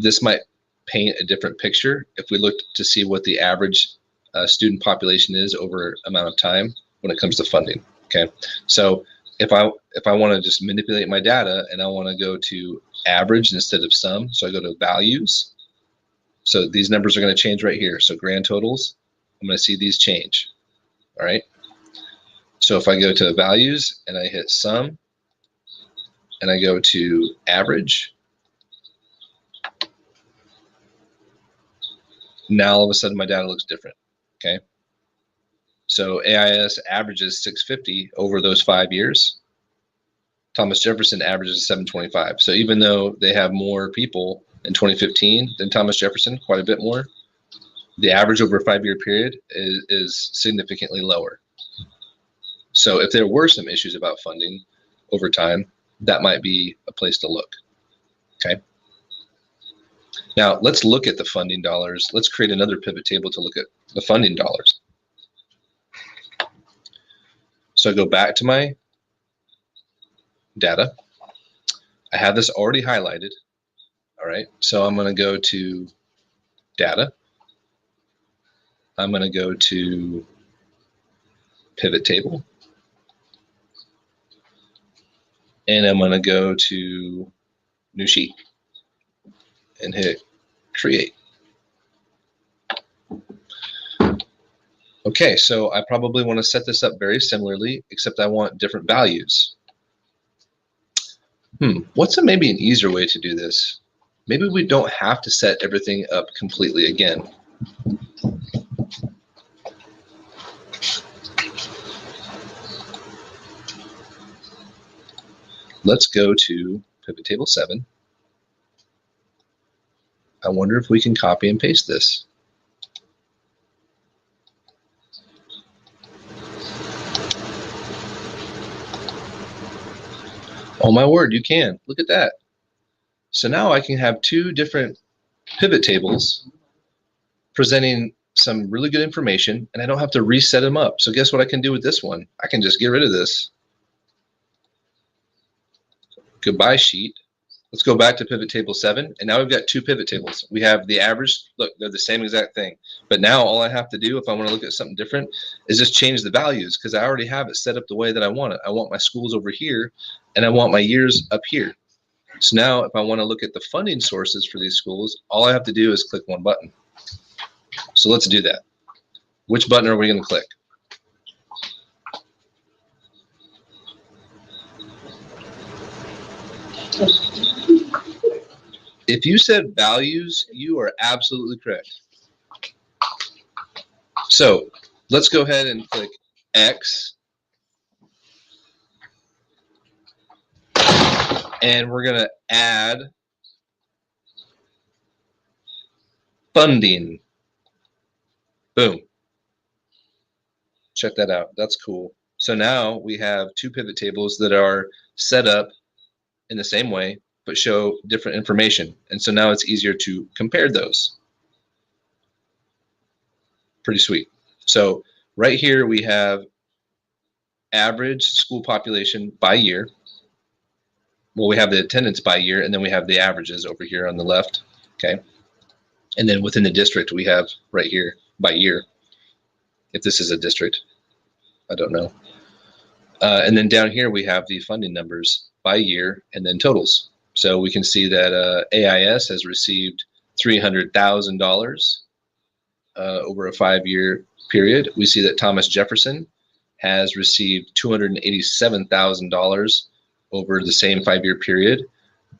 This might paint a different picture if we look to see what the average student population is over amount of time when it comes to funding. Okay, so if I want to just manipulate my data and I want to go to average instead of sum, so I go to values. So these numbers are going to change right here. So grand totals, I'm going to see these change. All right. So if I go to values and I hit sum and I go to average, now all of a sudden my data looks different. Okay. So AIS averages 650 over those 5 years. Thomas Jefferson averages 725. So even though they have more people in 2015 than Thomas Jefferson, quite a bit more, the average over a 5-year period is significantly lower. So if there were some issues about funding over time, that might be a place to look. Okay. Now let's look at the funding dollars. Let's create another pivot table to look at the funding dollars. So I go back to my data. I have this already highlighted. All right. So I'm going to go to data. I'm going to go to pivot table. And I'm going to go to new sheet and hit create. Okay, so I probably want to set this up very similarly, except I want different values. What's maybe an easier way to do this? Maybe we don't have to set everything up completely again. Let's go to pivot table 7. I wonder if we can copy and paste this. Oh my word, you can. Look at that. So now I can have 2 different pivot tables presenting some really good information, and I don't have to reset them up. So guess what I can do with this one? I can just get rid of this. Goodbye sheet. Let's go back to pivot table 7, and now we've got 2 pivot tables. We have the average. Look, they're the same exact thing. But now all I have to do if I want to look at something different is just change the values, because I already have it set up the way that I want it. I want my schools over here, and I want my years up here. So now if I want to look at the funding sources for these schools, all I have to do is click one button. So let's do that. Which button are we going to click? If you said values, you are absolutely correct. So let's go ahead and click X. And we're going to add funding. Boom. Check that out. That's cool. So now we have 2 pivot tables that are set up in the same way, but show different information. And so now it's easier to compare those. Pretty sweet. So right here we have average school population by year. Well, we have the attendance by year, and then we have the averages over here on the left. Okay. And then within the district, we have right here by year. If this is a district, I don't know. And then down here, we have the funding numbers by year and then totals. So we can see that AIS has received $300,000 over a 5-year period. We see that Thomas Jefferson has received $287,000 over the same 5-year period.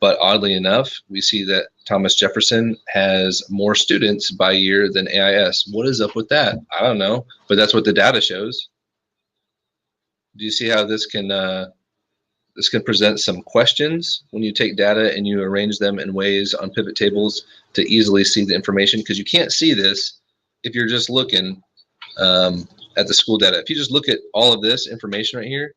But oddly enough, we see that Thomas Jefferson has more students by year than AIS. What is up with that? I don't know, but that's what the data shows. Do you see how this can present some questions when you take data and you arrange them in ways on pivot tables to easily see the information? Because you can't see this if you're just looking at the school data. If you just look at all of this information right here,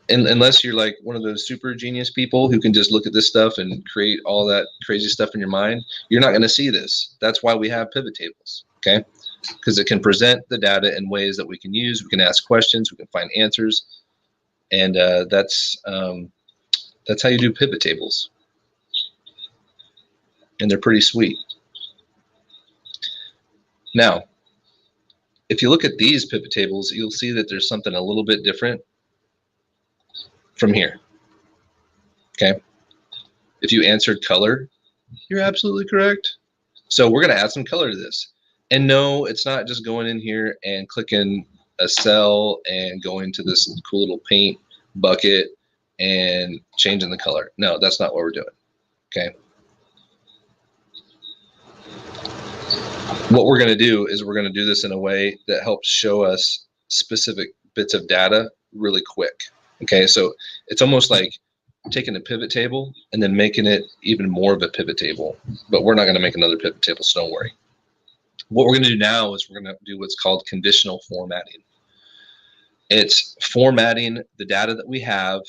unless you're like one of those super genius people who can just look at this stuff and create all that crazy stuff in your mind, you're not going to see this. That's why we have pivot tables, okay? Because it can present the data in ways that we can use. We can ask questions, we can find answers, and that's how you do pivot tables. And they're pretty sweet. Now, if you look at these pivot tables, you'll see that there's something a little bit different from here. Okay. If you answered color, you're absolutely correct. So we're going to add some color to this. And no, it's not just going in here and clicking a cell and going to this cool little paint bucket and changing the color. No, that's not what we're doing. Okay. What we're going to do is we're going to do this in a way that helps show us specific bits of data really quick. Okay, so it's almost like taking a pivot table and then making it even more of a pivot table. But we're not going to make another pivot table, so don't worry. What we're going to do now is we're going to do what's called conditional formatting. It's formatting the data that we have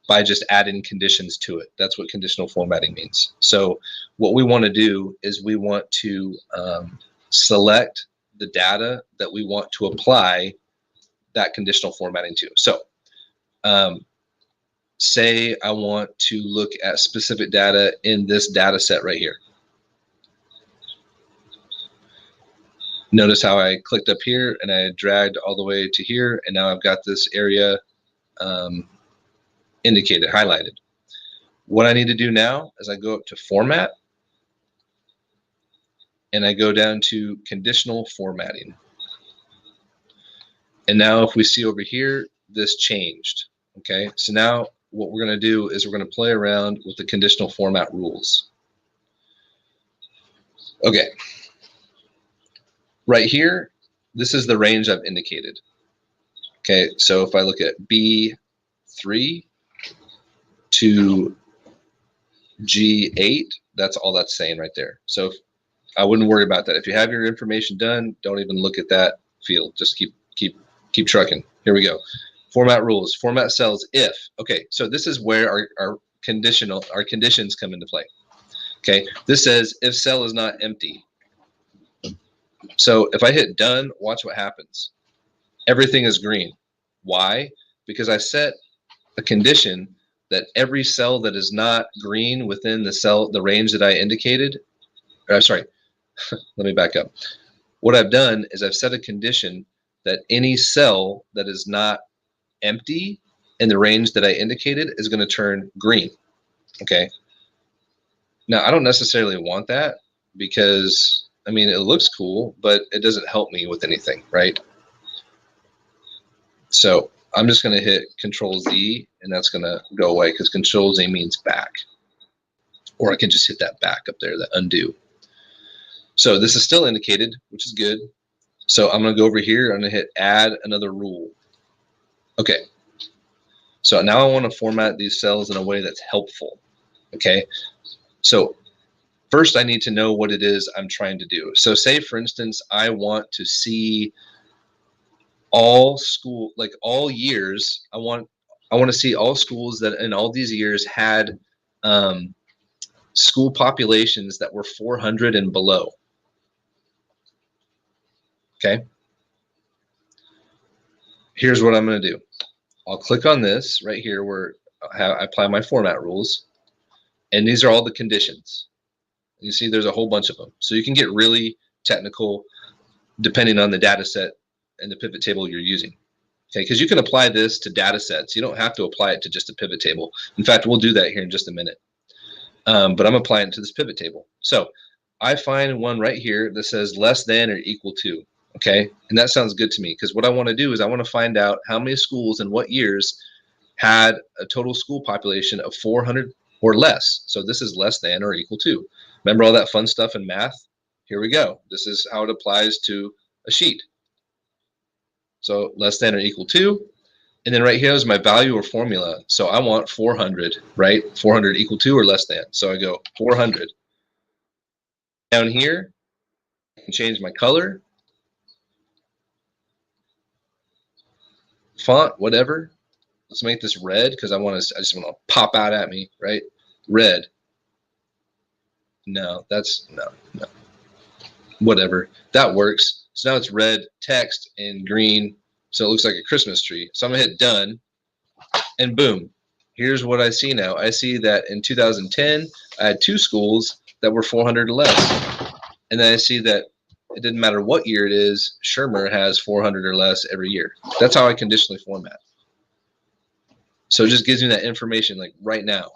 by just adding conditions to it. That's what conditional formatting means. So what we want to do is we want to select the data that we want to apply that conditional formatting to. So say I want to look at specific data in this data set right here. Notice how I clicked up here and I dragged all the way to here, and now I've got this area indicated, highlighted. What I need to do now is I go up to Format, and I go down to Conditional Formatting. And now if we see over here, this changed. Okay, so now what we're going to do is we're going to play around with the conditional format rules. Okay, right here, this is the range I've indicated. Okay, so if I look at B3 to G8, that's all that's saying right there. So I wouldn't worry about that. If you have your information done, don't even look at that field. Just keep trucking. Here we go. Format rules. Format cells if. Okay, so this is where our conditions come into play. Okay, this says if cell is not empty. So if I hit done, watch what happens. Everything is green. Why? Because I set a condition that every cell that is not green within the range that I indicated, sorry, let me back up. What I've done is I've set a condition that any cell that is not empty in the range that I indicated is going to turn green. Okay. Now, I don't necessarily want that because, I mean, it looks cool, but it doesn't help me with anything, right? So I'm just going to hit Control Z, and that's going to go away because Control Z means back. Or I can just hit that back up there, that undo. So this is still indicated, which is good. So I'm going to go over here. I'm going to hit Add Another Rule. Okay. So now I want to format these cells in a way that's helpful. Okay. So first I need to know what it is I'm trying to do. So say, for instance, I want to see all school, like all years. I want to see all schools that in all these years had school populations that were 400 and below. Okay. Here's what I'm going to do. I'll click on this right here where I apply my format rules. And these are all the conditions. You see there's a whole bunch of them. So you can get really technical depending on the data set and the pivot table you're using. Okay, because you can apply this to data sets. You don't have to apply it to just a pivot table. In fact, we'll do that here in just a minute. But I'm applying it to this pivot table. So I find one right here that says less than or equal to. Okay, and that sounds good to me because what I want to do is I want to find out how many schools and what years had a total school population of 400 or less. So this is less than or equal to. Remember all that fun stuff in math? Here we go. This is how it applies to a sheet. So less than or equal to. And then right here is my value or formula. So I want 400, right? 400 equal to or less than. So I go 400. Down here, I can change my color, font, whatever. Let's make this red because I just want to pop out at me, right? Red. No, no. Whatever. That works. So now it's red text and green. So it looks like a Christmas tree. So I'm going to hit done. And boom. Here's what I see now. I see that in 2010, I had 2 schools that were 400 or less. And then I see that it didn't matter what year it is, Shermer has 400 or less every year. That's how I conditionally format. So it just gives me that information like right now.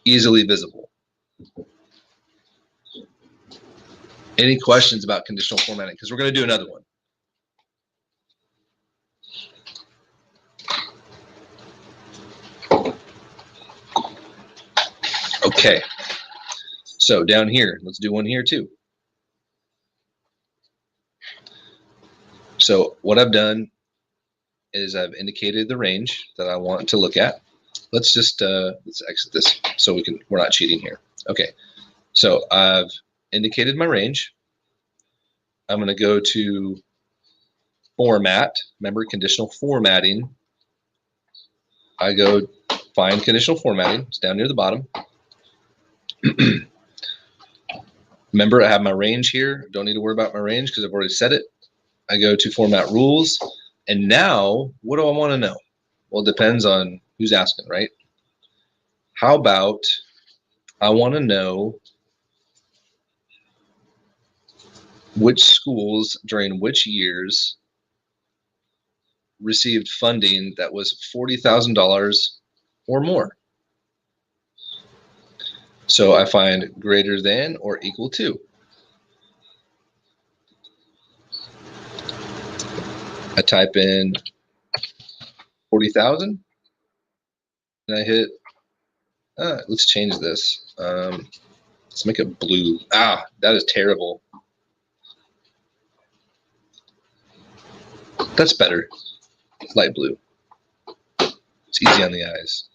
Easily visible. Any questions about conditional formatting? Because we're going to do another one. Okay. So down here, let's do one here too. So what I've done is I've indicated the range that I want to look at. Let's just let's exit this so we're not cheating here. Okay. So I've indicated my range. I'm going to go to format. Remember conditional formatting. I go find conditional formatting. It's down near the bottom. Remember, I have my range here. Don't need to worry about my range because I've already set it. I go to format rules. And now, what do I want to know? Well, it depends on who's asking, right? How about I want to know which schools during which years received funding that was $40,000 or more. So I find greater than or equal to. I type in 40,000 and I hit, let's change this. Let's make it blue. That is terrible. That's better. Light blue. It's easy on the eyes.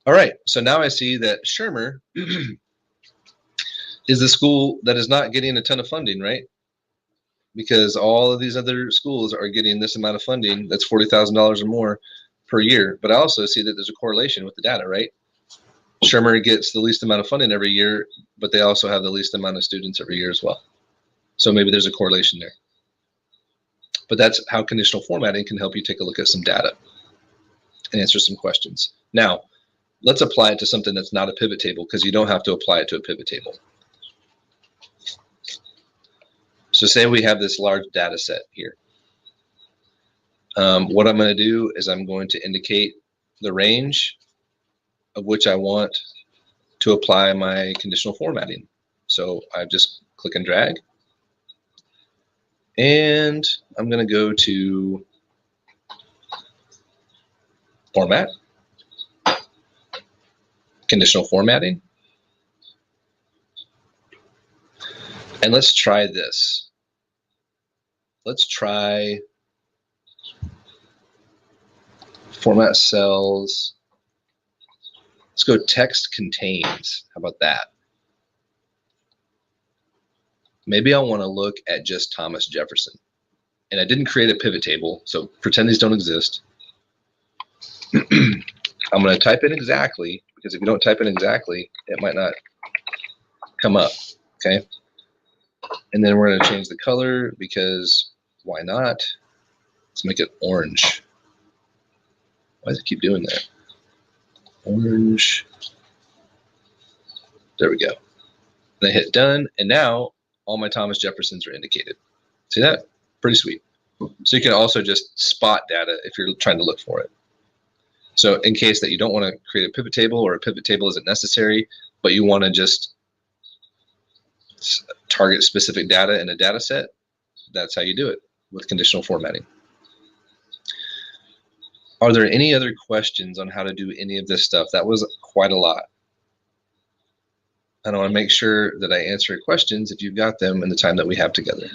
All right, so now I see that Shermer is the school that is not getting a ton of funding, right? Because all of these other schools are getting this amount of funding, that's $40,000 or more per year. But I also see that there's a correlation with the data, right? Shermer gets the least amount of funding every year, but they also have the least amount of students every year as well. So maybe there's a correlation there. But that's how conditional formatting can help you take a look at some data and answer some questions. Now, let's apply it to something that's not a pivot table, because you don't have to apply it to a pivot table. So say we have this large data set here. What I'm going to do is I'm going to indicate the range of which I want to apply my conditional formatting. So I just click and drag. And I'm going to go to Format, Conditional Formatting. And let's try this. Let's try Format Cells. Let's go Text Contains. How about that? Maybe I want to look at just Thomas Jefferson. And I didn't create a pivot table, so pretend these don't exist. I'm going to type in exactly, because if you don't type in exactly, it might not come up, okay? And then we're going to change the color, because why not? Let's make it orange. Why does it keep doing that? Orange. There we go. And I hit done, and now all my Thomas Jeffersons are indicated. See that? Pretty sweet. So you can also just spot data if you're trying to look for it. So in case that you don't want to create a pivot table, or a pivot table isn't necessary, but you want to just target specific data in a data set, that's how you do it with conditional formatting. Are there any other questions on how to do any of this stuff? That was quite a lot. And I want to make sure that I answer your questions if you've got them in the time that we have together.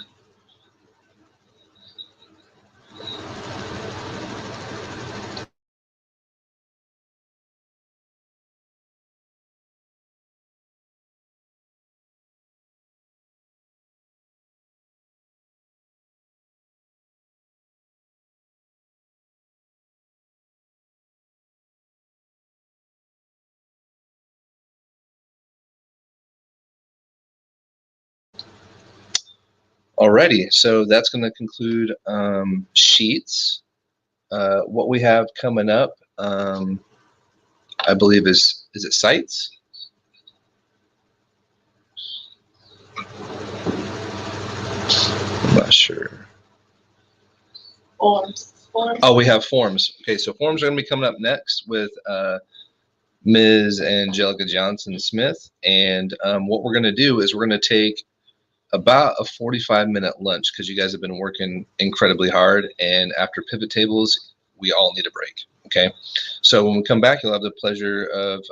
Alrighty, so that's going to conclude Sheets. What we have coming up, I believe, is it Sites? I'm not sure. Forms. Oh, we have Forms. Okay, so Forms are going to be coming up next with Ms. Angelica Johnson-Smith. And what we're going to do is we're going to take about a 45-minute lunch, because you guys have been working incredibly hard, and after pivot tables we all need a break. Okay, so when we come back, you'll have the pleasure of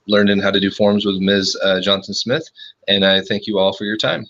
learning how to do forms with Ms. Johnson-Smith, and I thank you all for your time.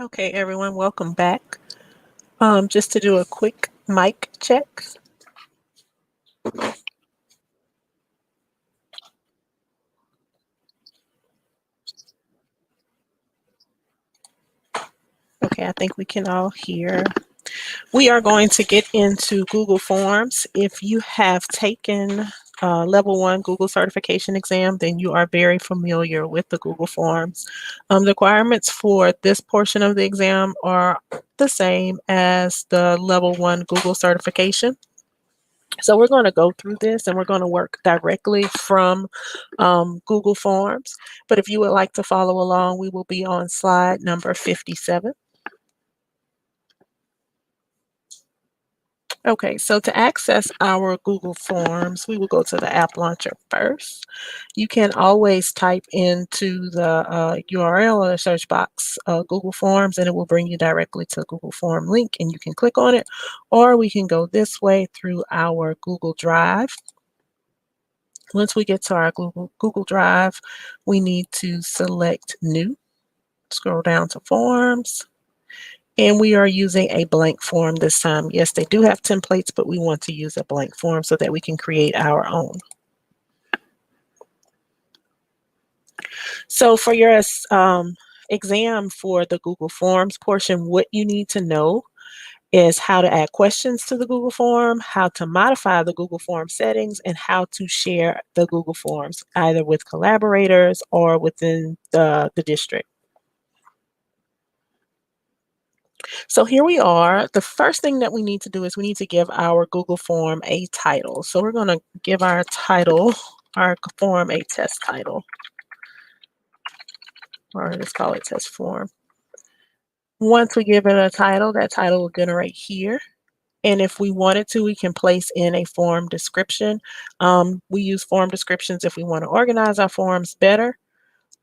Okay, everyone, welcome back. Just to do a quick mic check. Okay, I think we can all hear. We are going to get into Google Forms. If you have taken level 1 Google certification exam, then you are very familiar with the Google Forms. The requirements for this portion of the exam are the same as the level 1 Google certification. So we're going to go through this and we're going to work directly from Google Forms. But if you would like to follow along, we will be on slide number 57. Okay, so to access our Google Forms, we will go to the app launcher first. You can always type into the URL or the search box Google Forms, and it will bring you directly to the Google Form link, and you can click on it, or we can go this way through our Google Drive. Once we get to our Google Drive, we need to select New, scroll down to Forms, and we are using a blank form this time. Yes, they do have templates, but we want to use a blank form so that we can create our own. So for your exam for the Google Forms portion, what you need to know is how to add questions to the Google form, how to modify the Google form settings, and how to share the Google Forms either with collaborators or within the district. So here we are. The first thing that we need to do is we need to give our Google form a title. So we're going to give our title, our form, a test title, or let's call it test form. Once we give it a title, that title will generate here. And if we wanted to, we can place in a form description. We use form descriptions if we want to organize our forms better.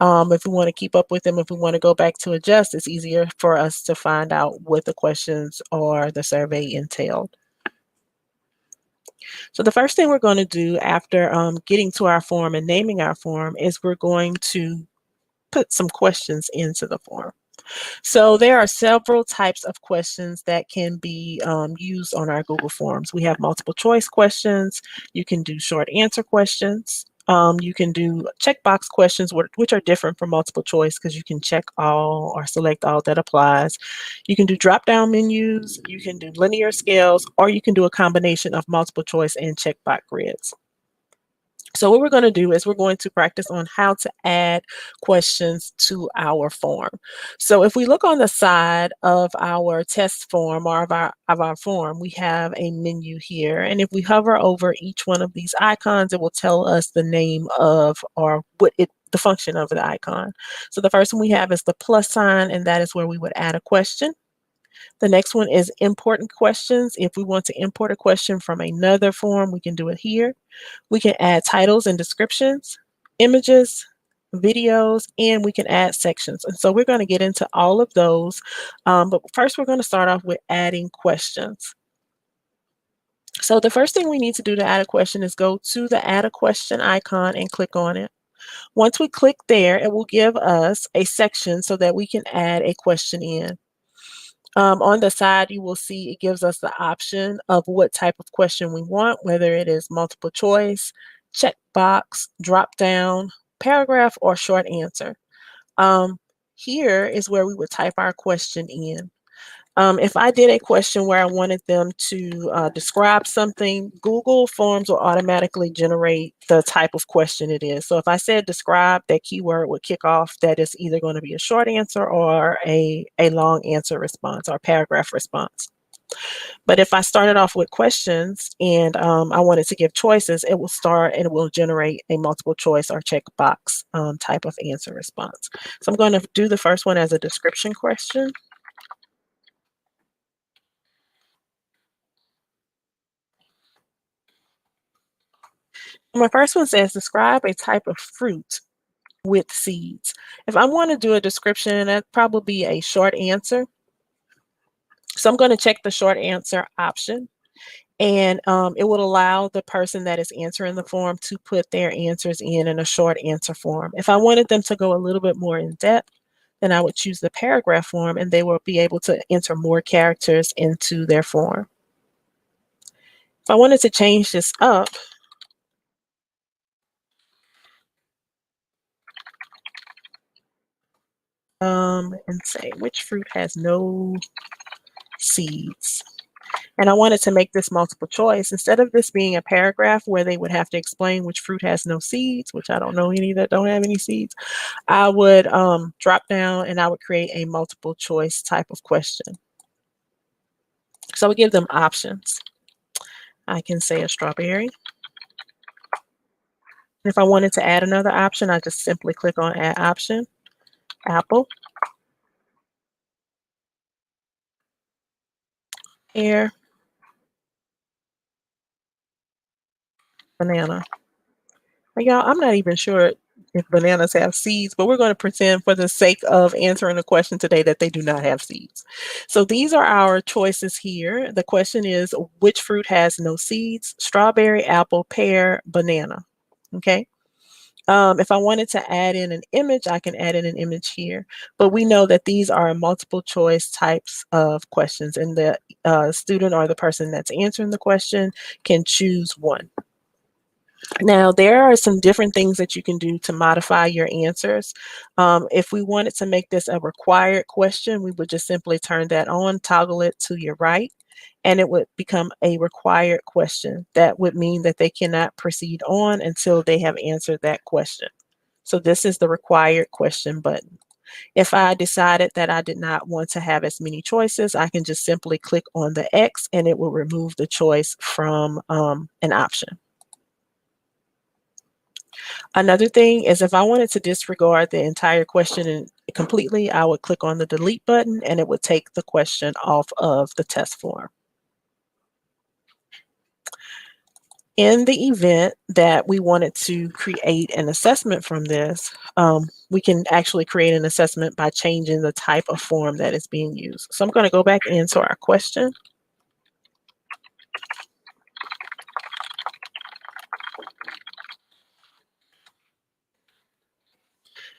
If we want to keep up with them, if we want to go back to adjust, it's easier for us to find out what the questions or the survey entailed. So the first thing we're going to do after getting to our form and naming our form is we're going to put some questions into the form. So there are several types of questions that can be used on our Google Forms. We have multiple choice questions. You can do short answer questions. You can do checkbox questions, which are different from multiple choice because you can check all or select all that applies. You can do drop-down menus. You can do linear scales, or you can do a combination of multiple choice and checkbox grids. So what we're going to do is we're going to practice on how to add questions to our form. So if we look on the side of our test form or of our form, we have a menu here. And if we hover over each one of these icons, it will tell us the name of or the function of the icon. So the first one we have is the plus sign, and that is where we would add a question. The next one is important questions. If we want to import a question from another form, we can do it here. We can add titles and descriptions, images, videos, and we can add sections. And so we're going to get into all of those. But first, we're going to start off with adding questions. So the first thing we need to do to add a question is go to the add a question icon and click on it. Once we click there, it will give us a section so that we can add a question in. On the side, you will see it gives us the option of what type of question we want, whether it is multiple choice, checkbox, drop down, paragraph, or short answer. Here is where we would type our question in. If I did a question where I wanted them to describe something, Google Forms will automatically generate the type of question it is. So if I said describe, that keyword would kick off that is either going to be a short answer or a long answer response or paragraph response. But if I started off with questions and I wanted to give choices, it will start and it will generate a multiple choice or checkbox type of answer response. So I'm going to do the first one as a description question. My first one says, describe a type of fruit with seeds. If I want to do a description, that'd probably be a short answer. So I'm going to check the short answer option, and it will allow the person that is answering the form to put their answers in a short answer form. If I wanted them to go a little bit more in depth, then I would choose the paragraph form, and they will be able to enter more characters into their form. If I wanted to change this up, and say which fruit has no seeds, and I wanted to make this multiple choice, instead of this being a paragraph where they would have to explain which fruit has no seeds, which I don't know any that don't have any seeds, I would drop down and I would create a multiple choice type of question. So I would give them options. I can say a strawberry. If I wanted to add another option, I just simply click on add option, apple, pear, banana. Now, y'all, I'm not even sure if bananas have seeds, but we're going to pretend for the sake of answering the question today that they do not have seeds. So these are our choices here. The question is, which fruit has no seeds? Strawberry, apple, pear, banana. Okay. If I wanted to add in an image, I can add in an image here, but we know that these are multiple choice types of questions, and the student or the person that's answering the question can choose one. Now, there are some different things that you can do to modify your answers. If we wanted to make this a required question, we would just simply turn that on, toggle it to your right, and it would become a required question. That would mean that they cannot proceed on until they have answered that question. So this is the required question button. If I decided that I did not want to have as many choices, I can just simply click on the X and it will remove the choice from an option. Another thing is, if I wanted to disregard the entire question completely, I would click on the delete button and it would take the question off of the test form. In the event that we wanted to create an assessment from this, we can actually create an assessment by changing the type of form that is being used. So I'm going to go back into our question.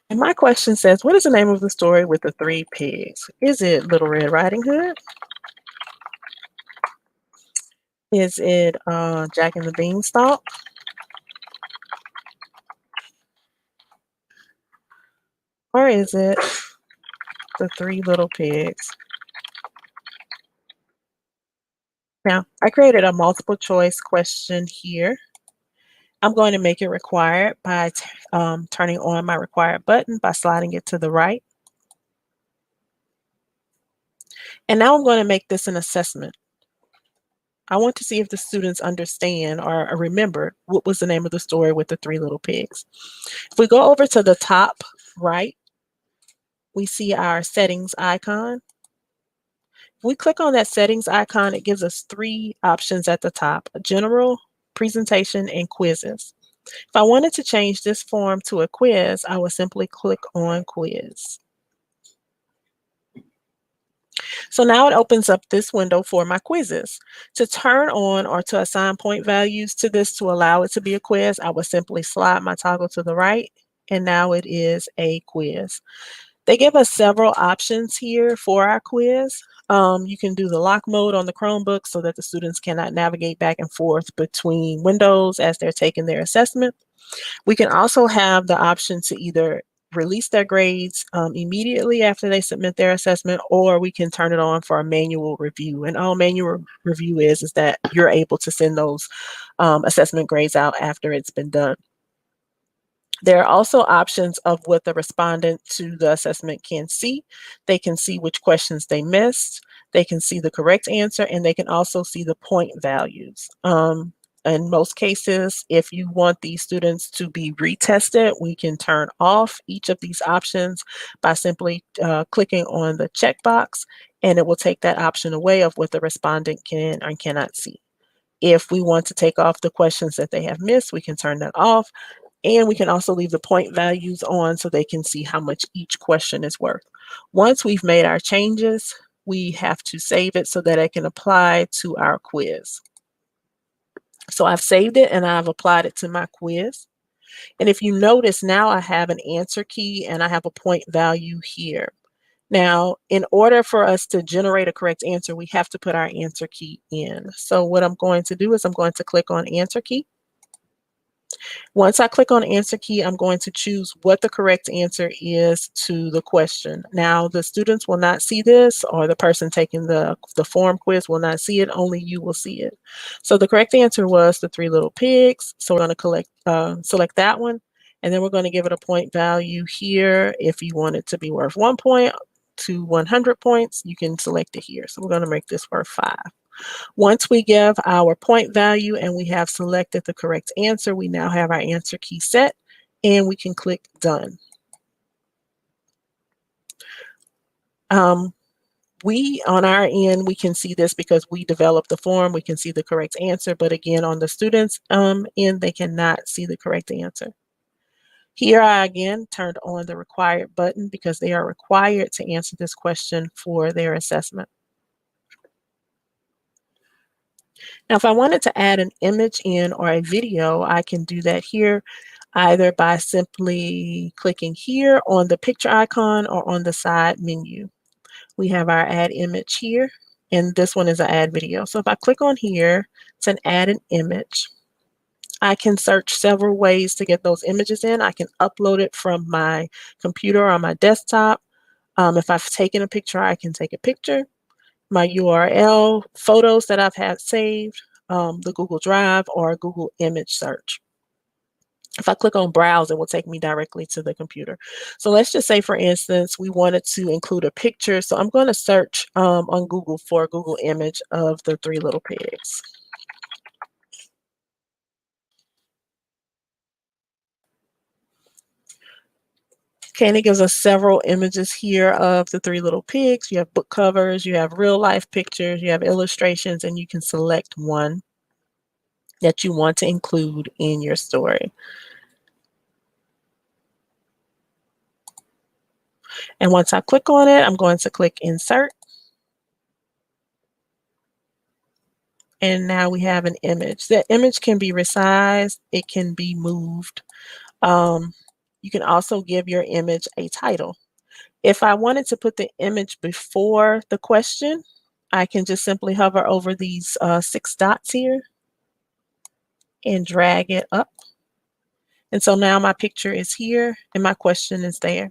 And my question says, what is the name of the story with the 3 pigs? Is it Little Red Riding Hood? Is it Jack and the Beanstalk? Or is it the 3 Little Pigs? Now, I created a multiple choice question here. I'm going to make it required by turning on my required button by sliding it to the right. And now I'm going to make this an assessment. I want to see if the students understand or remember what was the name of the story with the 3 little pigs. If we go over to the top right, we see our settings icon. If we click on that settings icon, it gives us 3 options at the top: general, presentation, and quizzes. If I wanted to change this form to a quiz, I would simply click on quiz. So now it opens up this window for my quizzes. To turn on or to assign point values to this to allow it to be a quiz, I would simply slide my toggle to the right, and now it is a quiz. They give us several options here for our quiz. You can do the lock mode on the Chromebook so that the students cannot navigate back and forth between windows as they're taking their assessment. We can also have the option to either release their grades immediately after they submit their assessment, or we can turn it on for a manual review. And all manual review is that you're able to send those assessment grades out after it's been done. There are also options of what the respondent to the assessment can see. They can see which questions they missed, they can see the correct answer, and they can also see the point values. In most cases, if you want these students to be retested, we can turn off each of these options by simply clicking on the checkbox, and it will take that option away of what the respondent can or cannot see. If we want to take off the questions that they have missed, we can turn that off. And we can also leave the point values on so they can see how much each question is worth. Once we've made our changes, we have to save it so that it can apply to our quiz. So I've saved it and I've applied it to my quiz. And if you notice, now I have an answer key and I have a point value here. Now, in order for us to generate a correct answer, we have to put our answer key in. So what I'm going to do is I'm going to click on answer key. Once I click on answer key, I'm going to choose what the correct answer is to the question. Now, the students will not see this, or the person taking the form quiz will not see it, only you will see it. So the correct answer was the 3 little pigs. So we're going to select that one, and then we're going to give it a point value here. If you want it to be worth 1 point to 100 points, you can select it here. So we're going to make this worth 5. Once we give our point value and we have selected the correct answer, we now have our answer key set and we can click done. We, on our end, we can see this because we developed the form, we can see the correct answer, but again, on the students' end, they cannot see the correct answer. Here I again turned on the required button because they are required to answer this question for their assessment. Now, if I wanted to add an image in or a video, I can do that here either by simply clicking here on the picture icon or on the side menu. We have our add image here, and this one is an add video. So if I click on here, it's an add an image. I can search several ways to get those images in. I can upload it from my computer or my desktop. If I've taken a picture, I can take a picture. My URL, photos that I've had saved, the Google Drive, or Google image search. If I click on browse, it will take me directly to the computer. So let's just say, for instance, we wanted to include a picture. So I'm going to search on Google for a Google image of the 3 little pigs. Okay, and it gives us several images here of the 3 little pigs. You have book covers, you have real life pictures, you have illustrations, and you can select one that you want to include in your story. And once I click on it, I'm going to click insert. And now we have an image. That image can be resized, it can be moved. You can also give your image a title. If I wanted to put the image before the question, I can just simply hover over these 6 dots here and drag it up. And so now my picture is here and my question is there.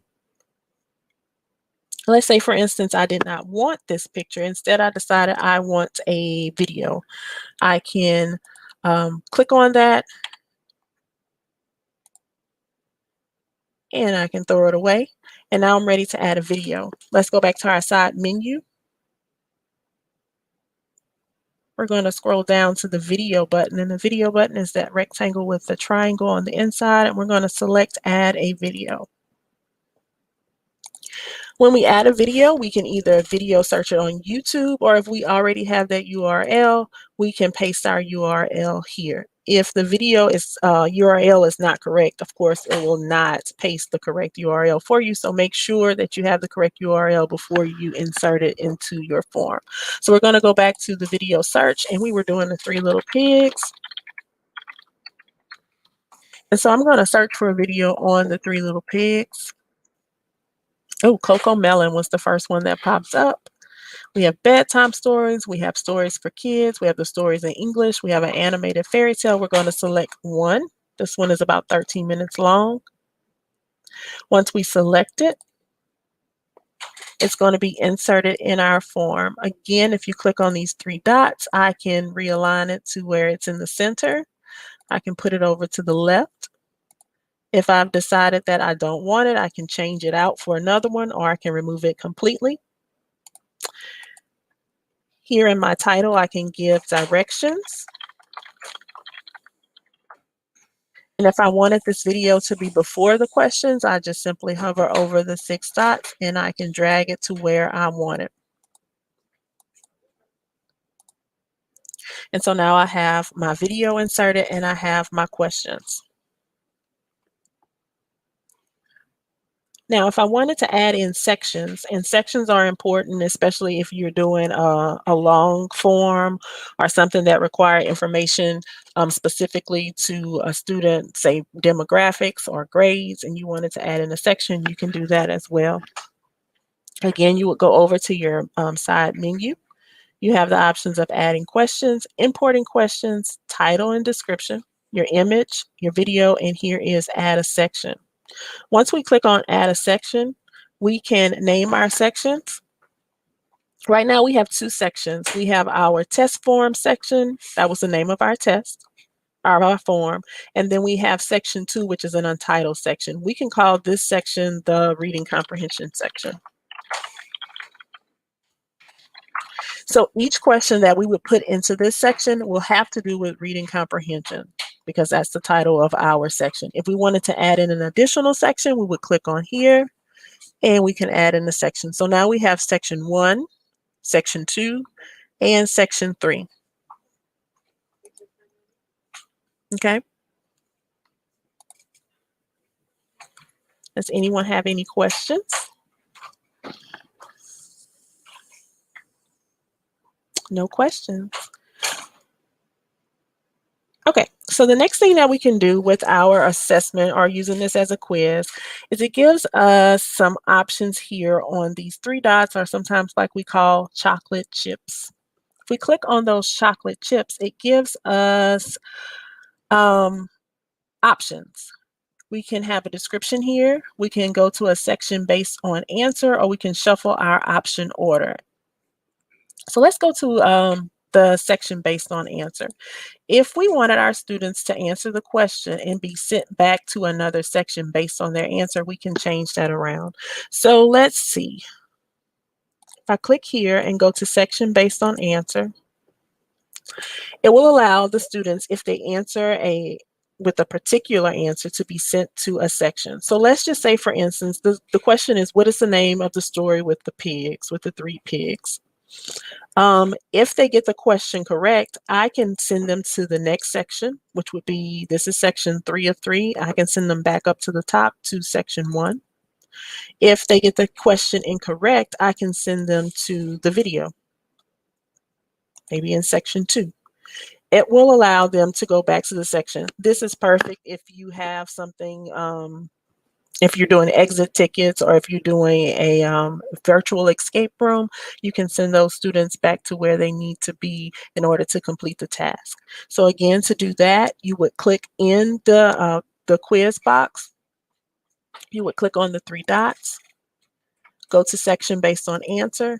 Let's say, for instance, I did not want this picture. Instead, I decided I want a video. I can click on that and I can throw it away. And now I'm ready to add a video. Let's go back to our side menu. We're going to scroll down to the video button, and the video button is that rectangle with the triangle on the inside, and we're going to select add a video. When we add a video, we can either video search it on YouTube, or if we already have that URL, we can paste our URL here. If the video URL is not correct, of course, it will not paste the correct URL for you. So make sure that you have the correct URL before you insert it into your form. So we're going to go back to the video search, and we were doing the 3 little pigs. And so I'm going to search for a video on the 3 little pigs. Oh, Coco Melon was the first one that pops up. We have bedtime stories. We have stories for kids. We have the stories in English. We have an animated fairy tale. We're going to select one. This one is about 13 minutes long. Once we select it, it's going to be inserted in our form. Again, if you click on these 3 dots, I can realign it to where it's in the center. I can put it over to the left. If I've decided that I don't want it, I can change it out for another one, or I can remove it completely. Here in my title, I can give directions. And if I wanted this video to be before the questions, I just simply hover over the 6 dots and I can drag it to where I want it. And so now I have my video inserted and I have my questions. Now, if I wanted to add in sections, and sections are important, especially if you're doing a long form or something that require information specifically to a student, say demographics or grades, and you wanted to add in a section, you can do that as well. Again, you would go over to your side menu. You have the options of adding questions, importing questions, title and description, your image, your video, and here is add a section. Once we click on add a section, we can name our sections. Right now we have two sections. We have our test form section. That was the name of our test, our form. And then we have section 2, which is an untitled section. We can call this section the reading comprehension section. So each question that we would put into this section will have to do with reading comprehension because that's the title of our section. If we wanted to add in an additional section, we would click on here and we can add in the section. So now we have section 1, section 2, and section 3. Okay. Does anyone have any questions? No questions. Okay, so the next thing that we can do with our assessment or using this as a quiz is it gives us some options here on these 3 dots, or sometimes like we call chocolate chips. If we click on those chocolate chips, it gives us options. We can have a description here. We can go to a section based on answer, or we can shuffle our option order. So let's go to the section based on answer. If we wanted our students to answer the question and be sent back to another section based on their answer, we can change that around. So let's see. If I click here and go to section based on answer, it will allow the students, if they answer with a particular answer, to be sent to a section. So let's just say, for instance, the question is, what is the name of the story with the pigs, with the 3 pigs? If they get the question correct, I can send them to the next section, which would be, this is section 3 of 3. I can send them back up to the top to section 1. If they get the question incorrect, I can send them to the video, maybe in section 2. It will allow them to go back to the section. This is perfect if you have something, if you're doing exit tickets, or if you're doing a virtual escape room, you can send those students back to where they need to be in order to complete the task. So again, to do that, you would click in the quiz box. You would click on the 3 dots, go to section based on answer,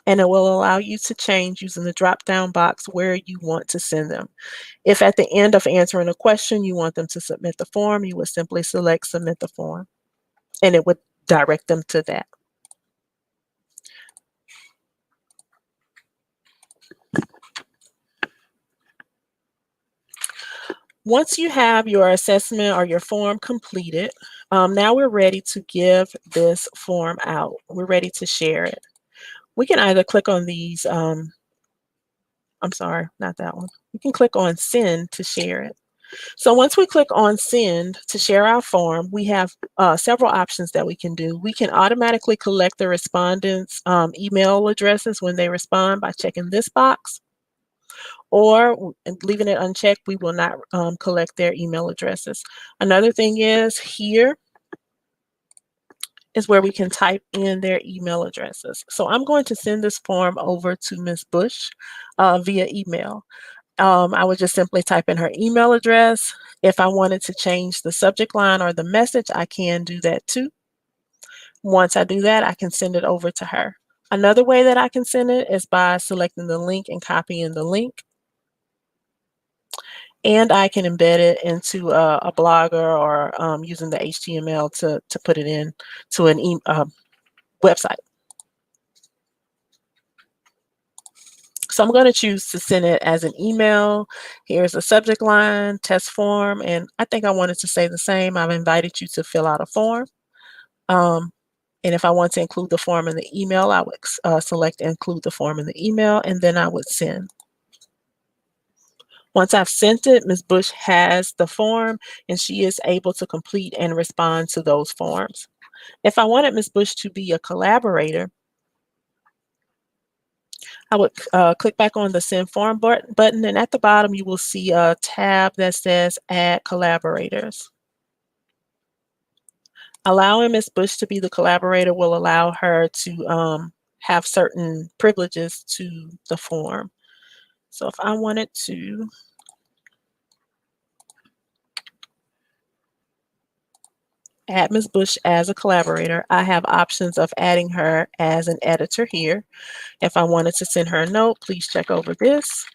and it will allow you to change using the drop-down box where you want to send them. If at the end of answering a question, you want them to submit the form, you would simply select submit the form, and it would direct them to that. Once you have your assessment or your form completed, now we're ready to give this form out. We're ready to share it. We can either click on these, I'm sorry, not that one. We can click on send to share it. So once we click on send to share our form, we have several options that we can do. We can automatically collect the respondents' email addresses when they respond by checking this box, or leaving it unchecked, we will not collect their email addresses. Another thing is, here is where we can type in their email addresses. So I'm going to send this form over to Ms. Bush via email. I would just simply type in her email address. If I wanted to change the subject line or the message, I can do that too. Once I do that, I can send it over to her. Another way that I can send it is by selecting the link and copying the link. And I can embed it into a blogger, or using the HTML to put it in to an website. So I'm going to choose to send it as an email. Here's the subject line, test form, and I think I wanted to say the same. I've invited you to fill out a form. And if I want to include the form in the email, I would select include the form in the email, and then I would send. Once I've sent it, Ms. Bush has the form and she is able to complete and respond to those forms. If I wanted Ms. Bush to be a collaborator, I would click back on the Send Form button, and at the bottom you will see a tab that says Add Collaborators. Allowing Ms. Bush to be the collaborator will allow her to have certain privileges to the form. So if I wanted to add Ms. Bush as a collaborator, I have options of adding her as an editor here. If I wanted to send her a note, please check over this.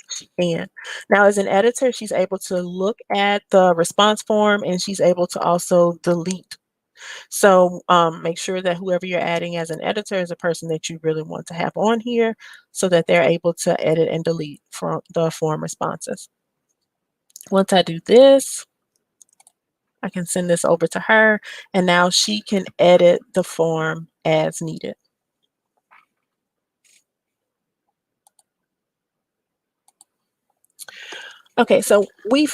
She can. Now, as an editor, she's able to look at the response form and she's able to also delete. So make sure that whoever you're adding as an editor is a person that you really want to have on here so that they're able to edit and delete from the form responses. Once I do this, I can send this over to her, and now she can edit the form as needed. Okay, so we've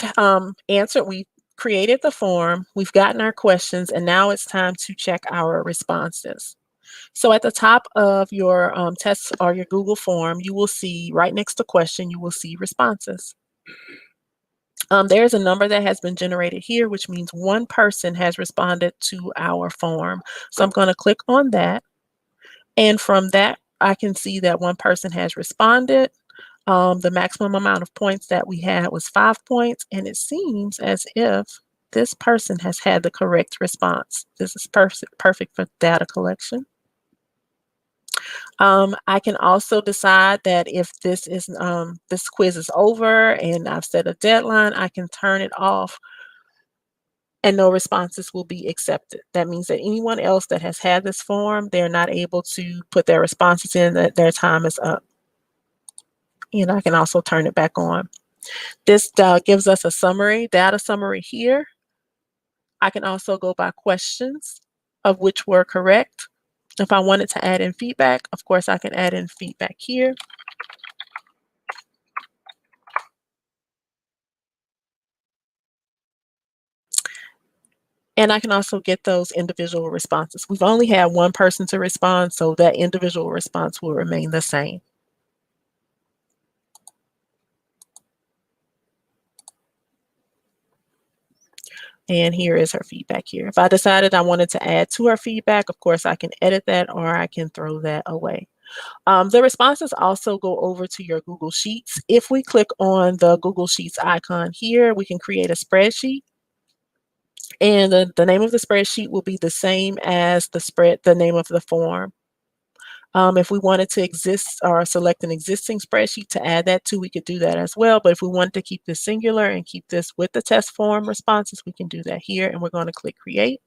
created the form, we've gotten our questions, and now it's time to check our responses. So at the top of your test or your Google form, you will see right next to question, you will see responses. There's a number that has been generated here, which means one person has responded to our form. So I'm going to click on that. And from that, I can see that one person has responded. The maximum amount of points that we had was 5 points. And it seems as if this person has had the correct response. This is perfect for data collection. I can also decide that if this quiz is over and I've set a deadline, I can turn it off and no responses will be accepted. That means that anyone else that has had this form, they're not able to put their responses in, that their time is up. And I can also turn it back on. This gives us a summary, data summary here. I can also go by questions of which were correct. If I wanted to add in feedback, of course, I can add in feedback here. And I can also get those individual responses. We've only had one person to respond, so that individual response will remain the same. And here is her feedback here. If I decided I wanted to add to her feedback, of course, I can edit that or I can throw that away. The responses also go over to your Google Sheets. If we click on the Google Sheets icon here, we can create a spreadsheet. And the name of the spreadsheet will be the same as the name of the form. If we wanted to select an existing spreadsheet to add that to, we could do that as well. But if we wanted to keep this singular and keep this with the test form responses, we can do that here. And we're going to click Create.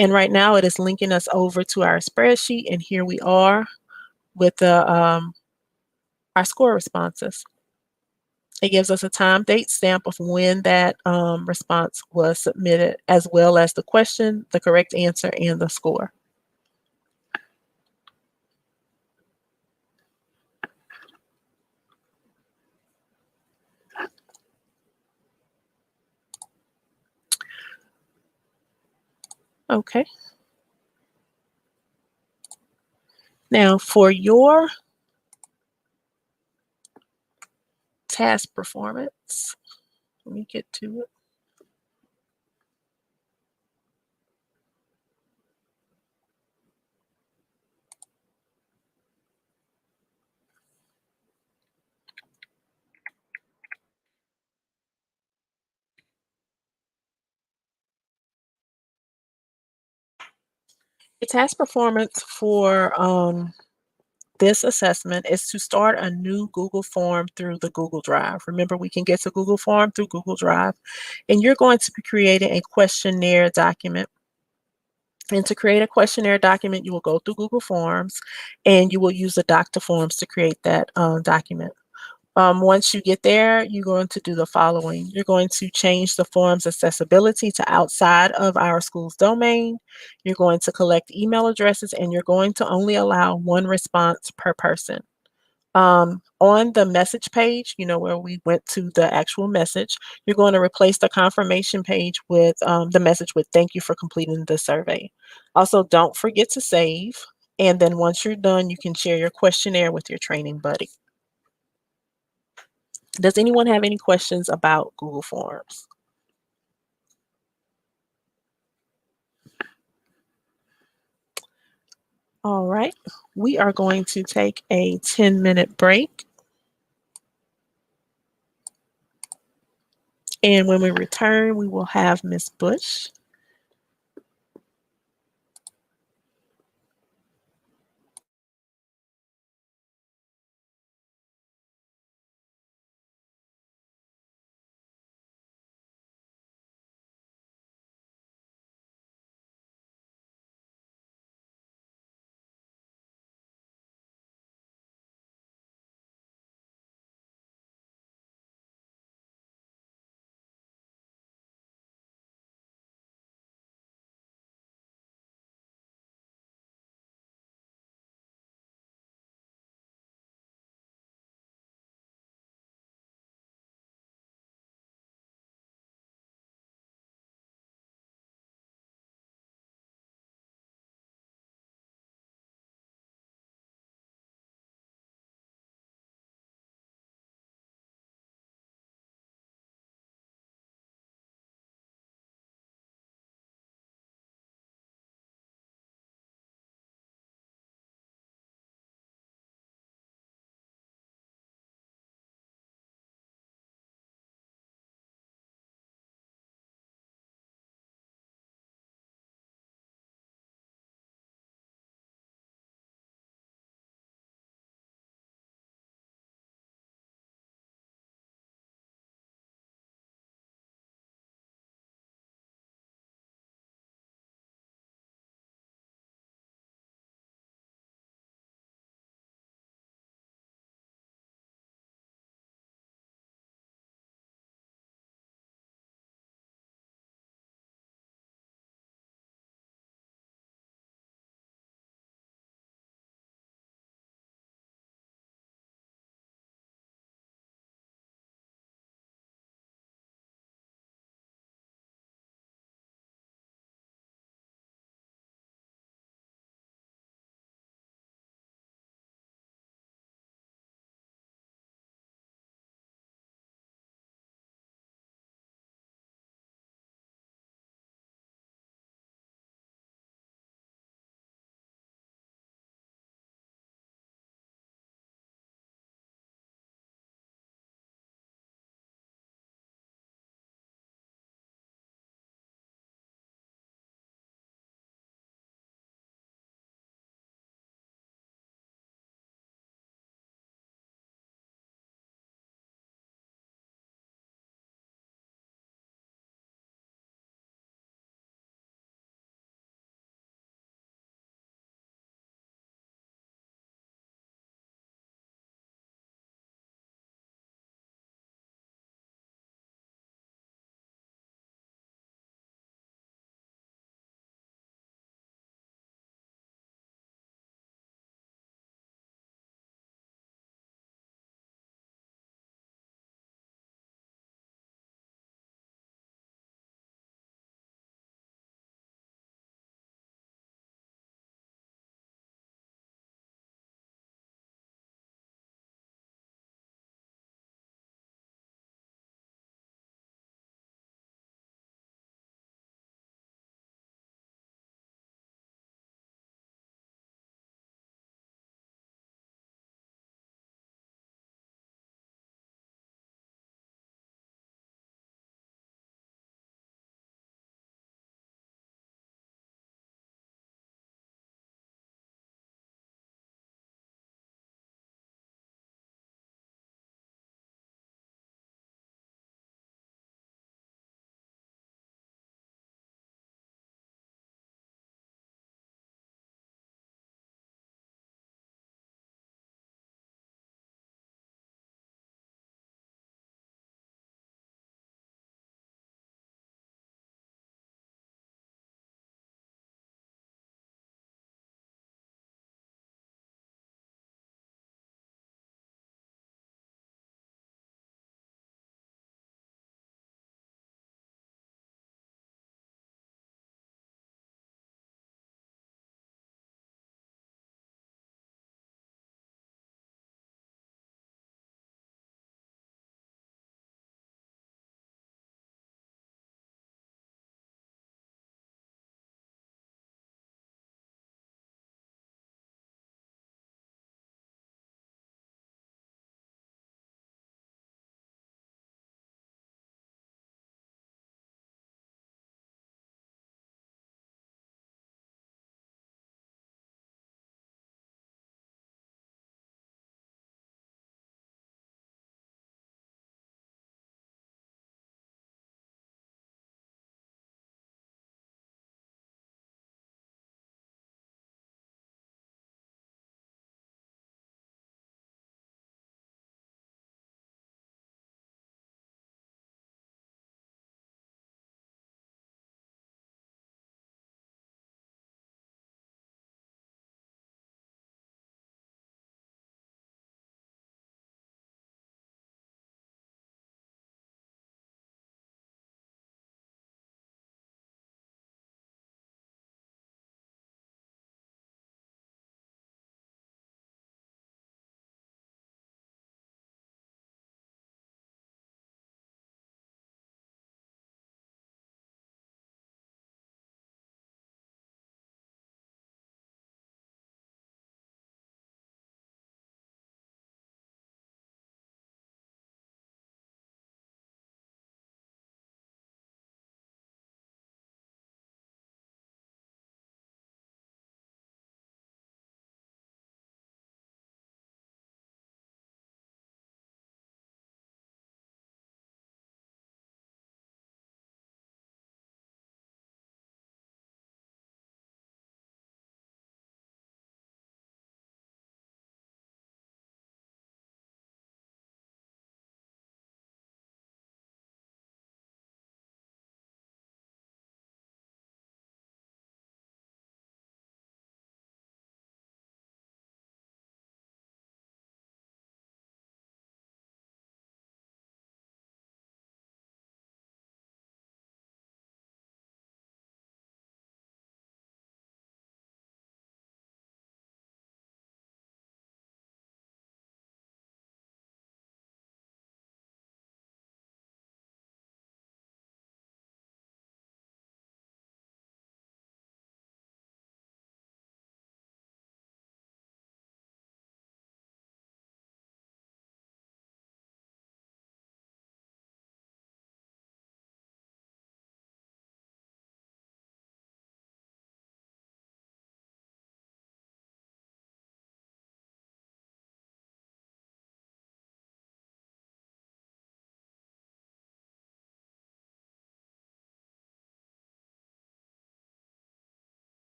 And right now it is linking us over to our spreadsheet. And here we are with our score responses. It gives us a time, date stamp of when that response was submitted, as well as the question, the correct answer, and the score. Okay. Now for your task performance, let me get to it. The task performance for this assessment is to start a new Google form through the Google Drive. Remember, we can get to Google Form through Google Drive, and you're going to be creating a questionnaire document. And to create a questionnaire document, you will go through Google Forms, and you will use the Doctor Forms to create that document. Once you get there, you're going to do the following. You're going to change the form's accessibility to outside of our school's domain. You're going to collect email addresses, and you're going to only allow one response per person. On the message page, where we went to the actual message, you're going to replace the confirmation page with the message with "Thank you for completing the survey." Also, don't forget to save. And then once you're done, you can share your questionnaire with your training buddy. Does anyone have any questions about Google Forms? All right, we are going to take a 10-minute break. And when we return, we will have Ms. Bush.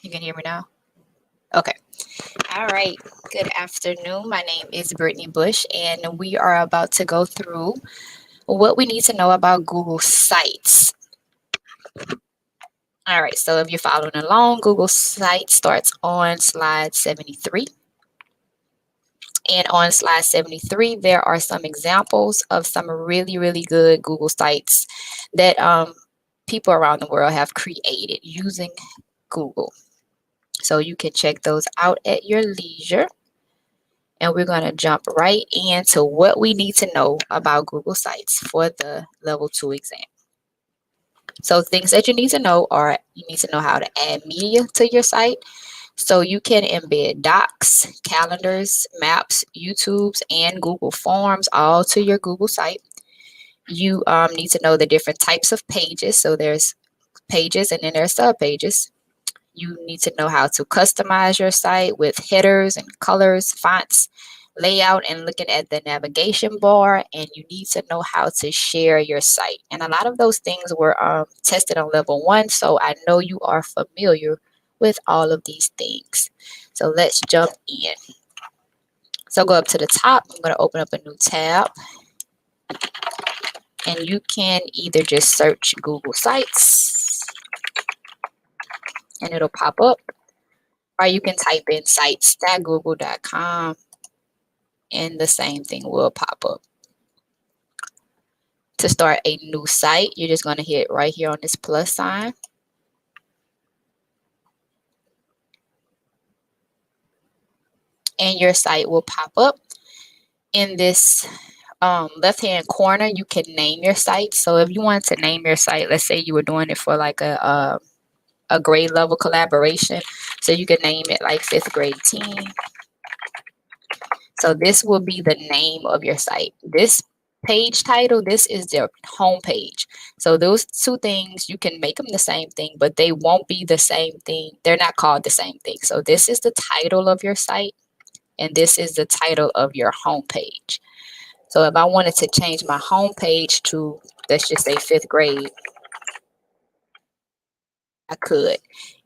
You can hear me now? Okay. All right. Good afternoon. My name is Brittany Bush, and we are about to go through what we need to know about Google Sites. All right. So if you're following along, Google Sites starts on slide 73. And on slide 73, there are some examples of some really, really good Google Sites that people around the world have created using Google. So you can check those out at your leisure. And we're going to jump right into what we need to know about Google Sites for the level 2 exam. So things that you need to know are you need to know how to add media to your site. So you can embed docs, calendars, maps, YouTubes, and Google Forms all to your Google site. You need to know the different types of pages. So there's pages and then there's sub-pages. You need to know how to customize your site with headers and colors, fonts, layout, and looking at the navigation bar. And you need to know how to share your site. And a lot of those things were tested on level 1. So I know you are familiar with all of these things. So let's jump in. So go up to the top. I'm going to open up a new tab. And you can either just search Google Sites and it'll pop up. Or you can type in sites.google.com and the same thing will pop up. To start a new site, you're just going to hit right here on this plus sign. And your site will pop up. In this left-hand corner, you can name your site. So if you want to name your site, let's say you were doing it for like a grade level collaboration. So you can name it like 5th grade team. So this will be the name of your site. This page title, this is their home page. So those two things, you can make them the same thing, but they won't be the same thing. They're not called the same thing. So this is the title of your site, and this is the title of your home page. So if I wanted to change my home page to, let's just say 5th grade, I could.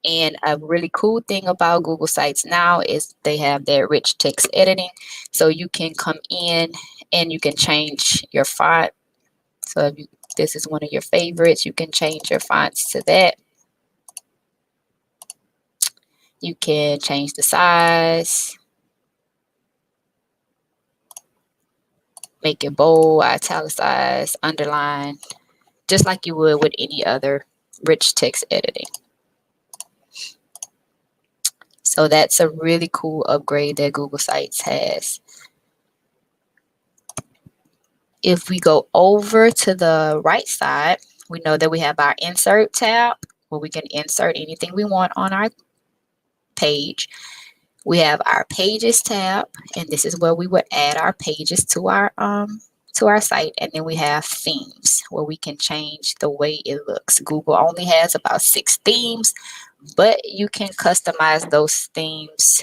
And a really cool thing about Google Sites now is they have their rich text editing. So you can come in and you can change your font. So if this is one of your favorites, you can change your fonts to that. You can change the size, make it bold, italicized, underline, just like you would with any other rich text editing. So that's a really cool upgrade that Google Sites has. If we go over to the right side, we know that we have our Insert tab where we can insert anything we want on our page. We have our Pages tab, and this is where we would add our pages to our site. And then we have Themes where we can change the way it looks. Google only has about 6 themes, but you can customize those themes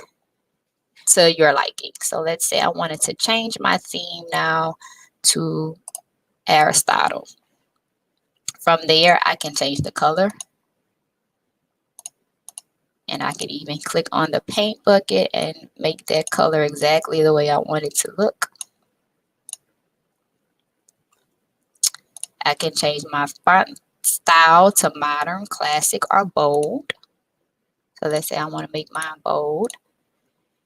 to your liking. So let's say I wanted to change my theme now to Aristotle. From there, I can change the color. And I can even click on the paint bucket and make that color exactly the way I want it to look. I can change my font style to modern, classic, or bold. So let's say I want to make mine bold.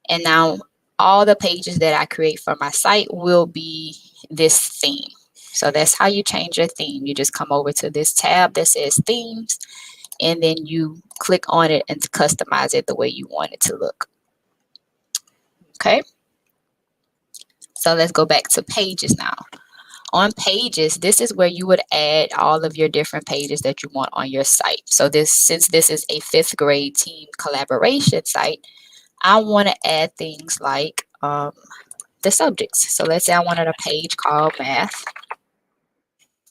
And now all the pages that I create for my site will be this theme. So that's how you change your theme. You just come over to this tab that says Themes, and then you click on it and customize it the way you want it to look. Okay. So let's go back to Pages now. On Pages, this is where you would add all of your different pages that you want on your site. So since this is a 5th grade team collaboration site, I want to add things like the subjects. So let's say I wanted a page called Math.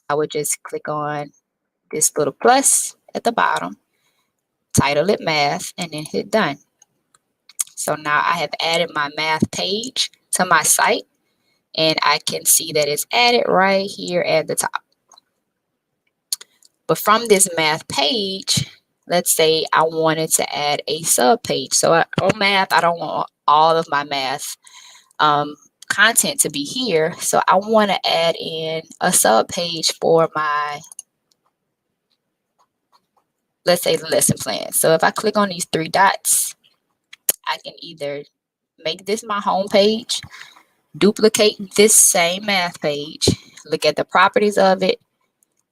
I would just click on this little plus at the bottom, title it Math, and then hit done. So now I have added my math page to my site, and I can see that it's added right here at the top. But from this math page, let's say I wanted to add a sub page. So on math, I don't want all of my math content to be here. So I want to add in a sub page for my, let's say, the lesson plan. So if I click on these three dots, I can either make this my home page, duplicate this same math page, look at the properties of it,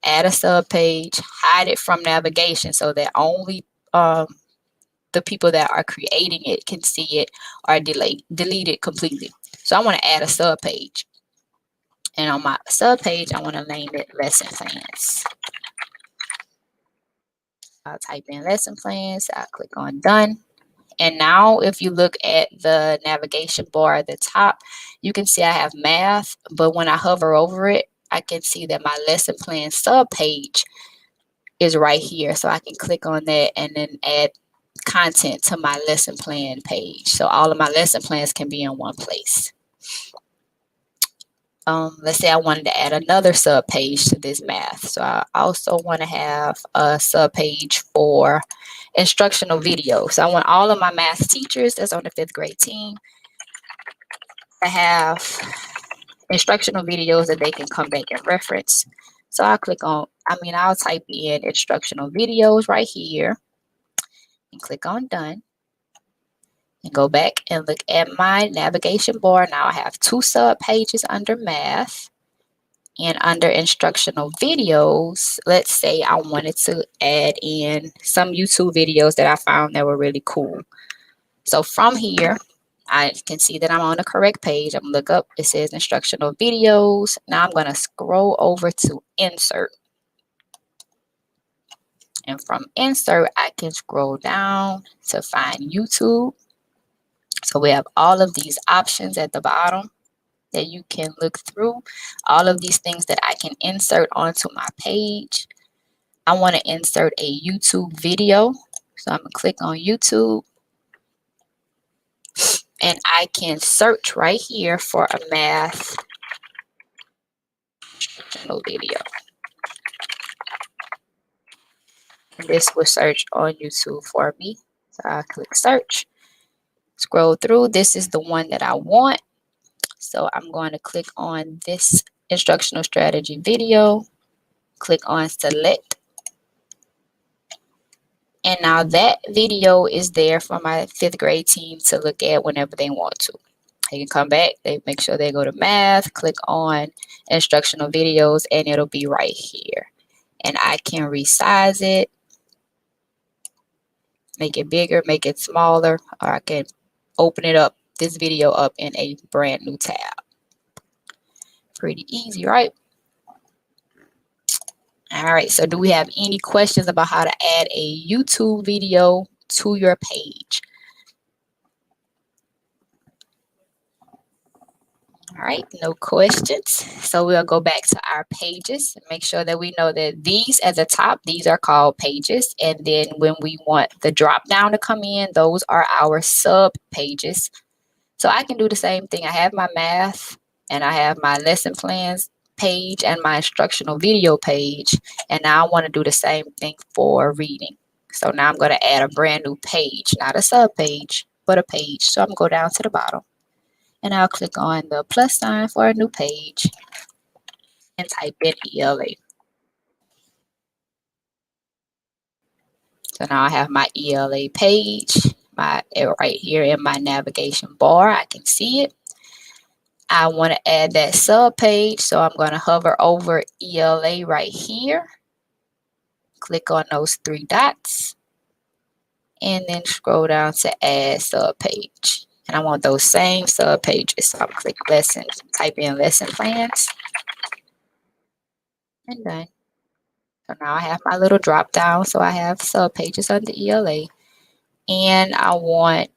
add a sub page, hide it from navigation so that only the people that are creating it can see it, or delete it completely. So I want to add a sub page. And on my sub page, I want to name it lesson plans. I'll type in lesson plans. I'll click on done. And now if you look at the navigation bar at the top, you can see I have math, but when I hover over it, I can see that my lesson plan sub page is right here. So I can click on that and then add content to my lesson plan page. So all of my lesson plans can be in one place. Let's say I wanted to add another sub page to this math. So I also want to have a sub page for instructional videos. So I want all of my math teachers that's on the 5th grade team to have instructional videos that they can come back and reference. So I'll I'll type in instructional videos right here and click on done. And go back and look at my navigation bar. Now I have 2 sub pages under math, and under instructional videos, let's say I wanted to add in some YouTube videos that I found that were really cool. So from here, I can see that I'm on the correct page. I'm gonna look up, it says instructional videos. Now I'm gonna scroll over to insert. And from insert, I can scroll down to find YouTube. So we have all of these options at the bottom that you can look through. All of these things that I can insert onto my page. I want to insert a YouTube video. So I'm going to click on YouTube. And I can search right here for a math video. And this will search on YouTube for me. So I'll click search. Scroll through. This is the one that I want. So I'm going to click on this instructional strategy video. Click on select. And now that video is there for my 5th grade team to look at whenever they want to. They can come back, they make sure they go to math, click on instructional videos, and it'll be right here. And I can resize it, make it bigger, make it smaller, or I can open it up, this video up in a brand new tab. Pretty easy, right? All right, so do we have any questions about how to add a YouTube video to your page? All right, no questions. So we'll go back to our pages and make sure that we know that these at the top, these are called pages. And then when we want the drop down to come in, those are our sub pages. So I can do the same thing. I have my math and I have my lesson plans page and my instructional video page. And now I want to do the same thing for reading. So now I'm going to add a brand new page, not a sub page, but a page. So I'm going to go down to the bottom and I'll click on the plus sign for a new page and type in ELA. So now I have my ELA page, right here in my navigation bar. I can see it. I want to add that sub page, so I'm going to hover over ELA right here. Click on those 3 dots and then scroll down to add sub page. And I want those same sub pages. So I'll click lessons, type in lesson plans, and done. So now I have my little drop down. So I have sub pages under ELA, and I want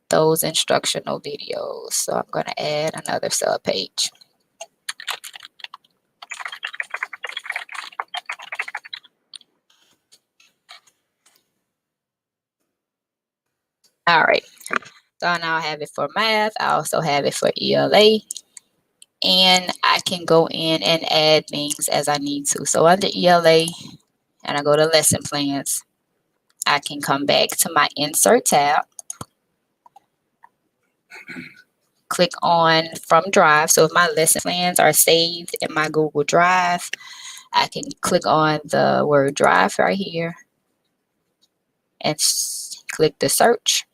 those instructional videos. So I'm going to add another sub page. All right. So now I have it for math. I also have it for ELA. And I can go in and add things as I need to. So under ELA, and I go to lesson plans, I can come back to my Insert tab, click on From Drive. So if my lesson plans are saved in my Google Drive, I can click on the word Drive right here and click the search.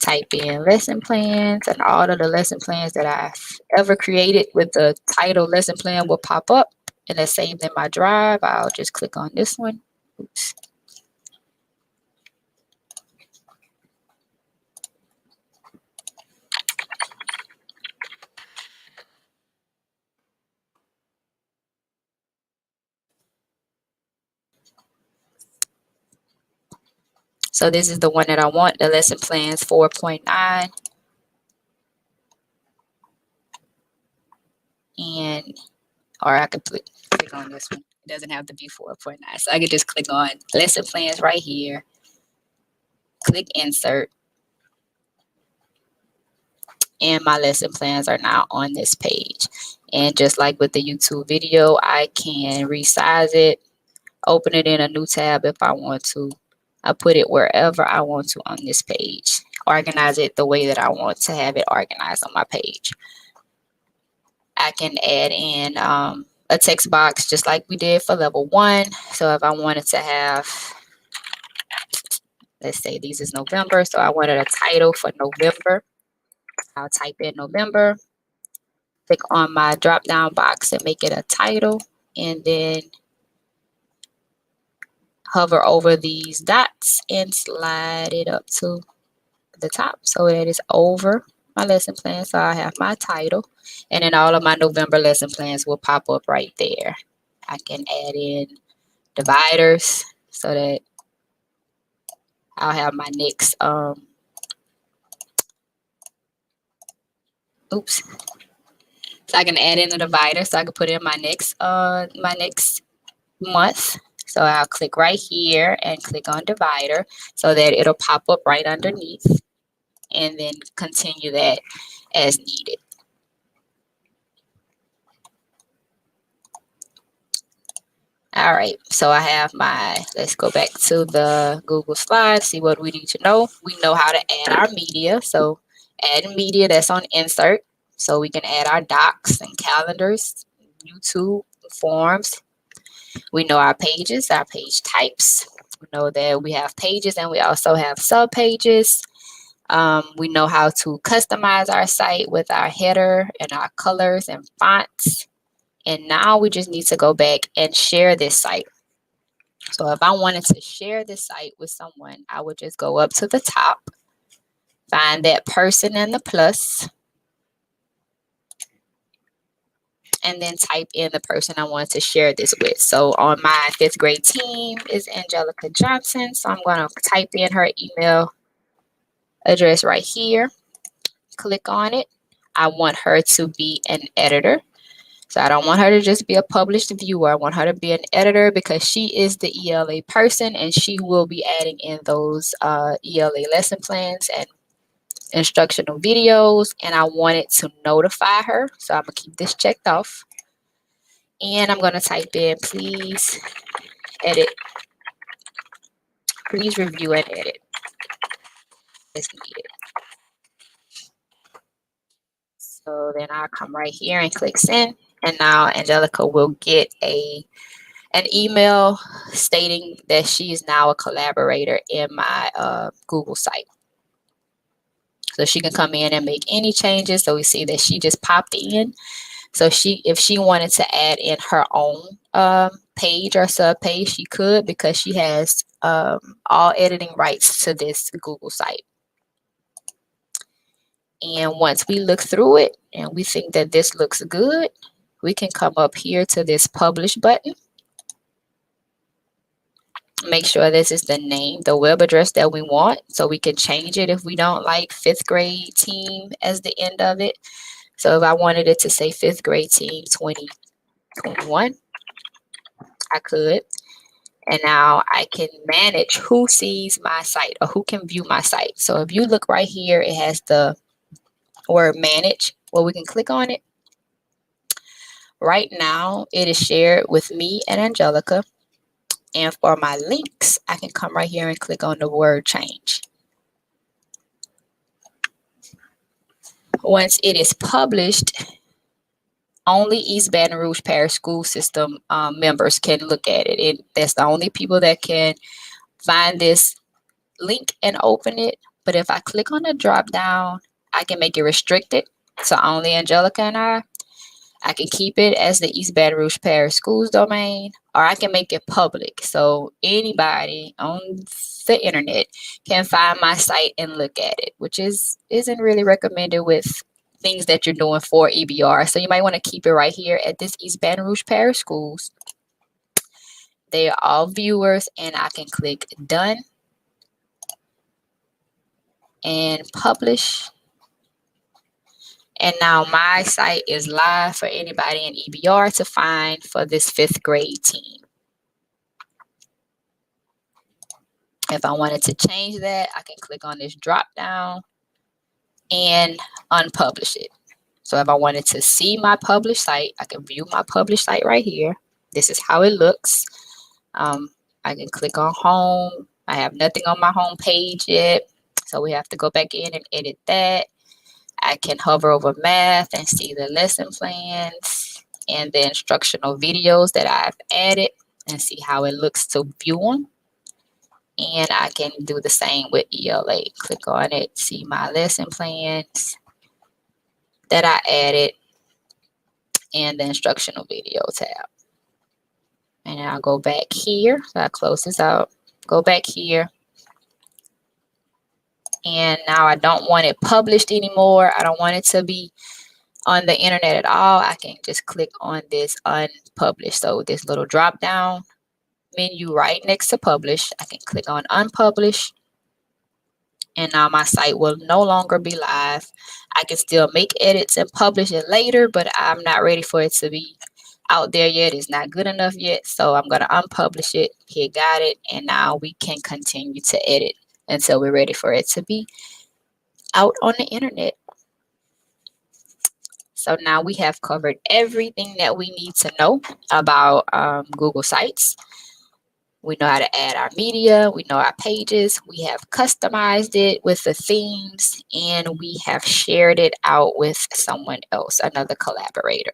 Type in lesson plans, and all of the lesson plans that I've ever created with the title lesson plan will pop up, and it's saved in my drive. I'll just click on this one. Oops. So this is the one that I want, the lesson plans 4.9. And, or I could click on this one. It doesn't have to be 4.9. So I could just click on lesson plans right here. Click insert. And my lesson plans are now on this page. And just like with the YouTube video, I can resize it, open it in a new tab if I want to. I put it wherever I want to on this page. Organize it the way that I want to have it organized on my page. I can add in a text box just like we did for level 1. So if I wanted to have, let's say this is November, so I wanted a title for November. I'll type in November, click on my drop down box and make it a title, and then hover over these dots and slide it up to the top so that it's over my lesson plan. So I have my title, and then all of my November lesson plans will pop up right there. I can add in dividers so that I'll have my next oops. So I can add in a divider so I can put in my next month. So I'll click right here and click on divider so that it'll pop up right underneath, and then continue that as needed. All right, so I have my, let's go back to the Google Slides, see what we need to know. We know how to add our media. So add media, that's on insert. So we can add our docs and calendars, YouTube, forms. We know our pages, our page types. We know that we have pages and we also have sub pages. We know how to customize our site with our header and our colors and fonts. And now we just need to go back and share this site. So if I wanted to share this site with someone, I would just go up to the top, find that person and the plus, and then type in the person I want to share this with. So on my 5th grade team is Angelica Johnson. So I'm going to type in her email address right here. Click on it. I want her to be an editor. So I don't want her to just be a published viewer. I want her to be an editor because she is the ELA person and she will be adding in those ELA lesson plans and instructional videos. And I want it to notify her. So I'm going to keep this checked off. And I'm going to type in, please edit. Please review and edit as needed. So then I'll come right here and click send. And now Angelica will get an email stating that she is now a collaborator in my Google site. So she can come in and make any changes. So we see that she just popped in. So if she wanted to add in her own page or sub page, she could, because she has all editing rights to this Google site. And once we look through it and we think that this looks good, we can come up here to this publish button. Make sure this is the name, the web address that we want, so we can change it if we don't like 5th grade team as the end of it. So if I wanted it to say 5th grade team 2021, I could. And now I can manage who sees my site or who can view my site. So if you look right here, it has the word manage. Well, we can click on it. Right now, it is shared with me and Angelica. And for my links, I can come right here and click on the word change. Once it is published, only East Baton Rouge Parish School System members can look at it. That's the only people that can find this link and open it. But if I click on the drop down, I can make it restricted to only Angelica and I can keep it as the East Baton Rouge Parish Schools domain, or I can make it public. So anybody on the internet can find my site and look at it, which isn't really recommended with things that you're doing for EBR. So you might want to keep it right here at this East Baton Rouge Parish Schools. They are all viewers, and I can click done and publish. And now my site is live for anybody in EBR to find for this 5th grade team. If I wanted to change that, I can click on this drop down and unpublish it. So if I wanted to see my published site, I can view my published site right here. This is how it looks. I can click on home. I have nothing on my home page yet, so we have to go back in and edit that. I can hover over math and see the lesson plans and the instructional videos that I've added and see how it looks to view them. And I can do the same with ELA. Click on it, see my lesson plans that I added and the instructional video tab. And I'll go back here. So I close this out, go back here. And now I don't want it published anymore. I don't want it to be on the internet at all. I can just click on this unpublished. So this little drop down menu right next to publish, I can click on unpublish. And now my site will no longer be live. I can still make edits and publish it later, but I'm not ready for it to be out there yet. It's not good enough yet. So I'm going to unpublish it. Hit got it. And now we can continue to edit until we're ready for it to be out on the internet. So now we have covered everything that we need to know about Google Sites. We know how to add our media. We know our pages. We have customized it with the themes, and we have shared it out with someone else, another collaborator.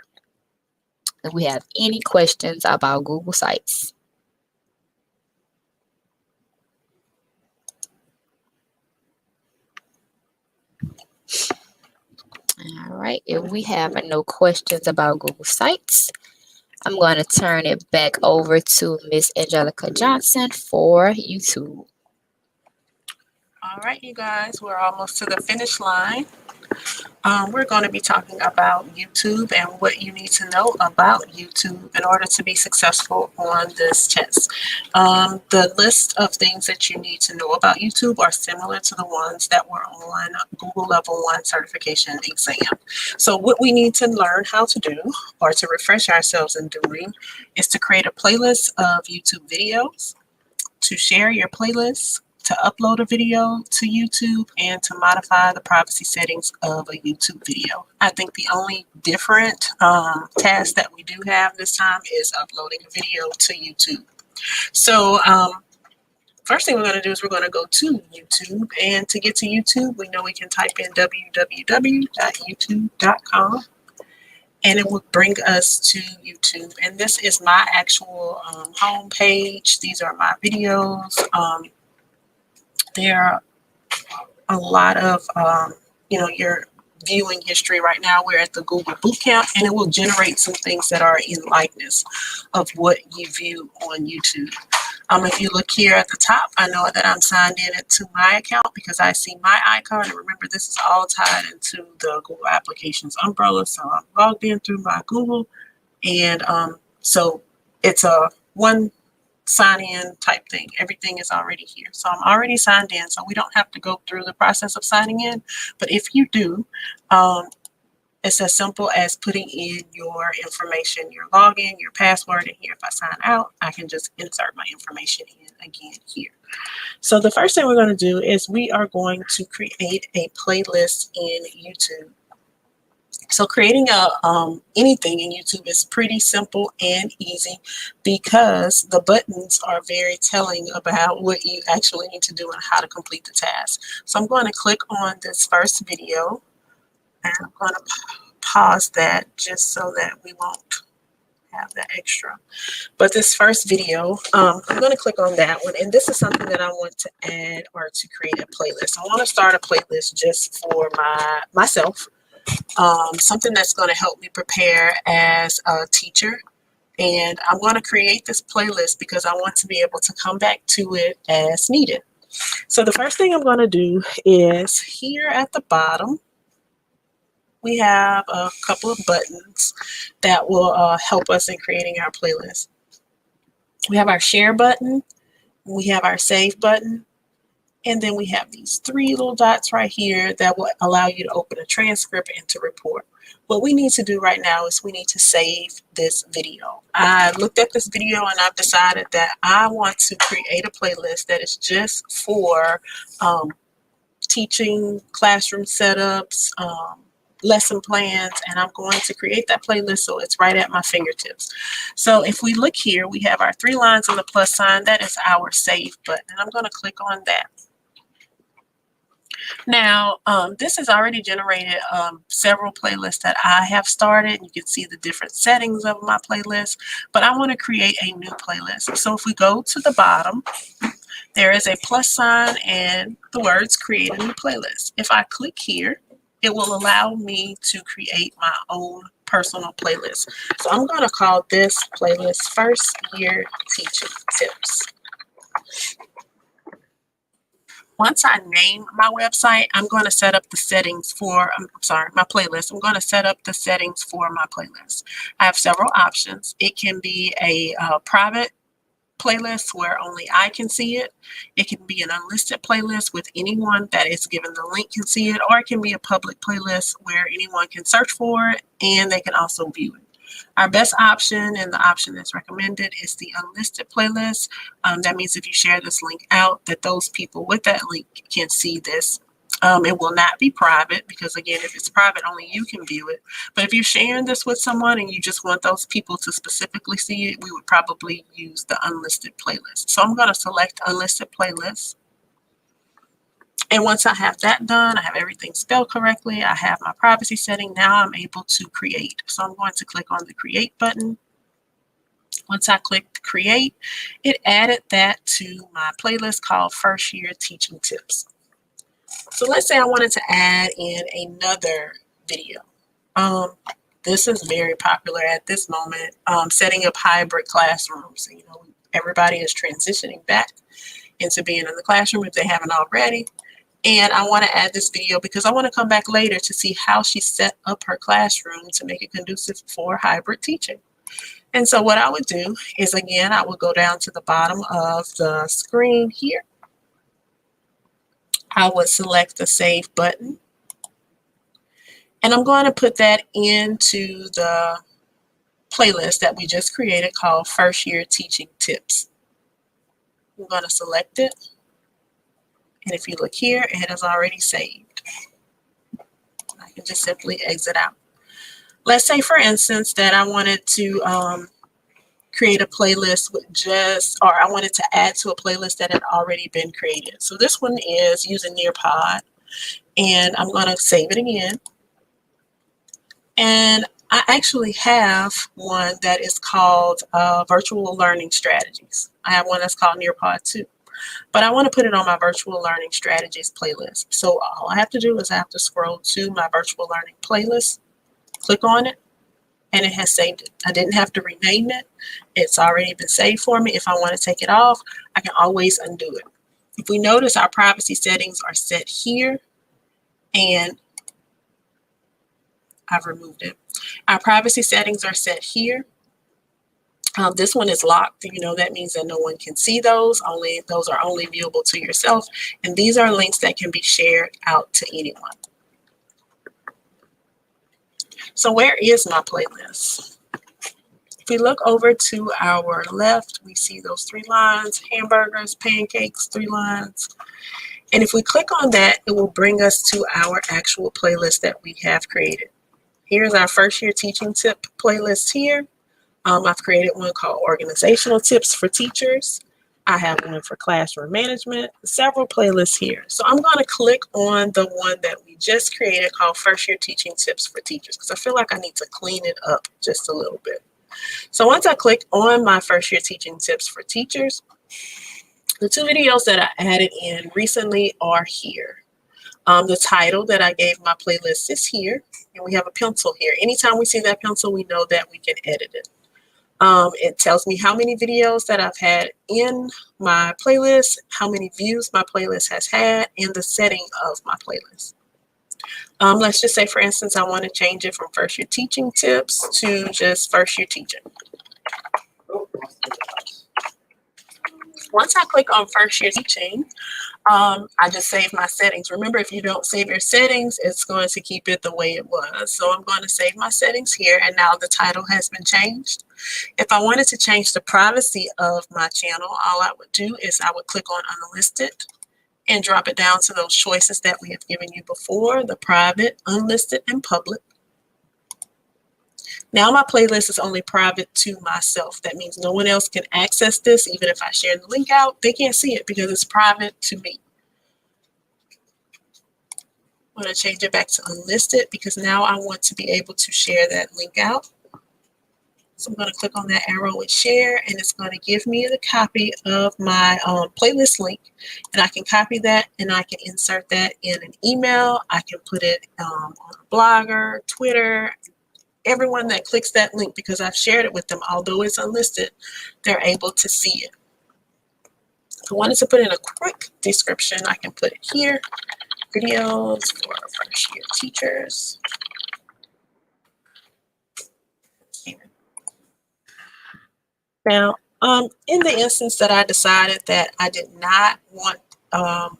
If we have any questions about Google Sites. All right, if we have no questions about Google Sites, I'm going to turn it back over to Miss Angelica Johnson for YouTube. All right, you guys, we're almost to the finish line. We're going to be talking about YouTube and what you need to know about YouTube in order to be successful on this test. The list of things that you need to know about YouTube are similar to the ones that were on Google Level 1 certification exam. So what we need to learn how to do, or to refresh ourselves in doing, is to create a playlist of YouTube videos, to share your playlists, to upload a video to YouTube, and to modify the privacy settings of a YouTube video. I think the only different task that we do have this time is uploading a video to YouTube. So first thing we're going to do is we're going to go to YouTube, and to get to YouTube, we know we can type in www.youtube.com. and it will bring us to YouTube. And this is my actual home page. These are my videos. There are a lot of, your viewing history right now. We're at the Google Bootcamp, and it will generate some things that are in likeness of what you view on YouTube. If you look here at the top, I know that I'm signed in to my account because I see my icon. And remember, this is all tied into the Google Applications umbrella. So I'm logged in through my Google, and so it's a one sign in type thing. Everything is already here. So I'm already signed in, so we don't have to go through the process of signing in. But if you do, it's as simple as putting in your information, your login, your password, and here if I sign out, I can just insert my information in again here. So the first thing we're going to do is we are going to create a playlist in YouTube. So creating anything in YouTube is pretty simple and easy because the buttons are very telling about what you actually need to do and how to complete the task. So I'm going to click on this first video, and I'm going to pause that just so that we won't have that extra. But this first video, I'm going to click on that one, and this is something that I want to add or to create a playlist. I want to start a playlist just for myself. Something that's going to help me prepare as a teacher. And I'm going to create this playlist because I want to be able to come back to it as needed. So the first thing I'm going to do is here at the bottom, we have a couple of buttons that will help us in creating our playlist. We have our share button, we have our save button, and then we have these three little dots right here that will allow you to open a transcript and to report. What we need to do right now is we need to save this video. I looked at this video and I've decided that I want to create a playlist that is just for teaching, classroom setups, lesson plans, and I'm going to create that playlist so it's right at my fingertips. So if we look here, we have our three lines and the plus sign. That is our save button, and I'm going to click on that. Now, this has already generated several playlists that I have started. You can see the different settings of my playlist, but I want to create a new playlist. So if we go to the bottom, there is a plus sign and the words create a new playlist. If I click here, it will allow me to create my own personal playlist. So I'm going to call this playlist First Year Teaching Tips. Once I name my website, I'm going to set up the settings for, my playlist. I'm going to set up the settings for my playlist. I have several options. It can be a private playlist where only I can see it. It can be an unlisted playlist with anyone that is given the link can see it, or it can be a public playlist where anyone can search for it and they can also view it. Our best option and the option that's recommended is the unlisted playlist. That means if you share this link out, that those people with that link can see this. It will not be private because, again, if it's private, only you can view it. But if you're sharing this with someone and you just want those people to specifically see it, we would probably use the unlisted playlist. So I'm going to select unlisted playlist. And once I have that done, I have everything spelled correctly, I have my privacy setting, now I'm able to create. So I'm going to click on the create button. Once I clicked create, it added that to my playlist called First Year Teaching Tips. So let's say I wanted to add in another video. This is very popular at this moment, setting up hybrid classrooms. You know, everybody is transitioning back into being in the classroom if they haven't already. And I want to add this video because I want to come back later to see how she set up her classroom to make it conducive for hybrid teaching. And so what I would do is, again, I would go down to the bottom of the screen here. I would select the save button. And I'm going to put that into the playlist that we just created called First Year Teaching Tips. I'm going to select it. And if you look here, it has already saved. I can just simply exit out. Let's say, for instance, that I wanted to create a playlist with or I wanted to add to a playlist that had already been created. So this one is using Nearpod, and I'm going to save it again. And I actually have one that is called Virtual Learning Strategies. I have one that's called Nearpod too. But I want to put it on my Virtual Learning Strategies playlist. So all I have to do is I have to scroll to my Virtual Learning playlist, click on it, and it has saved it. I didn't have to rename it. It's already been saved for me. If I want to take it off, I can always undo it. If we notice, our privacy settings are set here, and I've removed it. Our privacy settings are set here. This one is locked. You know, that means that no one can see those. Those are only viewable to yourself. And these are links that can be shared out to anyone. So where is my playlist? If we look over to our left, we see those three lines: hamburgers, pancakes, 3 lines. And if we click on that, it will bring us to our actual playlist that we have created. Here's our first year teaching tip playlist here. I've created one called Organizational Tips for Teachers. I have one for classroom management, several playlists here. So I'm going to click on the one that we just created called First Year Teaching Tips for Teachers because I feel like I need to clean it up just a little bit. So once I click on my First Year Teaching Tips for Teachers, the two videos that I added in recently are here. The title that I gave my playlist is here, and we have a pencil here. Anytime we see that pencil, we know that we can edit it. It tells me how many videos that I've had in my playlist, how many views my playlist has had, and the setting of my playlist. Let's just say, for instance, I want to change it from First Year Teaching Tips to just First Year Teaching. Once I click on First Year Teaching, I just save my settings. Remember, if you don't save your settings, it's going to keep it the way it was. So I'm going to save my settings here, and now the title has been changed. If I wanted to change the privacy of my channel, all I would do is I would click on Unlisted and drop it down to those choices that we have given you before, the private, unlisted, and public. Now my playlist is only private to myself. That means no one else can access this. Even if I share the link out, they can't see it because it's private to me. I'm going to change it back to unlisted because now I want to be able to share that link out. So I'm going to click on that arrow with share, and it's going to give me the copy of my playlist link. And I can copy that and I can insert that in an email. I can put it on a blogger, Twitter. Everyone that clicks that link, because I've shared it with them, although it's unlisted, they're able to see it. If I wanted to put in a quick description, I can put it here. Videos for first year teachers. Now, in the instance that I decided that I did not want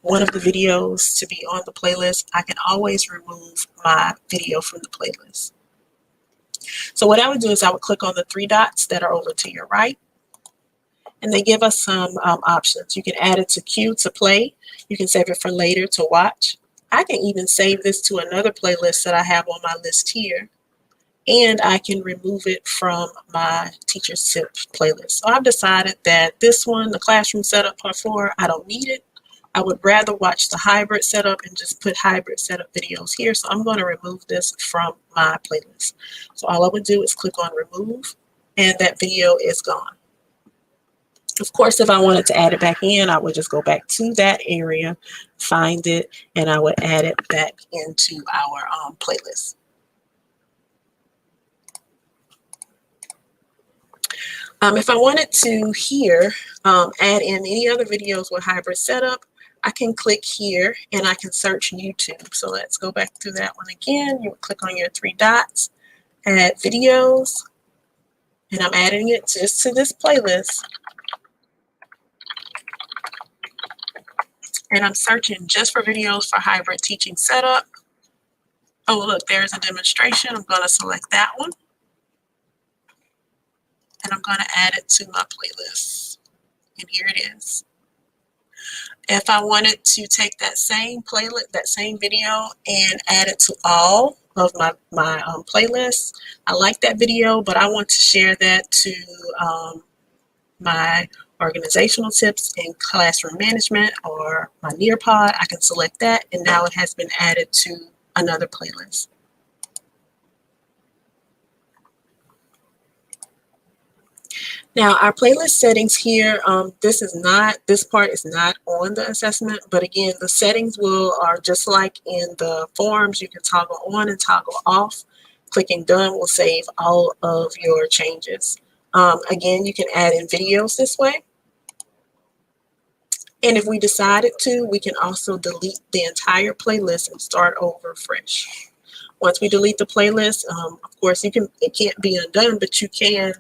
one of the videos to be on the playlist, I can always remove my video from the playlist. So what I would do is I would click on the three dots that are over to your right, and they give us some options. You can add it to queue to play. You can save it for later to watch. I can even save this to another playlist that I have on my list here, and I can remove it from my Teacher's Tip playlist. So I've decided that this one, the classroom setup part 4, I don't need it. I would rather watch the hybrid setup and just put hybrid setup videos here. So I'm going to remove this from my playlist. So all I would do is click on remove, and that video is gone. Of course, if I wanted to add it back in, I would just go back to that area, find it, and I would add it back into our playlist. If I wanted to here add in any other videos with hybrid setup, I can click here and I can search YouTube. So let's go back through that one again. You would click on your three dots, add videos, and I'm adding it just to this playlist. And I'm searching just for videos for hybrid teaching setup. Oh, look, there's a demonstration. I'm going to select that one. And I'm going to add it to my playlist. And here it is. If I wanted to take that same playlist, that same video, and add it to all of my playlists, I like that video, but I want to share that to my organizational tips in classroom management or my Nearpod, I can select that, and now it has been added to another playlist. Now our playlist settings here, this part is not on the assessment, but again, the settings are just like in the forms. You can toggle on and toggle off. Clicking done will save all of your changes. Again, you can add in videos this way. And if we decided to, we can also delete the entire playlist and start over fresh. Once we delete the playlist, of course, it can't be undone, but you can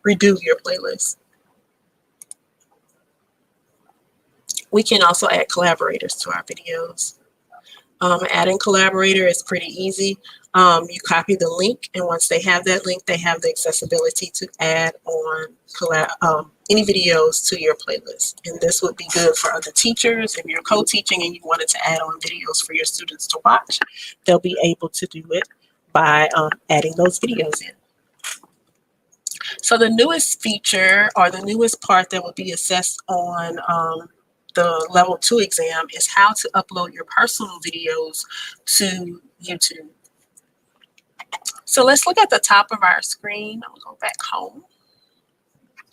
redo your playlist. We can also add collaborators to our videos. Adding collaborator is pretty easy. You copy the link, and once they have that link, they have the accessibility to add on any videos to your playlist. And this would be good for other teachers. If you're co-teaching and you wanted to add on videos for your students to watch, they'll be able to do it by adding those videos in. So the newest feature or the newest part that will be assessed on the level 2 exam is how to upload your personal videos to YouTube. So let's look at the top of our screen. I'll go back home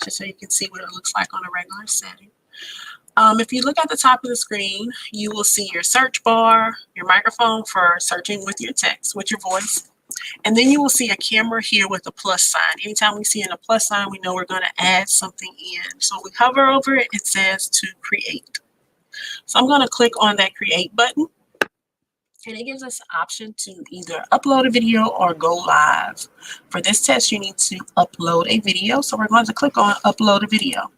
just so you can see what it looks like on a regular setting. If you look at the top of the screen, you will see your search bar, your microphone for searching with your text, with your voice. And then you will see a camera here with a plus sign. Anytime we see a plus sign, we know we're going to add something in. So we hover over it, it says to create. So I'm going to click on that create button. And it gives us an option to either upload a video or go live. For this test, you need to upload a video. So we're going to click on upload a video.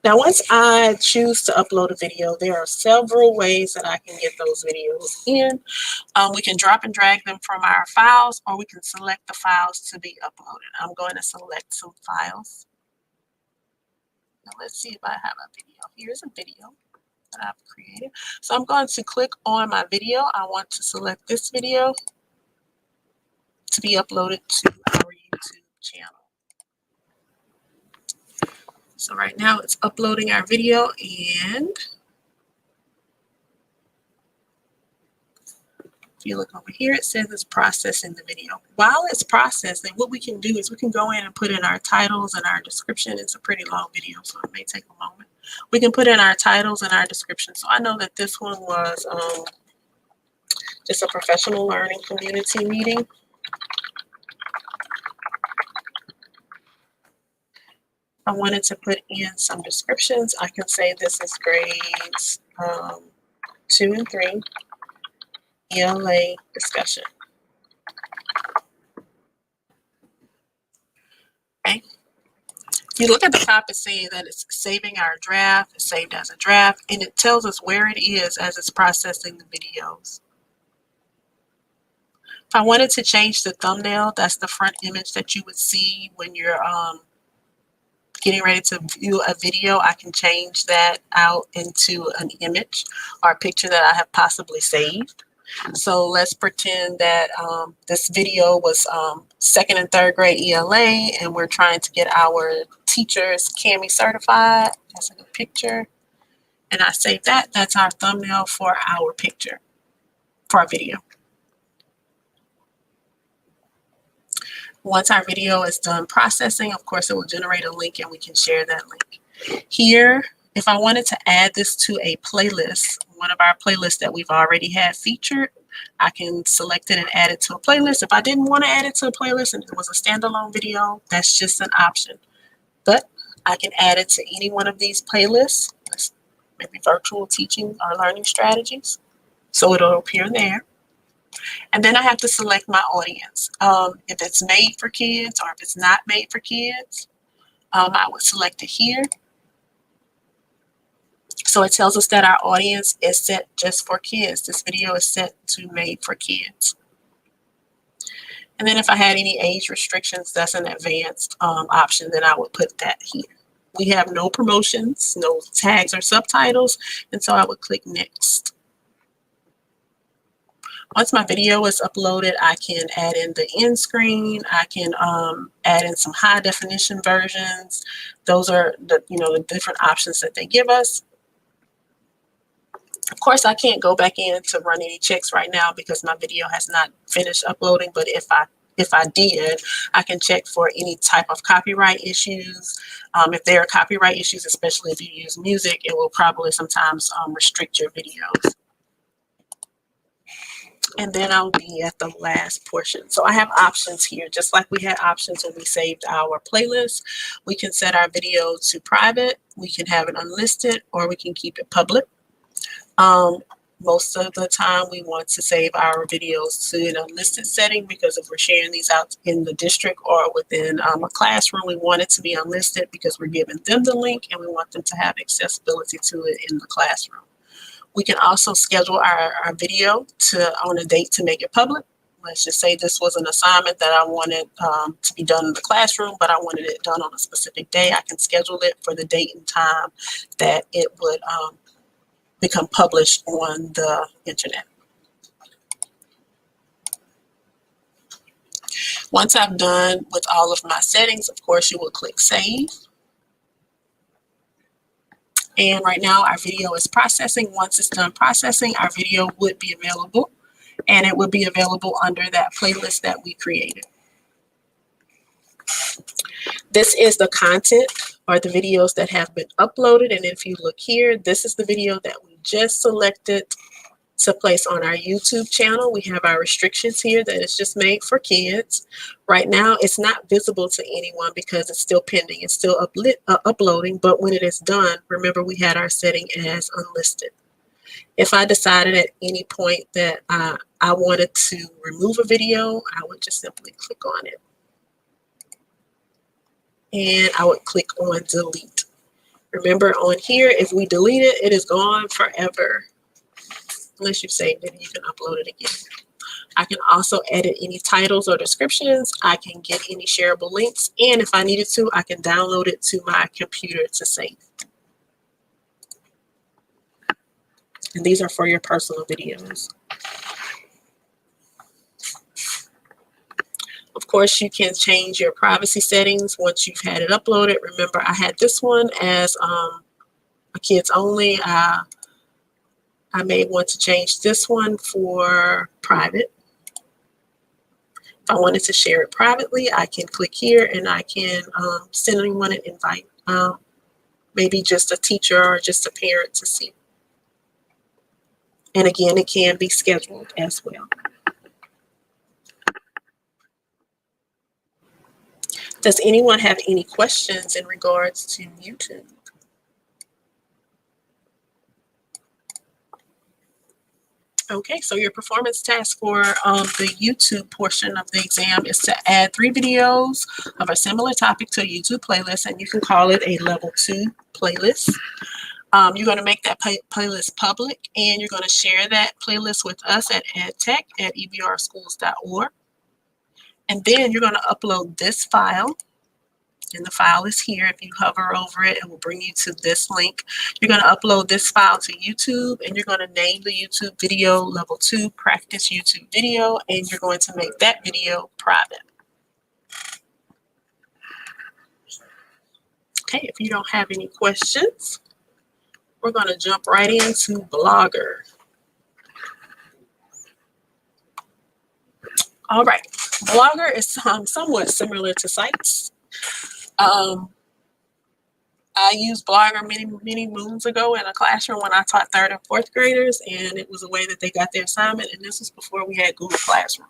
Now, once I choose to upload a video, there are several ways that I can get those videos in. We can drop and drag them from our files, or we can select the files to be uploaded. I'm going to select some files. Now, let's see if I have a video. Here's a video that I've created. So I'm going to click on my video. I want to select this video to be uploaded to our YouTube channel. So right now it's uploading our video, and if you look over here, it says it's processing the video. While it's processing, what we can do is we can go in and put in our titles and our description. It's a pretty long video, so it may take a moment. We can put in our titles and our description. So I know that this one was just a professional learning community meeting. I wanted to put in some descriptions. I can say this is grades 2 and 3 ELA discussion. Okay. If you look at the top, it's saying that it's saving our draft. It's saved as a draft, and it tells us where it is as it's processing the videos. If I wanted to change the thumbnail, that's the front image that you would see when you're getting ready to view a video. I can change that out into an image or a picture that I have possibly saved. So let's pretend that this video was 2nd and 3rd grade ELA, and we're trying to get our teachers CAMI certified. That's a good picture. And I save that. That's our thumbnail for our picture, for our video. Once our video is done processing, of course, it will generate a link and we can share that link. Here, if I wanted to add this to a playlist, one of our playlists that we've already had featured, I can select it and add it to a playlist. If I didn't want to add it to a playlist and it was a standalone video, that's just an option. But I can add it to any one of these playlists, maybe virtual teaching or learning strategies. So it'll appear there. And then I have to select my audience. If it's made for kids or if it's not made for kids, I would select it here. So it tells us that our audience is set just for kids. This video is set to made for kids. And then if I had any age restrictions, that's an advanced option, then I would put that here. We have no promotions, no tags or subtitles, and so I would click next. Once my video is uploaded, I can add in the end screen. I can add in some high definition versions. Those are the different options that they give us. Of course, I can't go back in to run any checks right now because my video has not finished uploading. But if I did, I can check for any type of copyright issues. If there are copyright issues, especially if you use music, it will probably sometimes restrict your videos. And then I'll be at the last portion. So I have options here, just like we had options when we saved our playlist. We can set our video to private, we can have it unlisted, or we can keep it public. Most of the time we want to save our videos to an unlisted setting because if we're sharing these out in the district or within a classroom, we want it to be unlisted because we're giving them the link and we want them to have accessibility to it in the classroom. We can also schedule our video on a date to make it public. Let's just say this was an assignment that I wanted to be done in the classroom, but I wanted it done on a specific day. I can schedule it for the date and time that it would become published on the internet. Once I've done with all of my settings, of course, you will click Save. And right now our video is processing. Once it's done processing, our video would be available, and it would be available under that playlist that we created. This is the content or the videos that have been uploaded. And if you look here, this is the video that we just selected to place on our YouTube channel. We have our restrictions here that is just made for kids. Right now, it's not visible to anyone because it's still pending. It's still uploading, but when it is done, remember we had our setting as unlisted. If I decided at any point that I wanted to remove a video, I would just simply click on it. And I would click on delete. Remember on here, if we delete it, it is gone forever. Unless you've saved it, you can upload it again. I can also edit any titles or descriptions. I can get any shareable links. And if I needed to, I can download it to my computer to save. And these are for your personal videos. Of course, you can change your privacy settings once you've had it uploaded. Remember, I had this one as a kids only. I may want to change this one for private. If I wanted to share it privately, I can click here and I can send anyone an invite, maybe just a teacher or just a parent to see. And again, it can be scheduled as well. Does anyone have any questions in regards to YouTube? Okay, so your performance task for the YouTube portion of the exam is to add 3 videos of a similar topic to a YouTube playlist, and you can call it a level 2 playlist. You're going to make that playlist public, and you're going to share that playlist with us at edtech@ebr-schools.org. And then you're going to upload this file. And the file is here. If you hover over it, it will bring you to this link. You're going to upload this file to YouTube, and you're going to name the YouTube video level 2 practice YouTube video, and you're going to make that video private. Okay, if you don't have any questions, we're going to jump right into Blogger. All right, Blogger is somewhat similar to Sites. I used Blogger many moons ago in a classroom when I taught 3rd and 4th graders, and it was a way that they got their assignment, and this was before we had Google Classroom.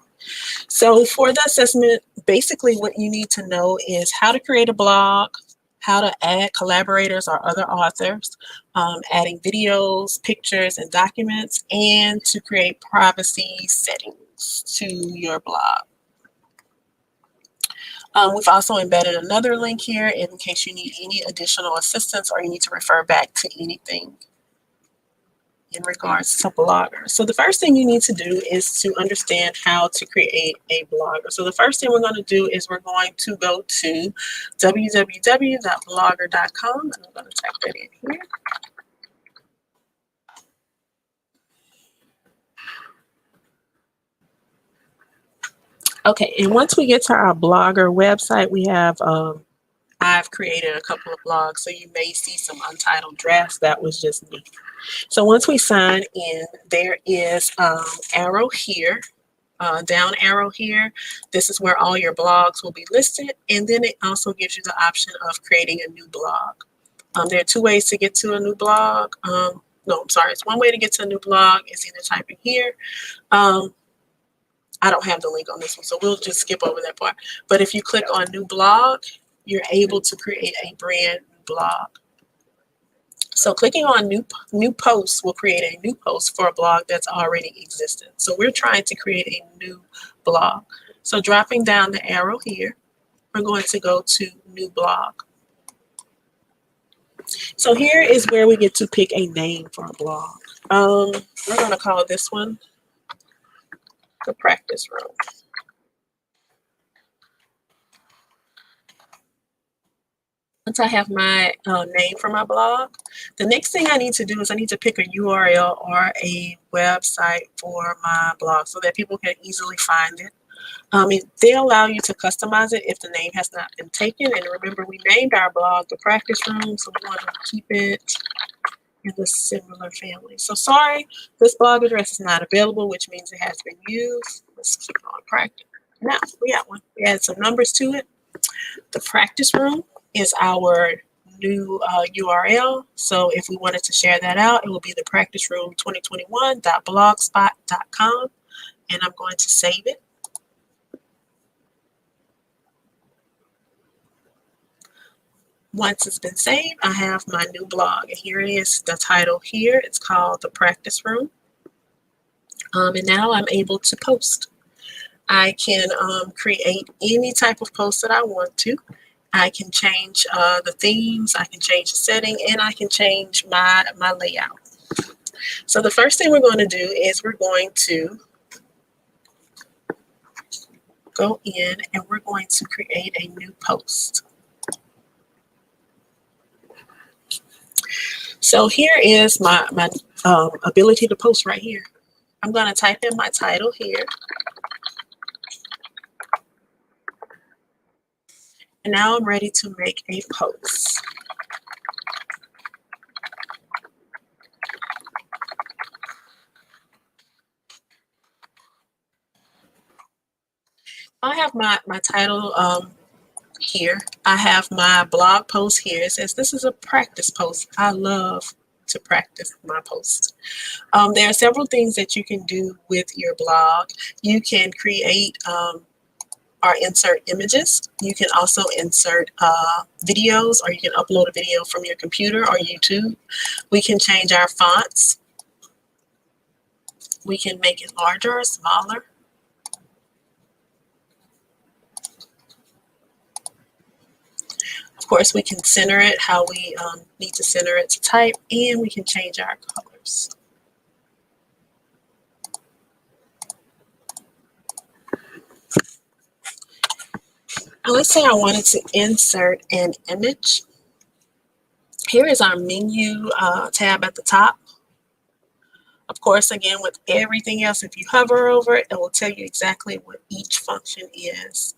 So for the assessment, basically what you need to know is how to create a blog, how to add collaborators or other authors, adding videos, pictures, and documents, and to create privacy settings to your blog. We've also embedded another link here in case you need any additional assistance or you need to refer back to anything in regards to Blogger. So the first thing you need to do is to understand how to create a Blogger. So the first thing we're going to do is we're going to go to www.blogger.com, and I'm going to type that in here. Okay, and once we get to our Blogger website, we have, I've created a couple of blogs, so you may see some untitled drafts. That was just me. So once we sign in, there is arrow here, down arrow here. This is where all your blogs will be listed, and then it also gives you the option of creating a new blog. There are 2 ways to get to a new blog. No, I'm sorry, it's one way to get to a new blog is either typing here. I don't have the link on this one, so we'll just skip over that part. But if you click on new blog, you're able to create a brand new blog. So clicking on new posts will create a new post for a blog that's already existent. So we're trying to create a new blog. So dropping down the arrow here, we're going to go to new blog. So here is where we get to pick a name for a blog. We're going to call this one the practice room. Once I have my name for my blog, the next thing I need to do is I need to pick a URL or a website for my blog so that people can easily find it. They allow you to customize it if the name has not been taken. And remember, we named our blog the Practice Room, so we want to keep it in the similar family. So sorry, this blog address is not available, which means it has been used. Let's keep on practice. Now, we got one. We added some numbers to it. The Practice Room is our new URL. So if we wanted to share that out, it will be the practiceroom2021.blogspot.com. And I'm going to save it. Once it's been saved, I have my new blog. And here it is, the title here. It's called The Practice Room. And now I'm able to post. I can create any type of post that I want to. I can change the themes, I can change the setting, and I can change my layout. So the first thing we're going to do is we're going to go in and we're going to create a new post. So here is my ability to post right here. I'm going to type in my title here. And now I'm ready to make a post. I have my title here. I have my blog post here. It says this is a practice post. I love to practice my posts. There are several things that you can do with your blog. You can create or insert images. You can also insert videos, or you can upload a video from your computer or YouTube. We can change our fonts. We can make it larger or smaller. Of course, we can center it how we need to center it to type, and we can change our colors. Now, let's say I wanted to insert an image. Here is our menu tab at the top. Of course, again, with everything else, if you hover over it, it will tell you exactly what each function is.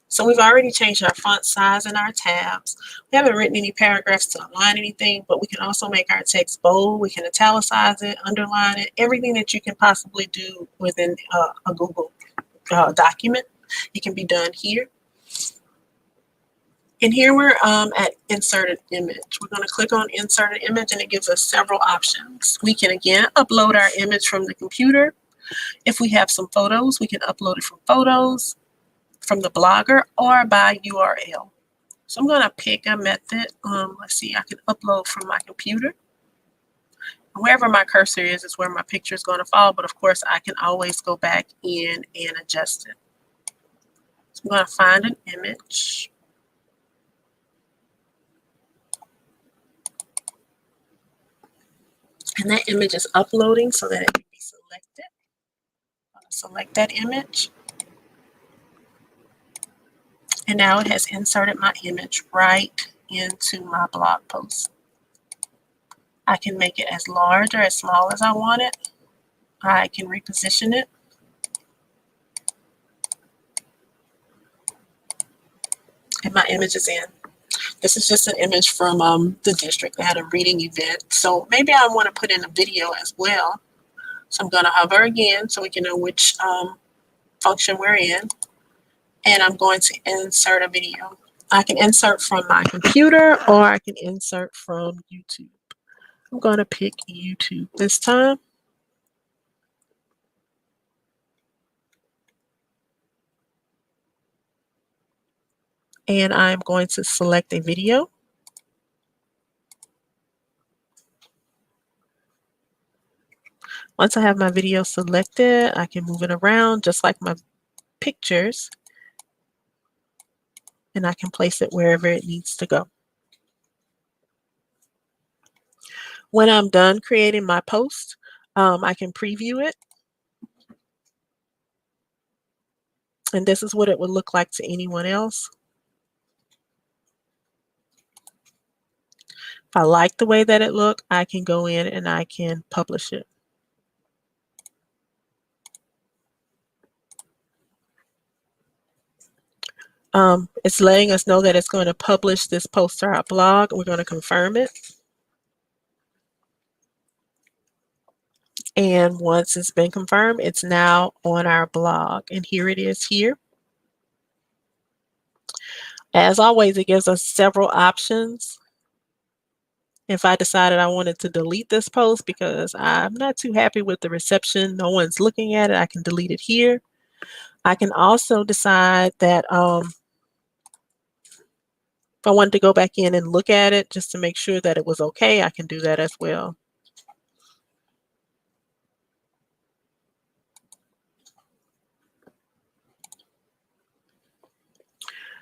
So we've already changed our font size and our tabs. We haven't written any paragraphs to align anything, but we can also make our text bold. We can italicize it, underline it, everything that you can possibly do within a Google document. It can be done here. And here we're at Insert an Image. We're going to click on Insert an Image, and it gives us several options. We can, again, upload our image from the computer. If we have some photos, we can upload it from Photos, from the Blogger, or by URL. So I'm going to pick a method. Let's see, I can upload from my computer. Wherever my cursor is where my picture is going to fall, but of course I can always go back in and adjust it. So I'm going to find an image. And that image is uploading so that it can be selected. Select that image. And now it has inserted my image right into my blog post. I can make it as large or as small as I want it. I can reposition it. And my image is in. This is just an image from the district. They had a reading event. So maybe I want to put in a video as well. So I'm going to hover again so we can know which function we're in. And I'm going to insert a video. I can insert from my computer or I can insert from YouTube. I'm going to pick YouTube this time. And I'm going to select a video. Once I have my video selected, I can move it around just like my pictures. And I can place it wherever it needs to go. When I'm done creating my post, I can preview it. And this is what it would look like to anyone else. If I like the way that it looked, I can go in and I can publish it. It's letting us know that it's going to publish this post to our blog. We're going to confirm it. And once it's been confirmed, it's now on our blog. And here it is here. As always, it gives us several options. If I decided I wanted to delete this post because I'm not too happy with the reception, no one's looking at it, I can delete it here. I can also decide that if I wanted to go back in and look at it just to make sure that it was okay, I can do that as well.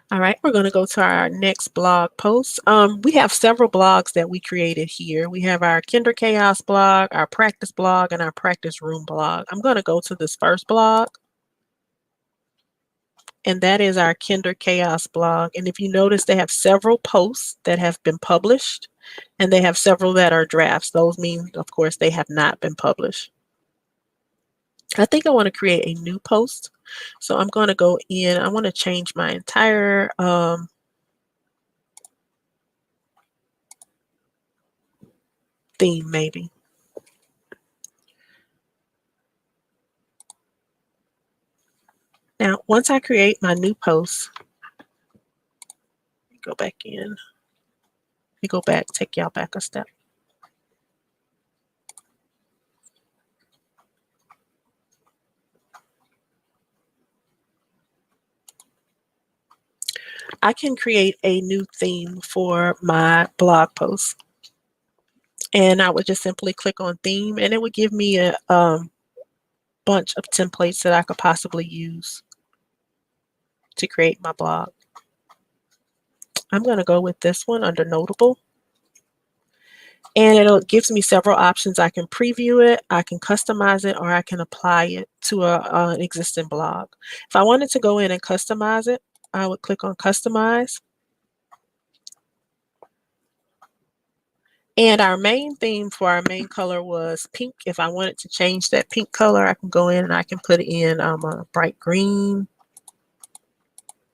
All right, we're going to go to our next blog post. We have several blogs that we created here. We have our Kinder Chaos blog, our practice blog, and our practice room blog. I'm going to go to this first blog, and that is our Kinder Chaos blog. And if you notice, they have several posts that have been published, and they have several that are drafts. Those mean, of course, they have not been published. I think I want to create a new post. So I'm going to go in. I want to change my entire theme, maybe. Now, once I create my new post, go back in. We go back, take y'all back a step. I can create a new theme for my blog post. And I would just simply click on theme, and it would give me a bunch of templates that I could possibly use to create my blog. I'm going to go with this one under Notable. And it gives me several options. I can preview it, I can customize it, or I can apply it to an existing blog. If I wanted to go in and customize it, I would click on Customize. And our main theme for our main color was pink. If I wanted to change that pink color, I can go in and I can put in a bright green.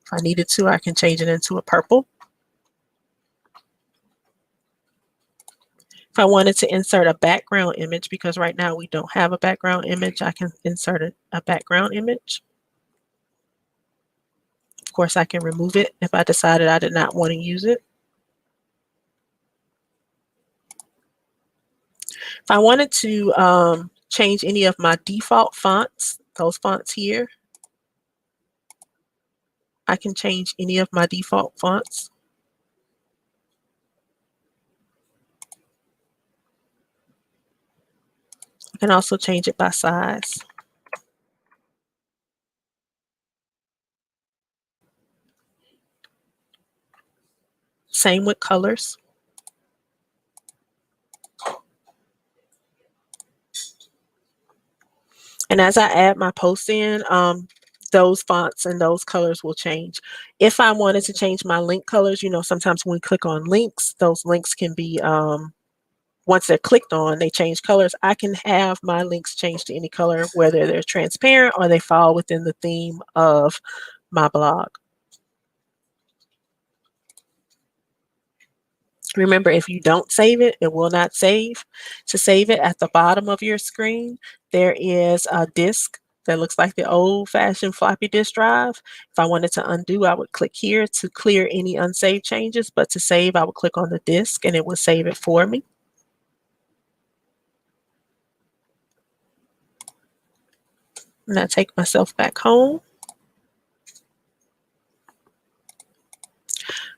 If I needed to, I can change it into a purple. If I wanted to insert a background image, because right now we don't have a background image, I can insert a background image. Of course, I can remove it if I decided I did not want to use it. If I wanted to change any of my default fonts, those fonts here, I can change any of my default fonts. I can also change it by size. Same with colors. And as I add my posts in, those fonts and those colors will change. If I wanted to change my link colors, you know, sometimes when we click on links, those links can be, once they're clicked on, they change colors. I can have my links change to any color, whether they're transparent or they fall within the theme of my blog. Remember, if you don't save it, it will not save. To save it, at the bottom of your screen, there is a disk that looks like the old-fashioned floppy disk drive. If I wanted to undo, I would click here to clear any unsaved changes, but to save, I would click on the disk and it would save it for me. And I take myself back home.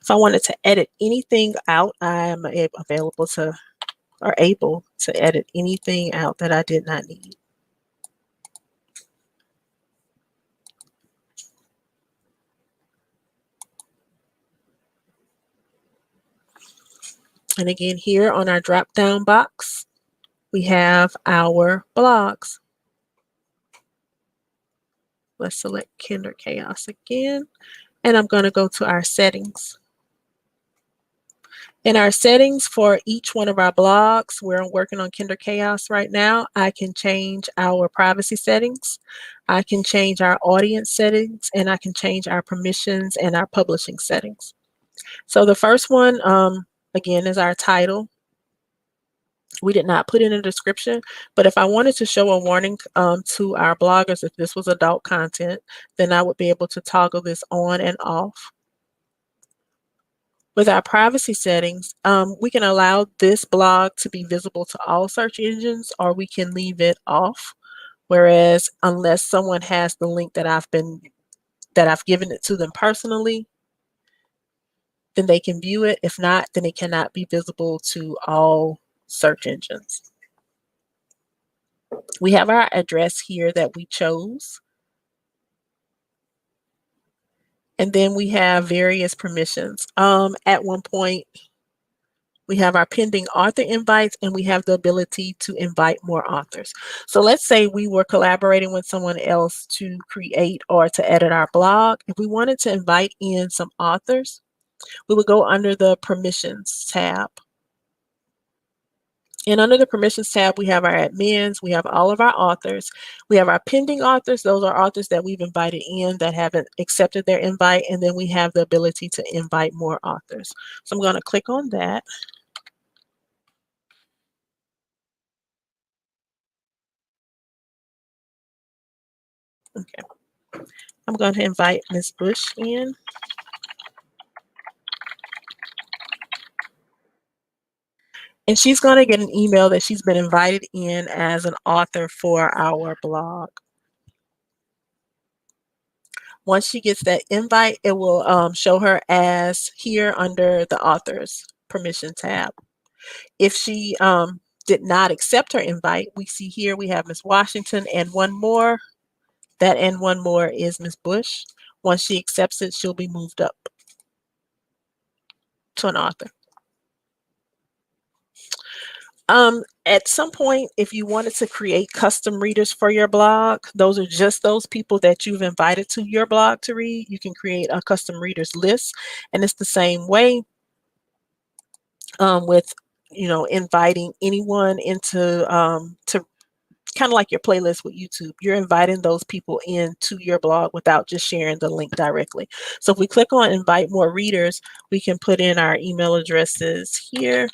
If I wanted to edit anything out, I am able to edit anything out that I did not need. And again, here on our drop-down box, we have our blogs. Let's select Kinder Chaos again, and I'm going to go to our settings. In our settings for each one of our blogs, we're working on Kinder Chaos right now. I can change our privacy settings. I can change our audience settings, and I can change our permissions and our publishing settings. So the first one, again, is our title. We did not put in a description, but if I wanted to show a warning to our bloggers if this was adult content, then I would be able to toggle this on and off. With our privacy settings, we can allow this blog to be visible to all search engines, or we can leave it off. Whereas unless someone has the link that I've given it to them personally, then they can view it. If not, then it cannot be visible to all search engines. We have our address here that we chose. And then we have various permissions. At one point, we have our pending author invites, and we have the ability to invite more authors. So let's say we were collaborating with someone else to create or to edit our blog. If we wanted to invite in some authors, we would go under the permissions tab. And under the permissions tab, we have our admins, we have all of our authors, we have our pending authors. Those are authors that we've invited in that haven't accepted their invite. And then we have the ability to invite more authors. So I'm going to click on that. Okay. I'm going to invite Ms. Bush in. And she's going to get an email that she's been invited in as an author for our blog. Once she gets that invite, it will show her as here under the authors permission tab. If she did not accept her invite, we see here we have Ms. Washington and one more. That and one more is Ms. Bush. Once she accepts it, she'll be moved up to an author. At some point, if you wanted to create custom readers for your blog, those are just those people that you've invited to your blog to read. You can create a custom readers list, and it's the same way with, inviting anyone into to kind of like your playlist with YouTube. You're inviting those people into your blog without just sharing the link directly. So if we click on invite more readers, we can put in our email addresses here.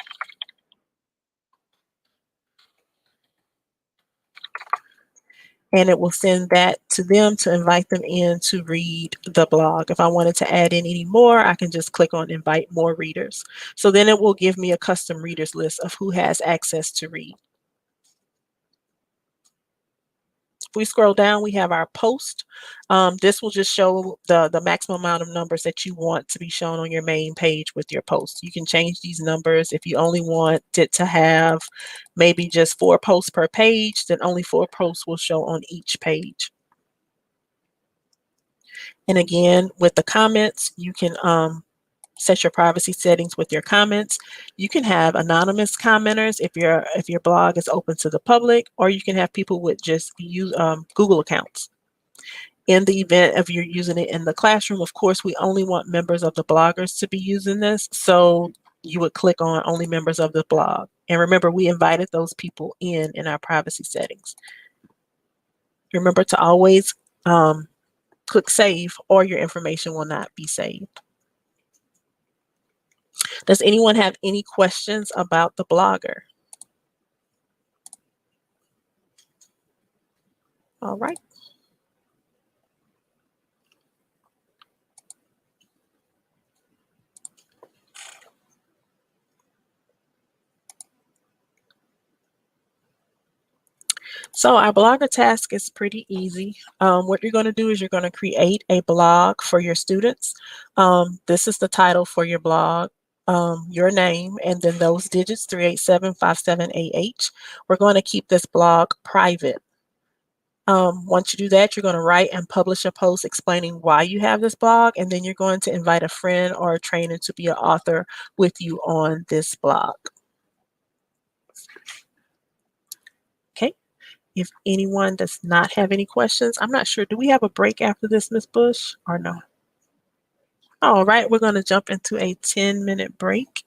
And it will send that to them to invite them in to read the blog. If I wanted to add in any more, I can just click on invite more readers. So then it will give me a custom readers list of who has access to read. If we scroll down, we have our post. This will just show the maximum amount of numbers that you want to be shown on your main page with your post. You can change these numbers. If you only want it to have maybe just 4 posts per page, then only 4 posts will show on each page. And again, with the comments, you can set your privacy settings with your comments. You can have anonymous commenters if your blog is open to the public, or you can have people with just use Google accounts. In the event of you're using it in the classroom, of course, we only want members of the bloggers to be using this. So you would click on only members of the blog. And remember, we invited those people in our privacy settings. Remember to always click save, or your information will not be saved. Does anyone have any questions about the blogger? All right. So our blogger task is pretty easy. What you're going to do is you're going to create a blog for your students. This is the title for your blog, your name, and then those digits 38757AH. We're going to keep this blog private. Once you do that, you're going to write and publish a post explaining why you have this blog, and then you're going to invite a friend or a trainer to be an author with you on this blog. Okay. If anyone does not have any questions, I'm not sure. Do we have a break after this, Ms. Bush, or no? All right, we're going to jump into a 10-minute break.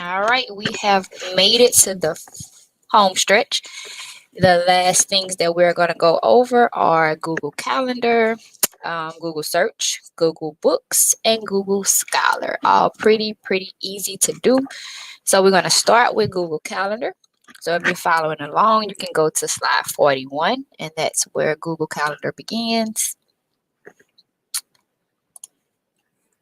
All right, we have made it to the home stretch. The last things that we're going to go over are Google Calendar, Google Search, Google Books, and Google Scholar. All pretty easy to do. So we're going to start with Google Calendar. So if you're following along, you can go to slide 41, and that's where Google Calendar begins.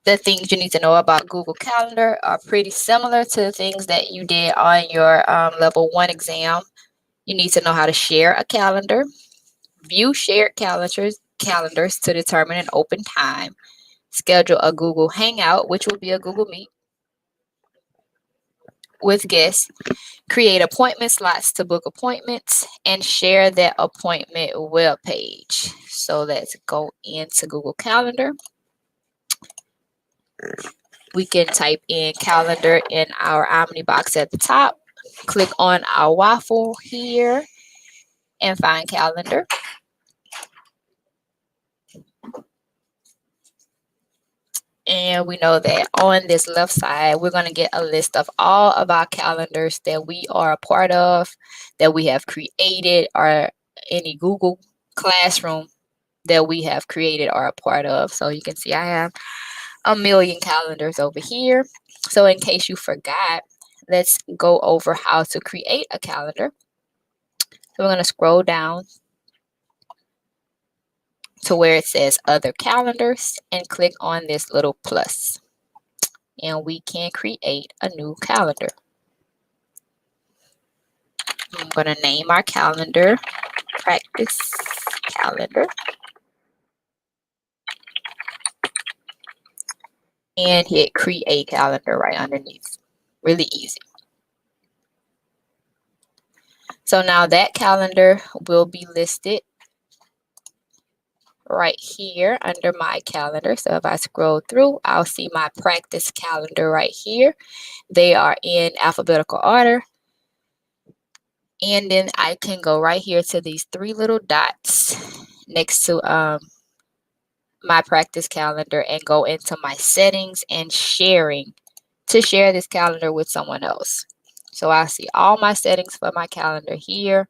The things you need to know about Google Calendar are pretty similar to the things that you did on your level 1 exam. You need to know how to share a calendar, view shared calendars to determine an open time, schedule a Google Hangout, which will be a Google Meet with guests, create appointment slots to book appointments, and share that appointment web page. So let's go into Google Calendar. We can type in calendar in our Omni box at the top, click on our waffle here, and find calendar. And we know that on this left side, we're going to get a list of all of our calendars that we are a part of, that we have created, or any Google Classroom that we have created or a part of. So you can see I have a million calendars over here. So in case you forgot, let's go over how to create a calendar. So we're going to scroll down to where it says other calendars and click on this little plus. And we can create a new calendar. I'm going to name our calendar practice calendar. And hit create calendar right underneath. Really easy. So now that calendar will be listed right here under my calendar. So if I scroll through, I'll see my practice calendar right here. They are in alphabetical order. And then I can go right here to these 3 little dots next to my practice calendar and go into my settings and sharing to share this calendar with someone else. So I see all my settings for my calendar here.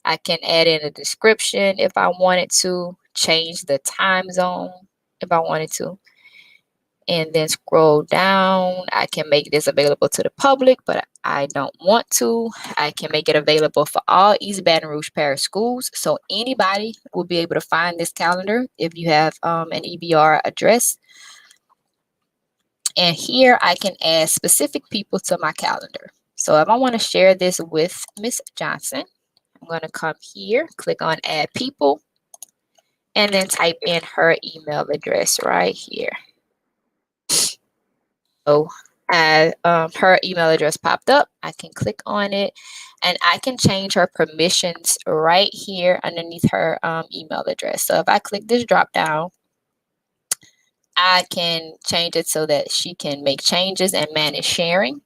I can add in a description if I wanted to, change the time zone if I wanted to, and then scroll down. I can make this available to the public, but I don't want to. I can make it available for all East Baton Rouge Parish schools, so anybody will be able to find this calendar if you have an EBR address. And here I can add specific people to my calendar. So if I want to share this with Miss Johnson, I'm going to come here, click on add people, and then type in her email address right here. So as her email address popped up, I can click on it and I can change her permissions right here underneath her email address. So if I click this drop down, I can change it so that she can make changes and manage sharing,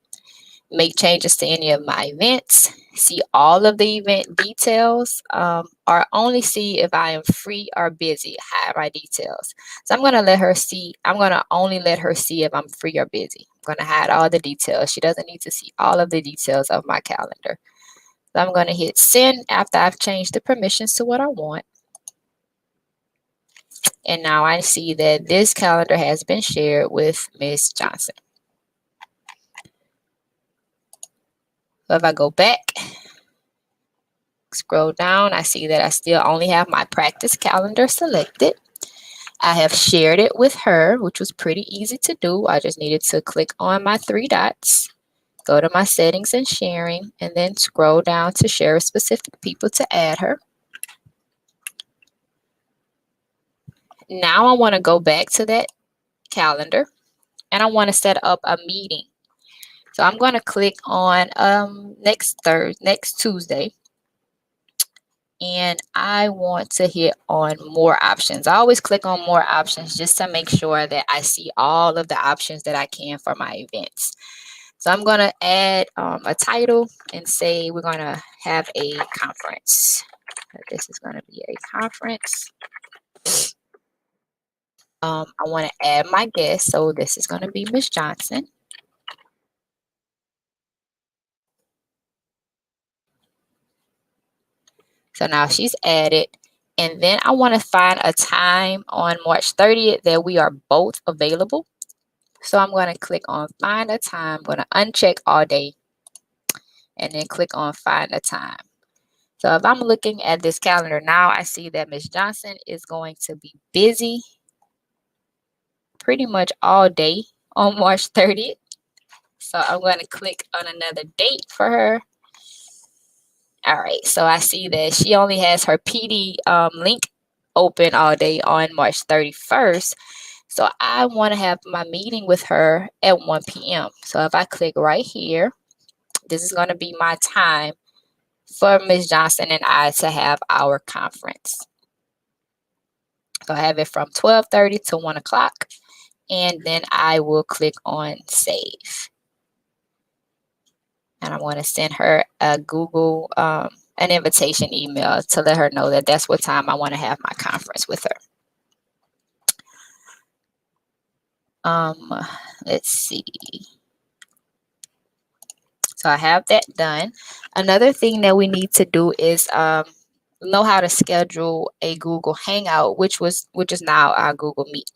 make changes to any of my events, see all of the event details, or only see if I am free or busy, hide my details. So I'm going to let her see, I'm going to only let her see if I'm free or busy. I'm going to hide all the details. She doesn't need to see all of the details of my calendar. So I'm going to hit send after I've changed the permissions to what I want. And now I see that this calendar has been shared with Ms. Johnson. So if I go back, scroll down, I see that I still only have my practice calendar selected. I have shared it with her, which was pretty easy to do. I just needed to click on my 3 dots, go to my settings and sharing, and then scroll down to share with specific people to add her. Now I want to go back to that calendar and I want to set up a meeting. So I'm going to click on next Tuesday, and I want to hit on more options. I always click on more options just to make sure that I see all of the options that I can for my events. So I'm going to add a title and say we're going to have a conference. This is going to be a conference. I want to add my guest, so this is going to be Miss Johnson. So now she's added. And then I want to find a time on March 30th that we are both available. So I'm going to click on find a time. I'm going to uncheck all day and then click on find a time. So if I'm looking at this calendar now, I see that Ms. Johnson is going to be busy pretty much all day on March 30th. So I'm going to click on another date for her. All right, so I see that she only has her PD link open all day on March 31st. So I want to have my meeting with her at 1 p.m. So if I click right here, this is going to be my time for Ms. Johnson and I to have our conference. So I have it from 12:30 to 1 o'clock, and then I will click on save. And I want to send her a Google, an invitation email to let her know that that's what time I want to have my conference with her. Let's see. So I have that done. Another thing that we need to do is know how to schedule a Google Hangout, which is now our Google Meet.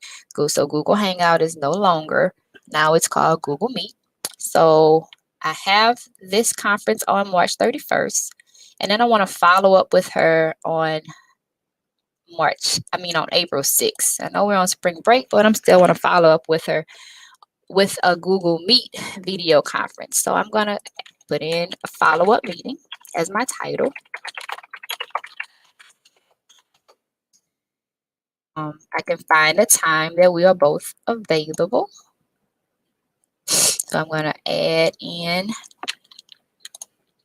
So Google Hangout is no longer, now it's called Google Meet. So I have this conference on March 31st, and then I want to follow up with her on April 6th. I know we're on spring break, but I'm still want to follow up with her with a Google Meet video conference. So I'm going to put in a follow-up meeting as my title. I can find a time that we are both available. So I'm going to add in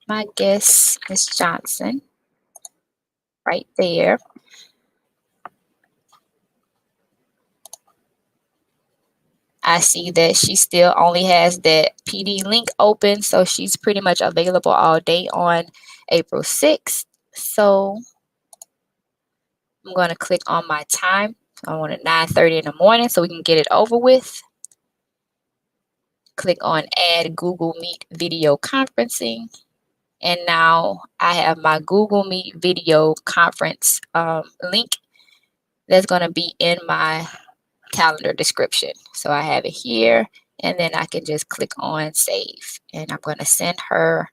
my guest, Ms. Johnson, right there. I see that she still only has that PD link open, so she's pretty much available all day on April 6th. So I'm going to click on my time. I want it 9:30 in the morning so we can get it over with. Click on Add Google Meet Video Conferencing. And now I have my Google Meet video conference link that's going to be in my calendar description. So I have it here, and then I can just click on save. And I'm going to send her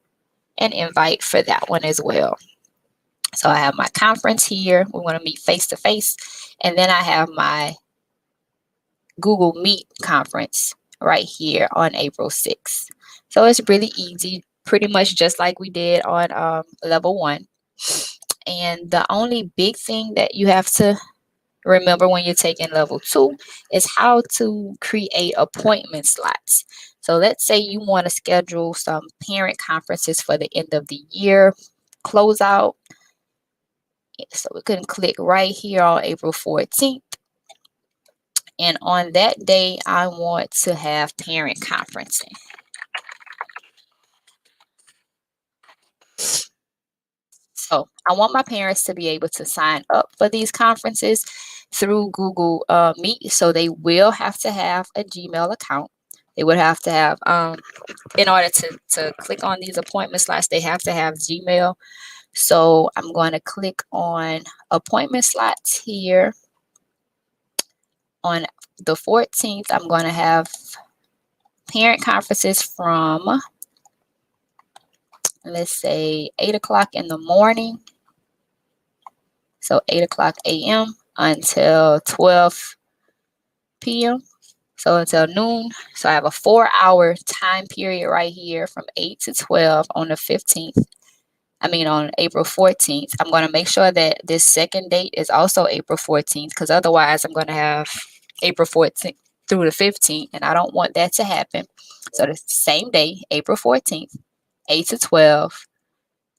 an invite for that one as well. So I have my conference here. We want to meet face to face. And then I have my Google Meet conference right here on April 6th. So it's really easy, pretty much just like we did on level 1. And the only big thing that you have to remember when you're taking level 2 is how to create appointment slots. So let's say you want to schedule some parent conferences for the end of the year closeout. So we can click right here on April 14th. And on that day, I want to have parent conferencing. So I want my parents to be able to sign up for these conferences through Google Meet. So they will have to have a Gmail account. They would have to have, in order to click on these appointment slots, they have to have Gmail. So I'm going to click on appointment slots here. On the 14th, I'm going to have parent conferences from, let's say, 8 o'clock in the morning. So 8 o'clock a.m. until 12 p.m. So until noon. So I have a 4-hour time period right here from 8 to 12 on the 15th. On April 14th. I'm going to make sure that this second date is also April 14th, because otherwise I'm going to have April 14th through the 15th, and I don't want that to happen. So the same day, April 14th, 8 to 12,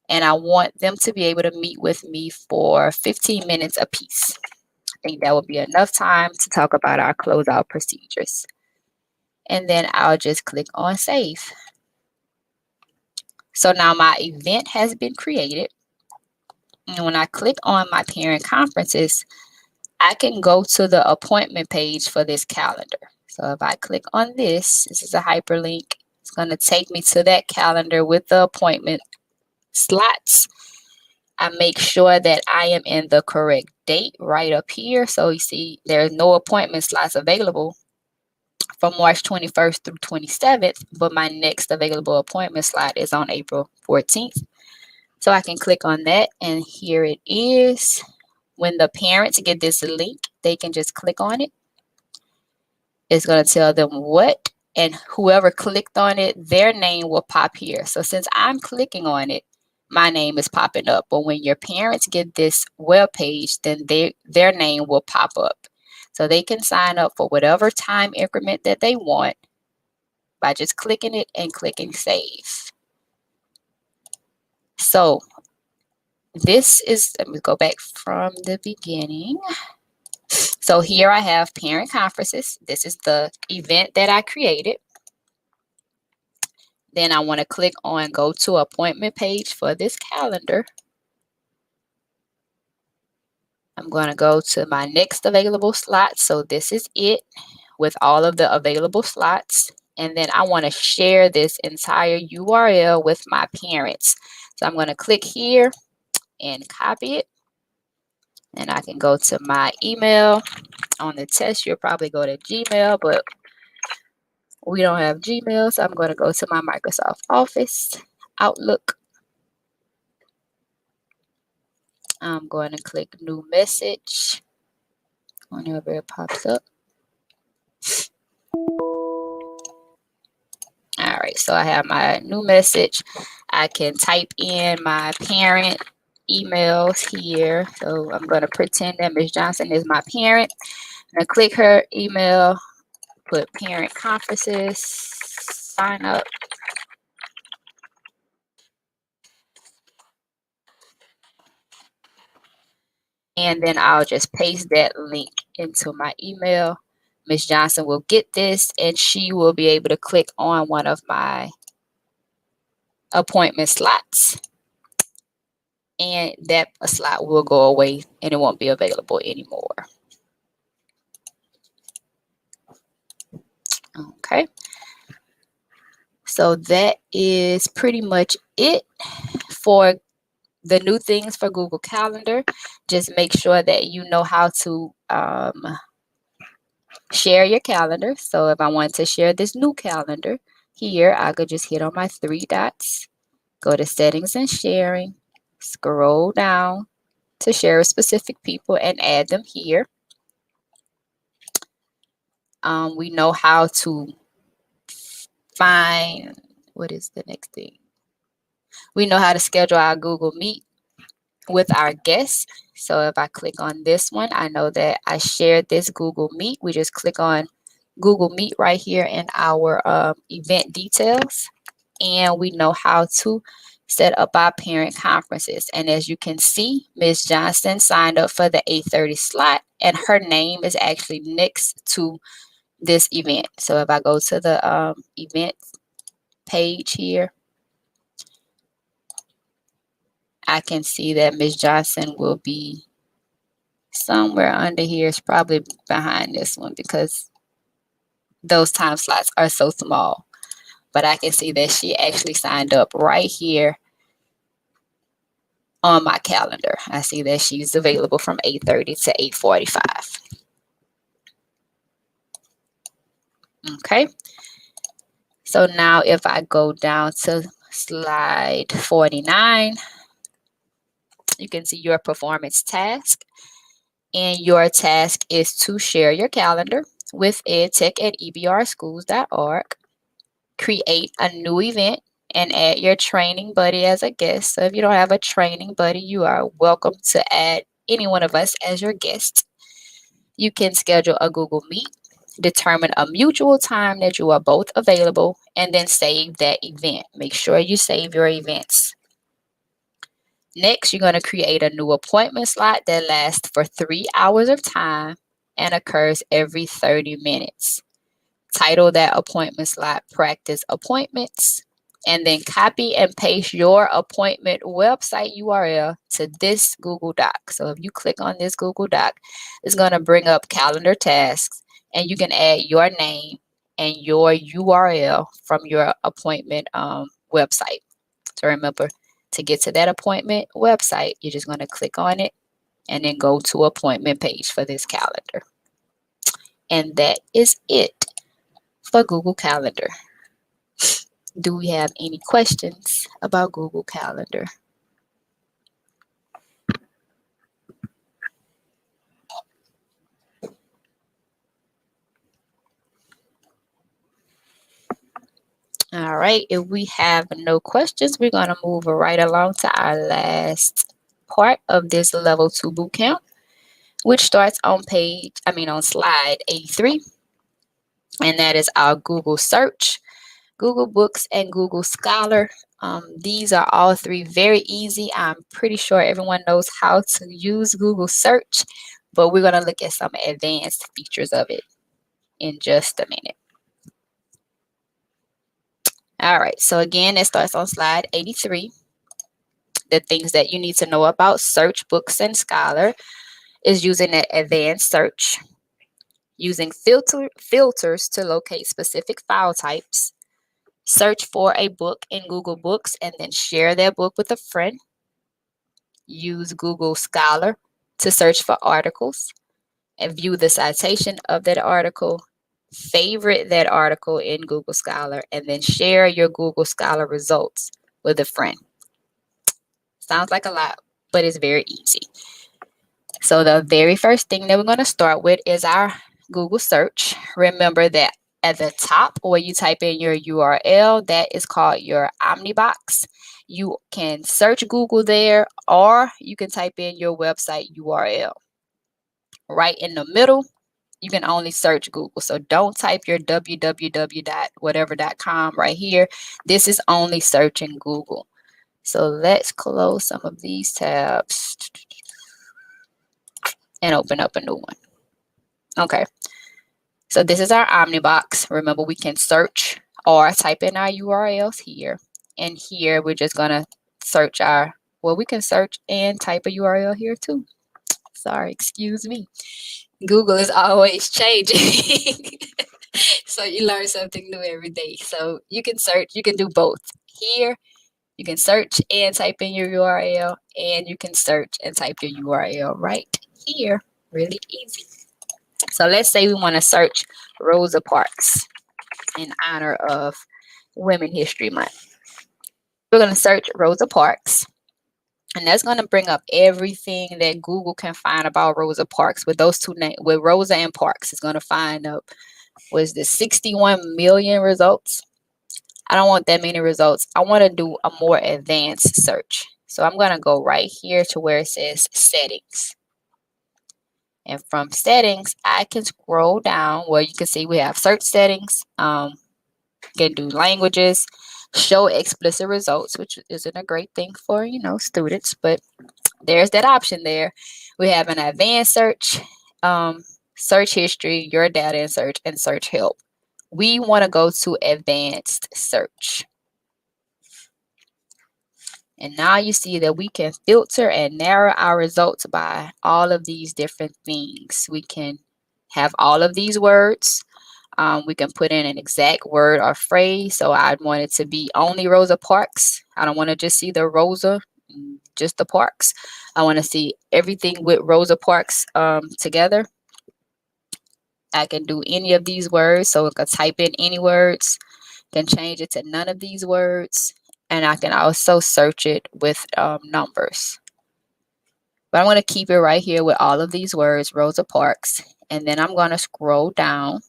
and I want them to be able to meet with me for 15 minutes apiece. I think that would be enough time to talk about our closeout procedures. And then I'll just click on save. So now my event has been created. And when I click on my parent conferences, I can go to the appointment page for this calendar. So if I click on this is a hyperlink. It's going to take me to that calendar with the appointment slots. I make sure that I am in the correct date right up here. So you see there's no appointment slots available from March 21st through 27th, but my next available appointment slot is on April 14th. So I can click on that, and here it is. When the parents get this link, they can just click on it. It's going to tell them what, and whoever clicked on it, their name will pop here. So since I'm clicking on it, my name is popping up. But when your parents get this web page, then their name will pop up. So they can sign up for whatever time increment that they want by just clicking it and clicking save. So this is, let me go back from the beginning. So here I have parent conferences. This is the event that I created. Then I want to click on go to appointment page for this calendar. I'm going to go to my next available slot. So this is it with all of the available slots. And then I want to share this entire URL with my parents. So I'm going to click here and copy it. And I can go to my email. On the test, you'll probably go to Gmail, but we don't have Gmail. So I'm going to go to my Microsoft Office, Outlook. I'm going to click new message whenever it pops up. All right, so I have my new message. I can type in my parent emails here. So I'm going to pretend that Ms. Johnson is my parent. I'm going to click her email, put parent conferences, sign up. And then I'll just paste that link into my email. Ms. Johnson will get this, and she will be able to click on one of my appointment slots. And that slot will go away and it won't be available anymore. Okay. So that is pretty much it for the new things for Google Calendar. Just make sure that you know how to share your calendar. So if I want to share this new calendar here, I could just hit on my three dots, go to settings and sharing, scroll down to share with specific people and add them here. We know how to find, what is the next thing? We know how to schedule our Google Meet with our guests. So if I click on this one, I know that I shared this Google Meet. We just click on Google Meet right here in our event details. And we know how to set up our parent conferences. And as you can see, Ms. Johnson signed up for the 8:30 slot, and her name is actually next to this event. So if I go to the event page here, I can see that Ms. Johnson will be somewhere under here. It's probably behind this one because those time slots are so small. But I can see that she actually signed up right here on my calendar. I see that she's available from 8:30 to 8:45. Okay. So now if I go down to slide 49, you can see your performance task. And your task is to share your calendar with edtech@ebr.schools.org. Create a new event and add your training buddy as a guest. So if you don't have a training buddy, you are welcome to add any one of us as your guest. You can schedule a Google Meet, determine a mutual time that you are both available, and then save that event. Make sure you save your events. Next, you're going to create a new appointment slot that lasts for 3 hours of time and occurs every 30 minutes. Title that appointment slot Practice Appointments, and then copy and paste your appointment website URL to this Google Doc. So if you click on this Google Doc, it's going to bring up calendar tasks, and you can add your name and your URL from your appointment website. So remember, To get to that appointment website, you're just going to click on it and then go to appointment page for this calendar. And that is it for Google Calendar. Do we have any questions about Google Calendar? All right, if we have no questions, we're going to move right along to our last part of this level 2 bootcamp, which starts on slide 83, and that is our Google search, Google Books, and Google Scholar. These are all three very easy. I'm pretty sure everyone knows how to use Google search, but we're going to look at some advanced features of it in just a minute. All right, so again, it starts on slide 83. The things that you need to know about search, books, and Scholar is using an advanced search, using filters to locate specific file types, search for a book in Google Books and then share that book with a friend, use Google Scholar to search for articles and view the citation of that article, favorite that article in Google Scholar, and then share your Google Scholar results with a friend. Sounds like a lot, but it's very easy. So the very first thing that we're going to start with is our Google search. Remember that at the top where you type in your URL, that is called your Omnibox. You can search Google there, or you can type in your website URL. Right in the middle, you can only search Google. So don't type your www.whatever.com right here. This is only searching Google. So let's close some of these tabs and open up a new one. Okay. So this is our Omnibox. Remember, we can search or type in our URLs here. And here we're just going to search we can search and type a URL here too. Sorry, excuse me. Google is always changing. So you learn something new every day. So you can search, you can do both. Here, you can search and type in your URL, and you can search and type your URL right here. Really easy. So let's say we want to search Rosa Parks in honor of Women History Month. We're going to search Rosa Parks, and that's going to bring up everything that Google can find about Rosa Parks with those two names, with Rosa and Parks. It's going to find up, was this 61 million results? I don't want that many results. I want to do a more advanced search. So I'm going to go right here to where it says settings. And from settings, I can scroll down where you can see we have search settings. You can do languages, show explicit results, which isn't a great thing for, students, but there's that option there. We have an advanced search, search history, your data in search, and search help. We want to go to advanced search. And now you see that we can filter and narrow our results by all of these different things. We can have all of these words. We can put in an exact word or phrase. So I want it to be only Rosa Parks. I don't want to just see the Rosa, just the Parks. I want to see everything with Rosa Parks together. I can do any of these words. So I can type in any words, can change it to none of these words. And I can also search it with numbers. But I'm going to keep it right here with all of these words, Rosa Parks. And then I'm going to scroll down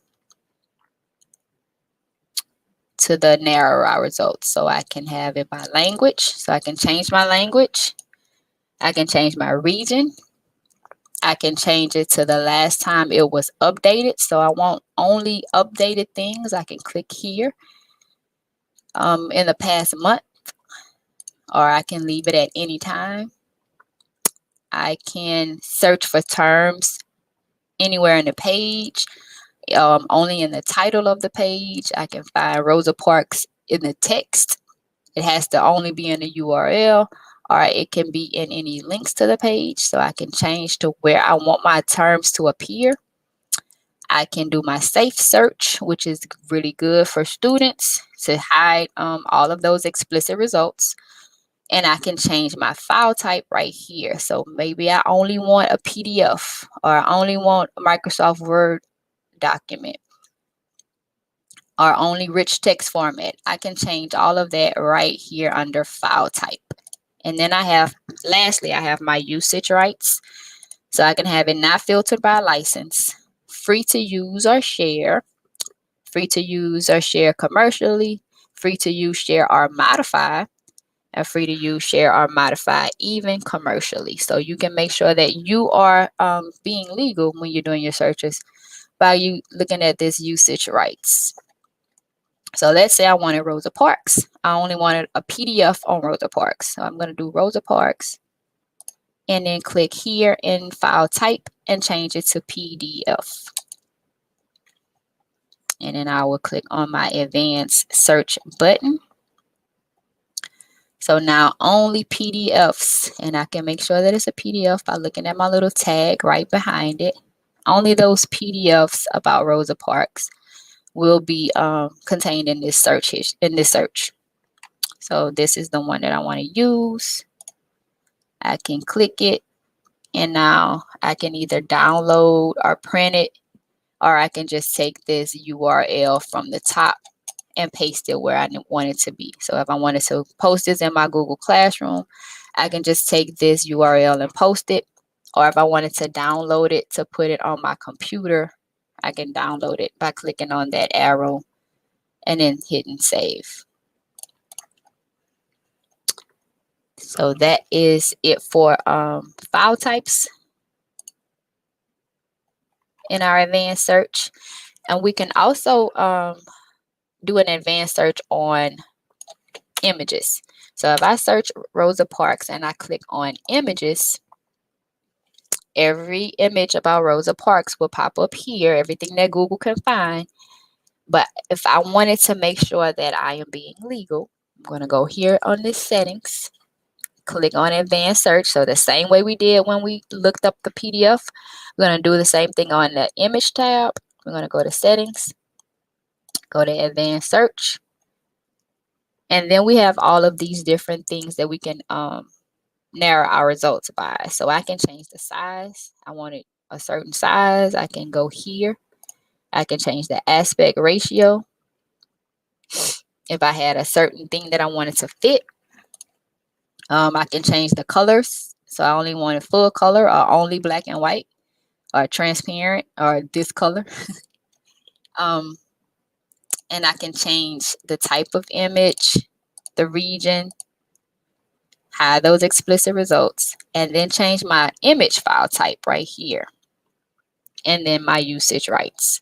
to the narrower results. So I can have it by language. So I can change my language. I can change my region. I can change it to the last time it was updated. So I want only updated things. I can click here in the past month, or I can leave it at any time. I can search for terms anywhere in the page, only in the title of the page. I can find Rosa Parks in the text. It has to only be in the URL, or it can be in any links to the page. So I can change to where I want my terms to appear. I can do my safe search, which is really good for students to hide all of those explicit results. And I can change my file type right here. So maybe I only want a PDF, or I only want a Microsoft Word document, or only rich text format. I can change all of that right here under file type. And then lastly, I have my usage rights. So I can have it not filtered by license, free to use or share, free to use or share commercially, free to use, share, or modify, and free to use, share, or modify even commercially. So you can make sure that you are being legal when you're doing your searches by you looking at this usage rights. So let's say I wanted Rosa Parks. I only wanted a PDF on Rosa Parks. So I'm going to do Rosa Parks and then click here in file type and change it to PDF. And then I will click on my advanced search button. So now only PDFs, and I can make sure that it's a PDF by looking at my little tag right behind it. Only those PDFs about Rosa Parks will be contained in this search. So this is the one that I want to use. I can click it, and now I can either download or print it, or I can just take this URL from the top and paste it where I want it to be. So if I wanted to post this in my Google Classroom, I can just take this URL and post it. Or if I wanted to download it to put it on my computer, I can download it by clicking on that arrow and then hitting save. So that is it for file types in our advanced search. And we can also do an advanced search on images. So if I search Rosa Parks and I click on images, every image about Rosa Parks will pop up here, everything that Google can find. But if I wanted to make sure that I am being legal, I'm going to go here on this settings, click on advanced search. So the same way we did when we looked up the PDF, we're going to do the same thing on the image tab. We're going to go to settings, go to advanced search. And then we have all of these different things that we can narrow our results by. So I can change the size. I want it a certain size. I can go here. I can change the aspect ratio. If I had a certain thing that I wanted to fit, I can change the colors. So I only wanted full color, or only black and white, or transparent, or this color. And I can change the type of image, the region, hide those explicit results, and then change my image file type right here, and then my usage rights.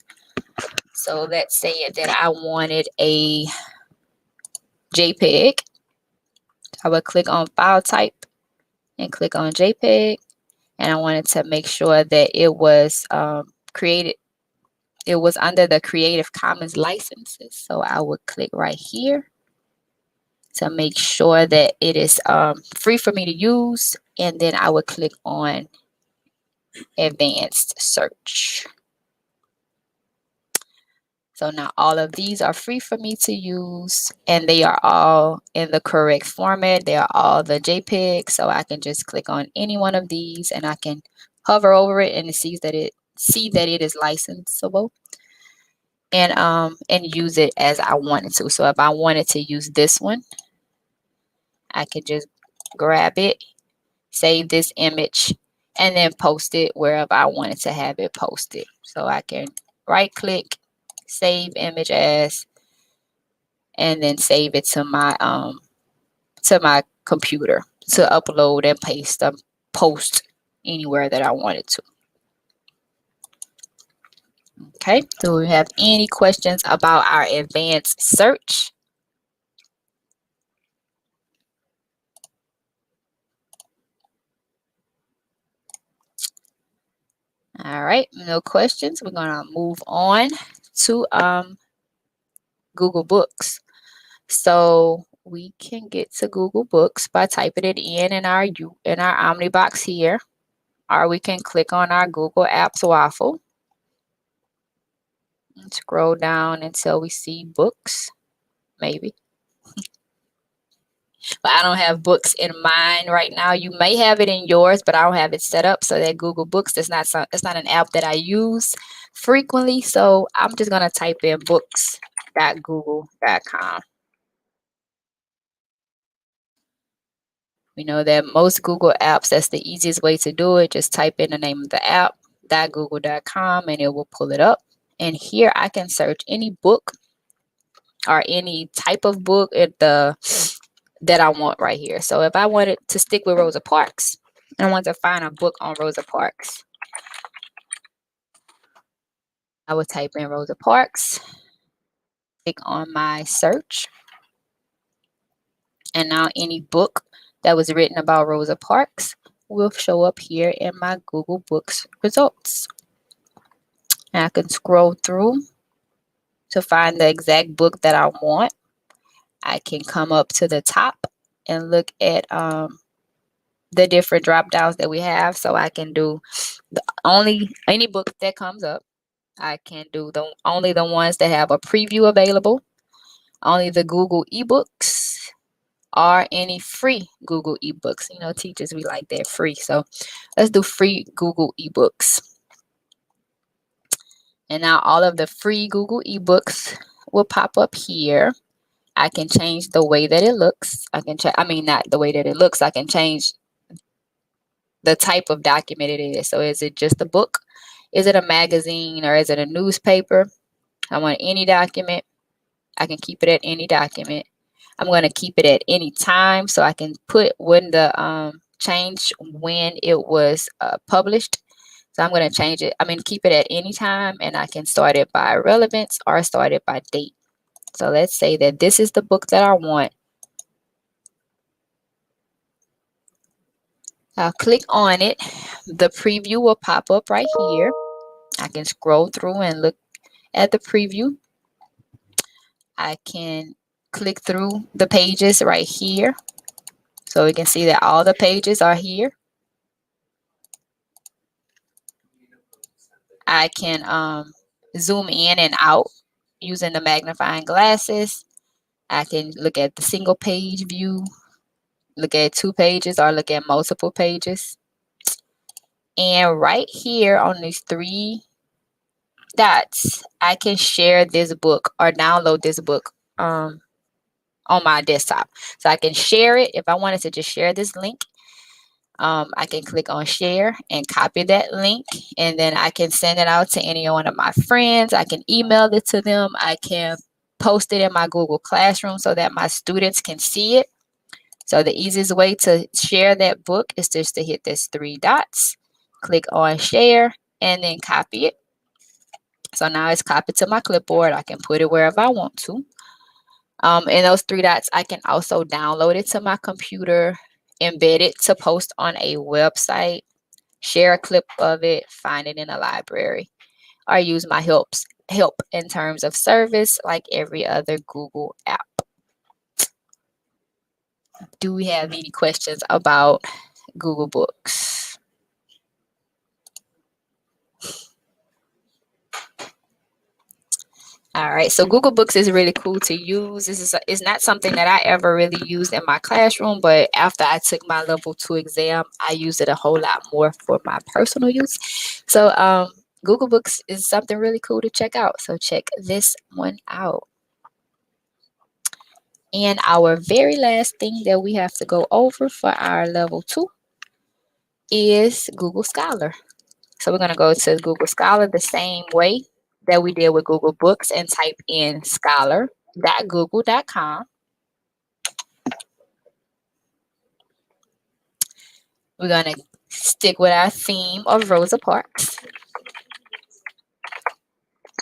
So let's say that I wanted a JPEG. I would click on file type and click on JPEG, and I wanted to make sure that it was created. It was under the Creative Commons licenses. So I would click right here to make sure that it is free for me to use. And then I would click on advanced search. So now all of these are free for me to use, and they are all in the correct format. They are all the JPEG. So I can just click on any one of these and I can hover over it, and it sees that it is licensable. And use it as I wanted to. So if I wanted to use this one, I could just grab it, save this image, and then post it wherever I wanted to have it posted. So I can right click, save image as, and then save it to my computer to upload and paste and post anywhere that I wanted to. Okay, do we have any questions about our advanced search? All right, no questions. We're gonna move on to Google Books. So we can get to Google Books by typing it in our Omnibox here, or we can click on our Google Apps waffle and scroll down until we see books, maybe. but I don't have books in mine right now. You may have it in yours, but I don't have it set up so that Google Books is not it's not an app that I use frequently. So I'm just gonna type in books.google.com. We know that most Google apps, that's the easiest way to do it. Just type in the name of the app, .google.com, and it will pull it up. And here I can search any book or any type of book that I want right here. So if I wanted to stick with Rosa Parks, I want to find a book on Rosa Parks, I would type in Rosa Parks, click on my search, and now any book that was written about Rosa Parks will show up here in my Google Books results. And I can scroll through to find the exact book that I want. I can come up to the top and look at the different drop downs that we have. So I can do any book that comes up. I can do only the ones that have a preview available, only the Google eBooks, or any free Google eBooks. You know, teachers, we like that free. So let's do free Google eBooks. And now all of the free Google eBooks will pop up here. I can change the way that it looks. Not the way that it looks. I can change the type of document it is. So is it just a book? Is it a magazine, or is it a newspaper? I want any document. I can keep it at any document. I'm going to keep it at any time, so I can put when the change when it was published. So I'm going to change it. Keep it at any time, and I can start it by relevance or start it by date. So let's say that this is the book that I want. I'll click on it. The preview will pop up right here. I can scroll through and look at the preview. I can click through the pages right here. So we can see that all the pages are here. I can zoom in and out using the magnifying glasses. I can look at the single page view, look at 2 pages, or look at multiple pages. And right here on these 3 dots, I can share this book or download this book on my desktop. So I can share it. If I wanted to just share this link, I can click on share and copy that link, and then I can send it out to any one of my friends. I can email it to them. I can post it in my Google Classroom so that my students can see it. So the easiest way to share that book is just to hit this 3 dots, click on share, and then copy it. So now it's copied to my clipboard. I can put it wherever I want to. In those 3 dots, I can also download it to my computer, embed it to post on a website, share a clip of it, find it in a library, or use my help in terms of service like every other Google app. Do we have any questions about Google Books? All right, so Google Books is really cool to use. It's not something that I ever really used in my classroom, but after I took my level 2 exam, I used it a whole lot more for my personal use. So Google Books is something really cool to check out. So check this one out. And our very last thing that we have to go over for our level 2 is Google Scholar. So we're going to go to Google Scholar the same way that we did with Google Books and type in scholar.google.com. We're going to stick with our theme of Rosa Parks.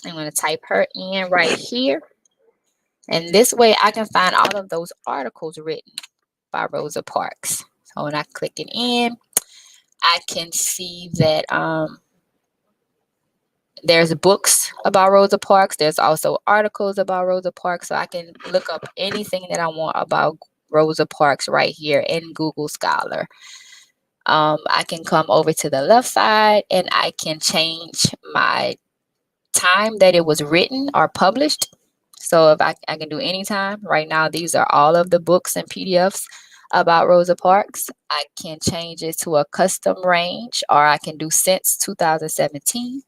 I'm going to type her in right here. And this way I can find all of those articles written by Rosa Parks. So when I click it in, I can see that there's books about Rosa Parks. There's also articles about Rosa Parks. So I can look up anything that I want about Rosa Parks right here in Google Scholar. I can come over to the left side and I can change my time that it was written or published. So if I can do anytime. Right now, these are all of the books and PDFs about Rosa Parks. I can change it to a custom range, or I can do since 2017.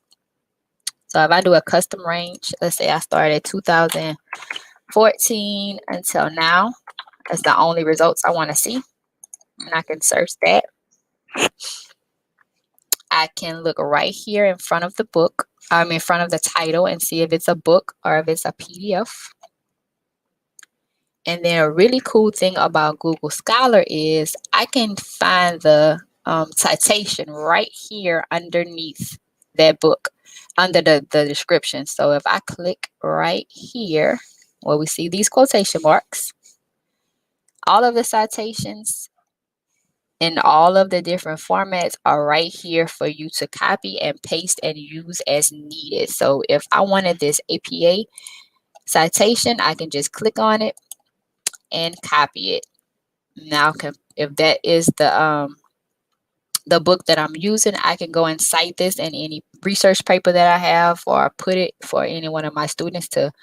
So if I do a custom range, let's say I started 2014 until now, that's the only results I want to see. And I can search that. I can look right here in front of the book, in front of the title, and see if it's a book or if it's a PDF. And then a really cool thing about Google Scholar is I can find the citation right here underneath that book, under the description. So if I click right here, where we see these quotation marks, all of the citations in all of the different formats are right here for you to copy and paste and use as needed. So if I wanted this APA citation, I can just click on it and copy it. Now, if that is the book that I'm using, I can go and cite this in any research paper that I have, or put it for any one of my students to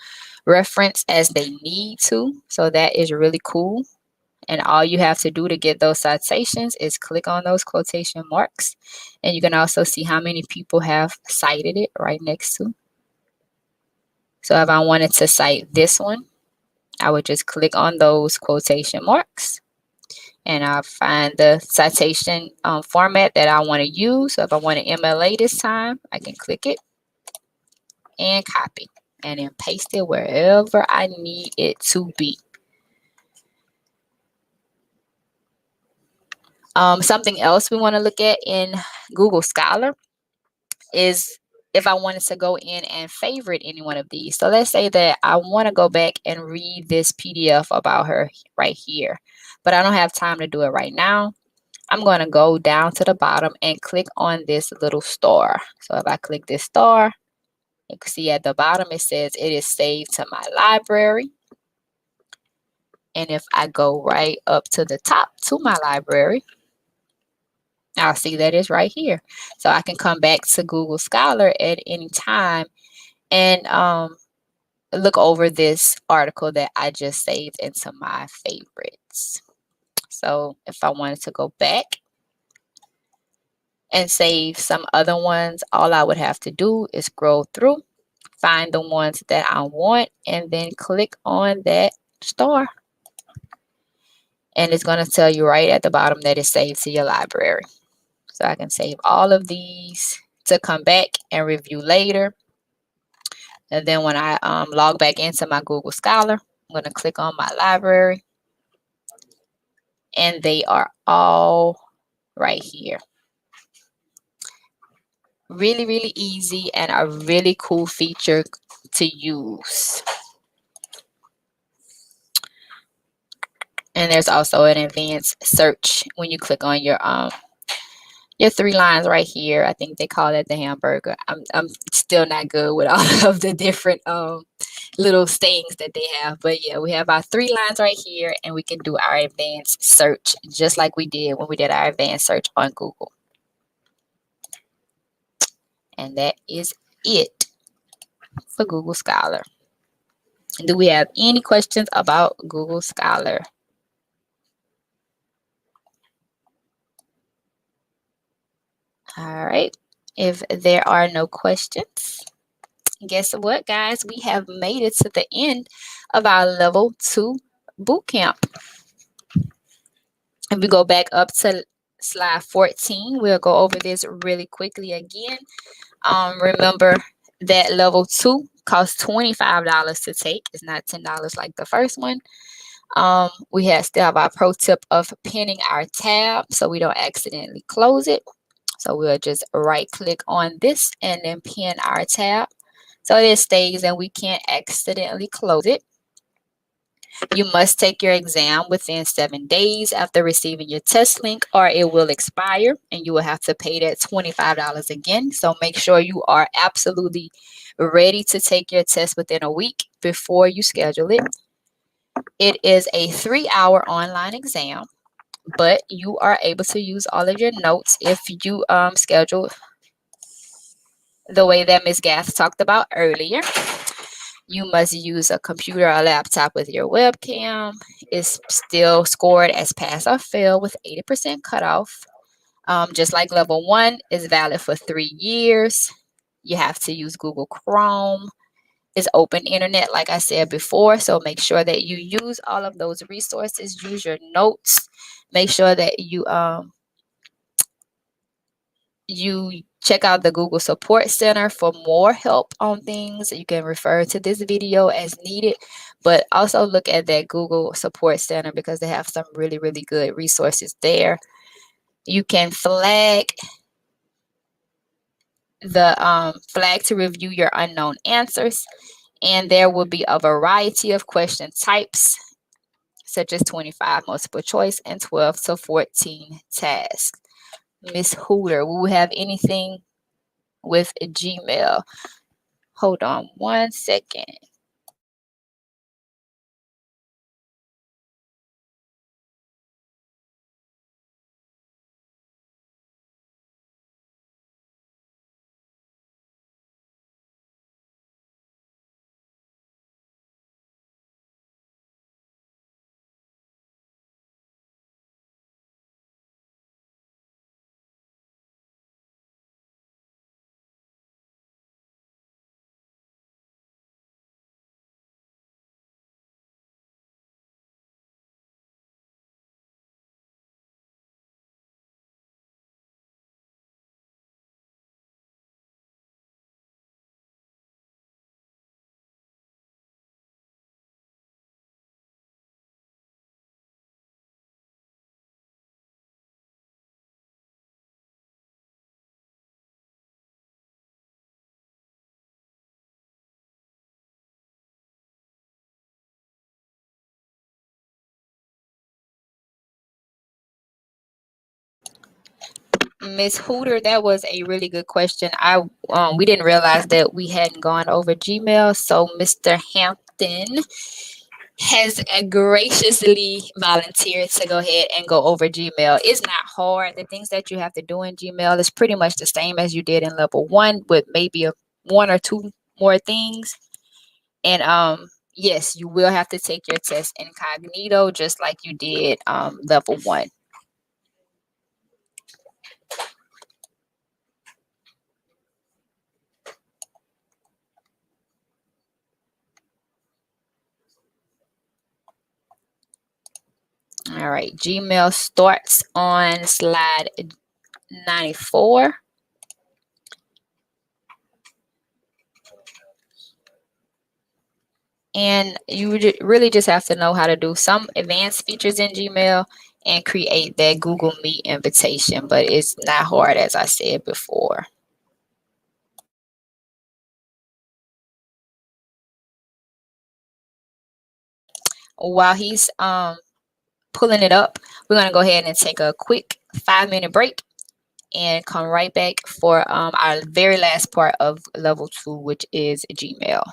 reference as they need to. So that is really cool. And all you have to do to get those citations is click on those quotation marks. And you can also see how many people have cited it right next to. So if I wanted to cite this one, I would just click on those quotation marks, and I'll find the citation format that I want to use. So if I want an MLA this time, I can click it and copy, and then paste it wherever I need it to be. Something else we want to look at in Google Scholar is if I wanted to go in and favorite any one of these. So let's say that I want to go back and read this PDF about her right here, but I don't have time to do it right now. I'm going to go down to the bottom and click on this little star. So if I click this star, you can see at the bottom it says it is saved to my library. And if I go right up to the top to my library, I'll see that it's right here. So I can come back to Google Scholar at any time and look over this article that I just saved into my favorites. So if I wanted to go back and save some other ones, all I would have to do is scroll through, find the ones that I want, and then click on that star. And it's going to tell you right at the bottom that it's saved to your library. So I can save all of these to come back and review later. And then when I log back into my Google Scholar, I'm going to click on my library. And they are all right here. Really, really easy and a really cool feature to use. And there's also an advanced search when you click on your 3 lines right here. I think they call it the hamburger. I'm still not good with all of the different little things that they have, but yeah, we have our 3 lines right here, and we can do our advanced search just like we did when we did our advanced search on Google. And that is it for Google Scholar. Do we have any questions about Google Scholar? All right. If there are no questions, guess what, guys? We have made it to the end of our level 2 bootcamp. If we go back up to slide 14, we'll go over this really quickly again. Remember that level 2 costs $25 to take. It's not $10 like the first one. We still have our pro tip of pinning our tab so we don't accidentally close it. So we'll just right click on this and then pin our tab so it stays and we can't accidentally close it. You must take your exam within 7 days after receiving your test link, or it will expire and you will have to pay that $25 again. So make sure you are absolutely ready to take your test within a week before you schedule it. It is a 3-hour online exam, but you are able to use all of your notes if you schedule the way that Ms. Gath talked about earlier. You must use a computer or laptop with your webcam. It's still scored as pass or fail with 80% cutoff. Just like level 1 is valid for 3 years. You have to use Google Chrome. It's open internet, like I said before, so make sure that you use all of those resources. Use your notes. Make sure that you check out the Google Support Center for more help on things. You can refer to this video as needed, but also look at that Google Support Center because they have some really, really good resources there. You can flag to review your unknown answers, and there will be a variety of question types, such as 25 multiple choice and 12 to 14 tasks. Miss Hooter, will we have anything with Gmail? Hold on 1 second. Miss Hooter, that was a really good question. We didn't realize that we hadn't gone over Gmail, so Mr. Hampton has graciously volunteered to go ahead and go over Gmail. It's not hard. The things that you have to do in Gmail is pretty much the same as you did in level 1, with maybe one or two more things. And yes, you will have to take your test incognito, just like you did level 1. All right, Gmail starts on slide 94. And you really just have to know how to do some advanced features in Gmail and create that Google Meet invitation, but it's not hard, as I said before. While he's pulling it up, we're going to go ahead and take a quick 5-minute break and come right back for our very last part of level 2, which is Gmail.